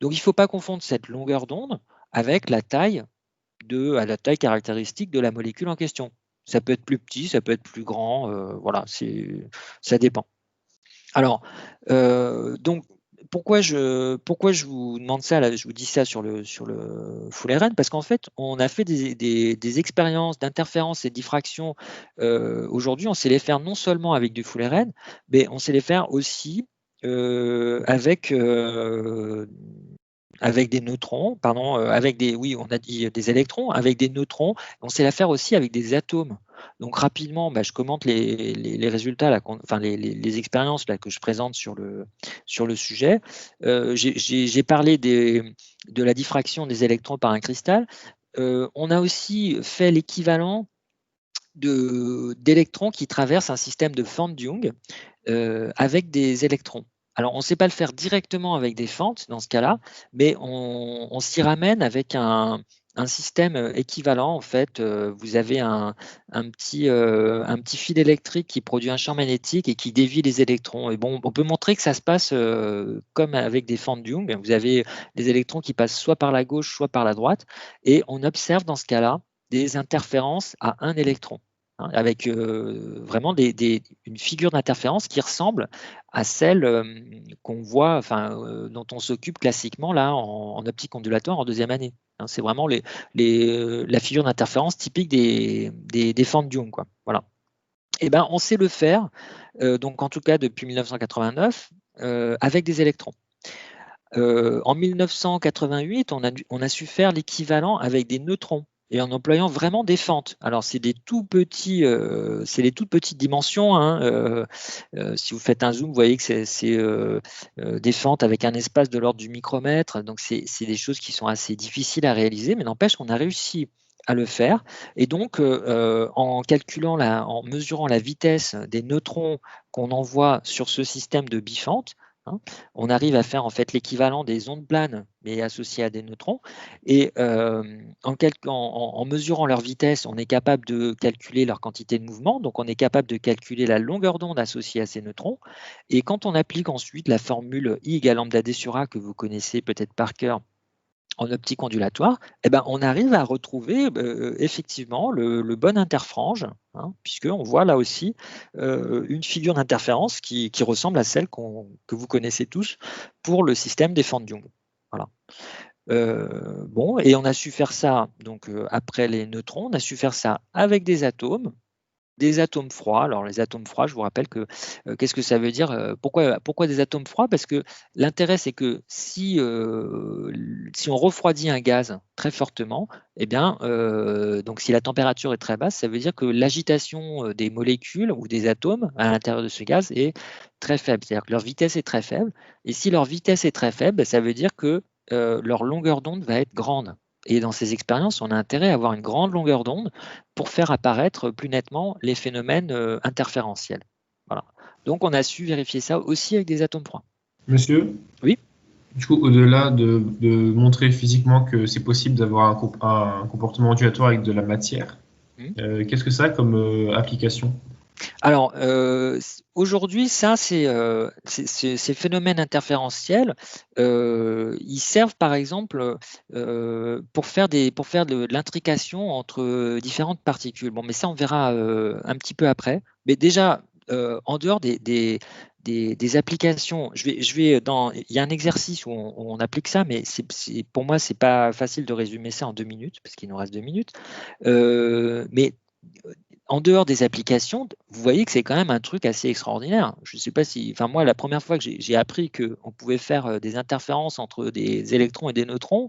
Donc il ne faut pas confondre cette longueur d'onde avec la taille caractéristique de la molécule en question. Ça peut être plus petit, ça peut être plus grand, voilà, ça dépend. Alors, donc, pourquoi je vous demande ça, là, je vous dis ça sur le full RN, parce qu'en fait, on a fait des expériences d'interférence et de diffraction. Aujourd'hui, on sait les faire non seulement avec du full RN, mais on sait les faire aussi avec des neutrons, pardon, on a dit des électrons, avec des neutrons. On sait la faire aussi avec des atomes. Donc rapidement, je commente les résultats, là, enfin les expériences là, que je présente sur le sujet. J'ai parlé de la diffraction des électrons par un cristal. On a aussi fait l'équivalent d'électrons qui traversent un système de fente Young avec des électrons. Alors, on ne sait pas le faire directement avec des fentes dans ce cas-là, mais on s'y ramène avec un système équivalent. En fait, vous avez un petit fil électrique qui produit un champ magnétique et qui dévie les électrons. Et bon, on peut montrer que ça se passe comme avec des fentes Young. Vous avez les électrons qui passent soit par la gauche, soit par la droite, et on observe dans ce cas-là des interférences à un électron, avec vraiment une figure d'interférence qui ressemble à celle qu'on voit, dont on s'occupe classiquement là en optique ondulatoire en deuxième année. C'est vraiment la figure d'interférence typique des fentes Young, quoi. Voilà. Et ben, on sait le faire, donc en tout cas depuis 1989, avec des électrons. En 1988, on a su faire l'équivalent avec des neutrons, et en employant vraiment des fentes. Alors, c'est des toutes petites dimensions, hein. Si vous faites un zoom, vous voyez que c'est des fentes avec un espace de l'ordre du micromètre. Donc, c'est des choses qui sont assez difficiles à réaliser, mais n'empêche qu'on a réussi à le faire. Et donc, en mesurant la vitesse des neutrons qu'on envoie sur ce système de bifentes, on arrive à faire en fait l'équivalent des ondes planes, mais associées à des neutrons. Et en mesurant leur vitesse, on est capable de calculer leur quantité de mouvement. Donc, on est capable de calculer la longueur d'onde associée à ces neutrons. Et quand on applique ensuite la formule I égale lambda D sur A, que vous connaissez peut-être par cœur, en optique ondulatoire, on arrive à retrouver effectivement le bon interfrange, puisqu'on voit là aussi une figure d'interférence qui ressemble à celle que vous connaissez tous pour le système des fentes Young. Voilà. Bon, et on a su faire ça donc après les neutrons, on a su faire ça avec des atomes froids. Alors les atomes froids, je vous rappelle que qu'est-ce que ça veut dire, pourquoi des atomes froids? Parce que l'intérêt, c'est que si on refroidit un gaz très fortement, donc si la température est très basse, ça veut dire que l'agitation des molécules ou des atomes à l'intérieur de ce gaz est très faible, c'est-à-dire que leur vitesse est très faible. Et si leur vitesse est très faible, ça veut dire que leur longueur d'onde va être grande. Et dans ces expériences, on a intérêt à avoir une grande longueur d'onde pour faire apparaître plus nettement les phénomènes interférentiels. Voilà. Donc, on a su vérifier ça aussi avec des atomes froids. Monsieur? Oui. Du coup, au-delà de montrer physiquement que c'est possible d'avoir un comportement ondulatoire avec de la matière, qu'est-ce que ça a comme application? Alors, aujourd'hui, ces phénomènes interférentiels, ils servent par exemple pour faire de l'intrication entre différentes particules. Bon, mais ça, on verra un petit peu après. Mais déjà, en dehors des applications, il y a un exercice où on applique ça, mais pour moi, c'est pas facile de résumer ça en 2 minutes, parce qu'il nous reste 2 minutes. Mais en dehors des applications, vous voyez que c'est quand même un truc assez extraordinaire. Je ne sais pas si, moi, la première fois que j'ai appris qu'on pouvait faire des interférences entre des électrons et des neutrons,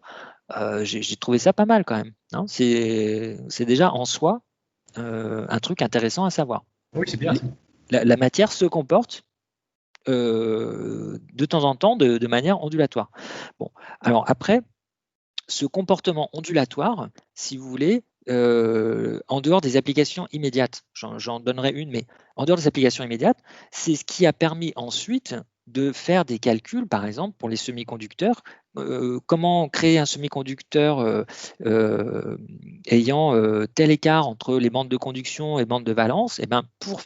j'ai trouvé ça pas mal quand même. C'est déjà en soi un truc intéressant à savoir. Oui, c'est bien. La matière se comporte de temps en temps de manière ondulatoire. Bon, alors après, ce comportement ondulatoire, si vous voulez, en dehors des applications immédiates, j'en donnerai une, mais en dehors des applications immédiates, c'est ce qui a permis ensuite de faire des calculs, par exemple, pour les semi-conducteurs. Comment créer un semi-conducteur ayant tel écart entre les bandes de conduction et bandes de valence? Pour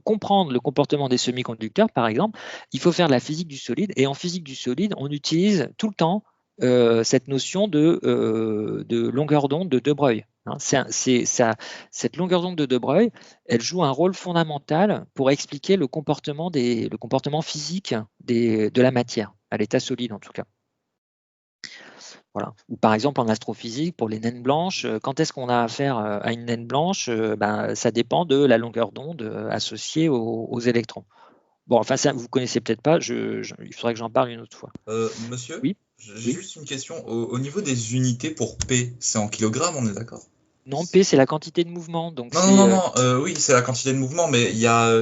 comprendre le comportement des semi-conducteurs, par exemple, il faut faire de la physique du solide. Et en physique du solide, on utilise tout le temps cette notion de longueur d'onde de De Broglie. Hein. Cette longueur d'onde de De Broglie, elle joue un rôle fondamental pour expliquer le comportement physique de la matière, à l'état solide en tout cas. Voilà. Ou par exemple en astrophysique, pour les naines blanches, quand est-ce qu'on a affaire à une naine blanche? Ça dépend de la longueur d'onde associée aux électrons. Bon, enfin, ça, vous ne connaissez peut-être pas, il faudrait que j'en parle une autre fois. Monsieur, oui, j'ai juste une question. Au niveau des unités pour P, c'est en kilogrammes, on est d'accord? Non, P, c'est la quantité de mouvement. Donc non, oui, c'est la quantité de mouvement, mais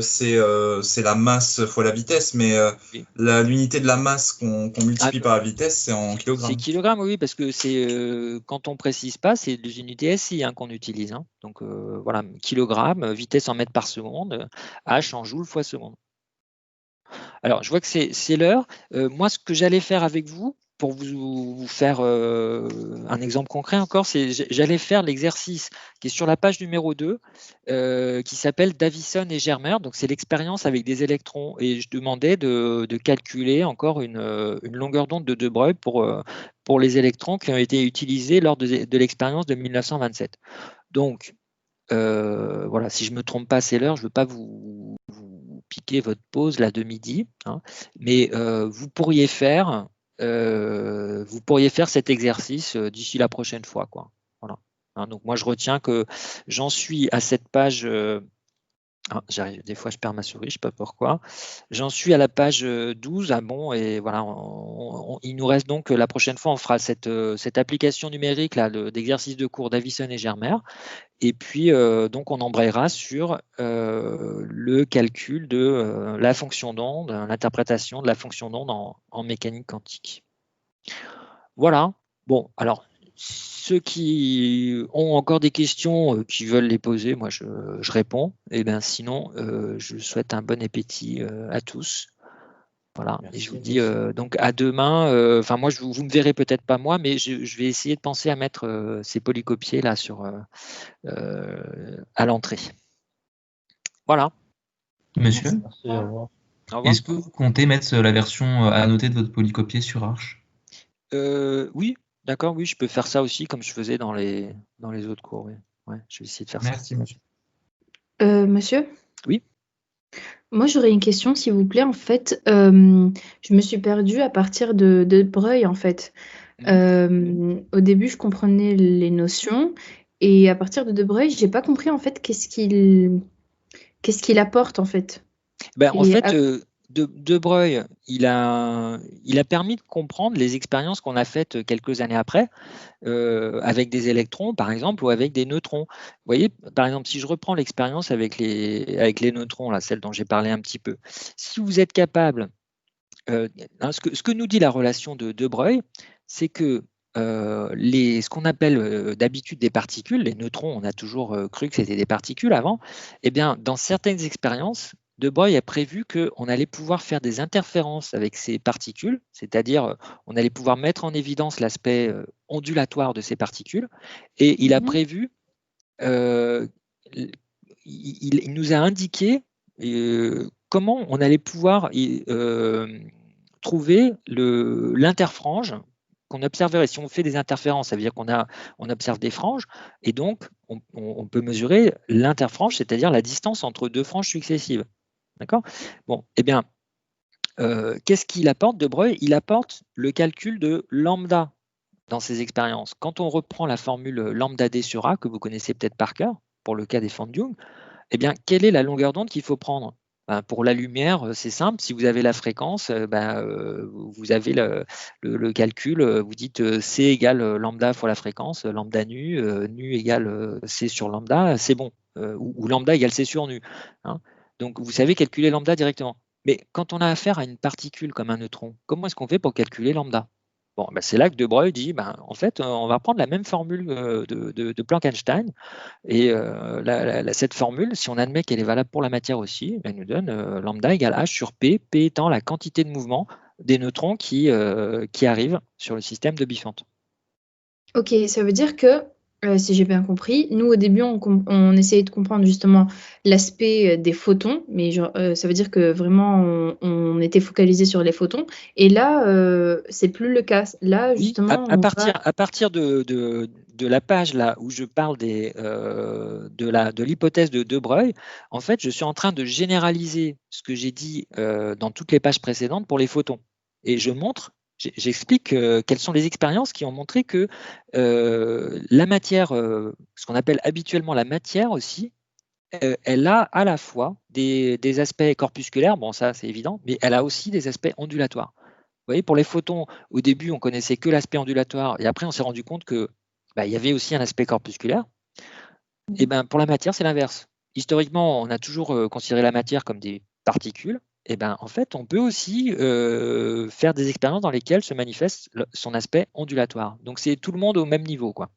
c'est la masse fois la vitesse, mais oui. L'unité de la masse qu'on multiplie par la vitesse, c'est en kilogrammes. C'est kilogrammes, oui, parce que quand on ne précise pas, c'est des unités SI qu'on utilise. Hein. Donc voilà, kilogramme, vitesse en mètres par seconde, H en joule fois seconde. Alors, je vois que c'est l'heure. Moi, ce que j'allais faire avec vous, pour vous faire un exemple concret encore, c'est j'allais faire l'exercice qui est sur la page numéro 2, qui s'appelle Davison et Germer. Donc, c'est l'expérience avec des électrons. Et je demandais de calculer encore une longueur d'onde de De Broglie pour les électrons qui ont été utilisés lors de l'expérience de 1927. Donc, voilà, si je ne me trompe pas, c'est l'heure. Je ne veux pas vous piquer votre pause là de midi, hein, mais vous pourriez faire cet exercice d'ici la prochaine fois, quoi. Voilà. Hein, donc moi je retiens que j'en suis à cette page. Des fois je perds ma souris, je ne sais pas pourquoi. J'en suis à la page 12. Ah bon, et voilà, il nous reste donc la prochaine fois, on fera cette application numérique là, d'exercice de cours Davison et Germer. Et puis, donc, on embrayera sur le calcul de la fonction d'onde, l'interprétation de la fonction d'onde en mécanique quantique. Voilà. Bon, alors, ceux qui ont encore des questions, qui veulent les poser, moi, je réponds. Et bien, sinon, je souhaite un bon appétit à tous. Voilà. Merci. Et je vous dis donc à demain. Enfin, moi, vous me verrez peut-être pas moi, mais je vais essayer de penser à mettre ces polycopiés là à l'entrée. Voilà. Monsieur, merci, au revoir. Est-ce que vous comptez mettre la version annotée de votre polycopier sur Arch? Oui, d'accord, oui, je peux faire ça aussi comme je faisais dans les autres cours. Oui. Ouais, je vais essayer de faire ça. Merci, monsieur. Monsieur? Oui. Moi, j'aurais une question, s'il vous plaît. En fait, je me suis perdue à partir de De Broglie, en fait. Au début, je comprenais les notions, et à partir de De Broglie, j'ai pas compris en fait qu'est-ce qu'il apporte en fait. En fait, De Broglie, il a permis de comprendre les expériences qu'on a faites quelques années après, avec des électrons, par exemple, ou avec des neutrons. Vous voyez, par exemple, si je reprends l'expérience avec les neutrons, là, celle dont j'ai parlé un petit peu, si vous êtes capable, ce que nous dit la relation de De Broglie, c'est que ce qu'on appelle d'habitude des particules, les neutrons, on a toujours cru que c'était des particules avant, eh bien, dans certaines expériences, De Broglie a prévu qu'on allait pouvoir faire des interférences avec ces particules, c'est-à-dire on allait pouvoir mettre en évidence l'aspect ondulatoire de ces particules, et il a prévu, il nous a indiqué comment on allait pouvoir trouver l'interfrange qu'on observerait. Si on fait des interférences, ça veut dire qu'on observe des franges, et donc on peut mesurer l'interfrange, c'est-à-dire la distance entre deux franges successives. D'accord? Bon, eh bien, qu'est-ce qu'il apporte, De Broglie? Il apporte le calcul de lambda dans ses expériences. Quand on reprend la formule lambda d sur A, que vous connaissez peut-être par cœur, pour le cas des fentes Young, eh bien, quelle est la longueur d'onde qu'il faut prendre? Pour la lumière, c'est simple. Si vous avez la fréquence, vous avez le calcul. Vous dites C égale lambda fois la fréquence, lambda nu, nu égale C sur lambda, c'est bon. Ou lambda égale C sur nu. Hein. Donc, vous savez calculer lambda directement. Mais quand on a affaire à une particule comme un neutron, comment est-ce qu'on fait pour calculer lambda? Bon, c'est là que De Broglie dit, en fait, on va prendre la même formule de Planck-Einstein, et cette formule, si on admet qu'elle est valable pour la matière aussi, elle nous donne lambda égale H sur P, P étant la quantité de mouvement des neutrons qui arrivent sur le système de bifente. Ok, ça veut dire que Si j'ai bien compris, nous au début on essayait de comprendre justement l'aspect des photons, mais ça veut dire que vraiment on était focalisé sur les photons. Et là, c'est plus le cas. Là, Oui, justement, à partir de la page là où je parle de l'hypothèse de De Broglie, en fait, je suis en train de généraliser ce que j'ai dit dans toutes les pages précédentes pour les photons. Et j'explique quelles sont les expériences qui ont montré que la matière, ce qu'on appelle habituellement la matière aussi, elle a à la fois des aspects corpusculaires, bon ça c'est évident, mais elle a aussi des aspects ondulatoires. Vous voyez, pour les photons, au début, on connaissait que l'aspect ondulatoire, et après, on s'est rendu compte que il y avait aussi un aspect corpusculaire. Et ben, pour la matière, c'est l'inverse. Historiquement, on a toujours considéré la matière comme des particules. Et ben, en fait, on peut aussi faire des expériences dans lesquelles se manifeste son aspect ondulatoire. Donc, c'est tout le monde au même niveau, quoi.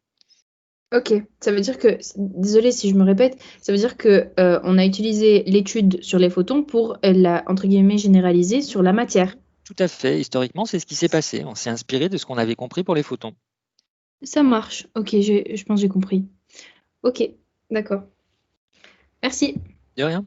Ok, ça veut dire que, désolé si je me répète, ça veut dire que on a utilisé l'étude sur les photons pour la, entre guillemets, généraliser sur la matière. Tout à fait. Historiquement, c'est ce qui s'est passé. On s'est inspiré de ce qu'on avait compris pour les photons. Ça marche. Ok, je pense que j'ai compris. Ok, d'accord. Merci. De rien.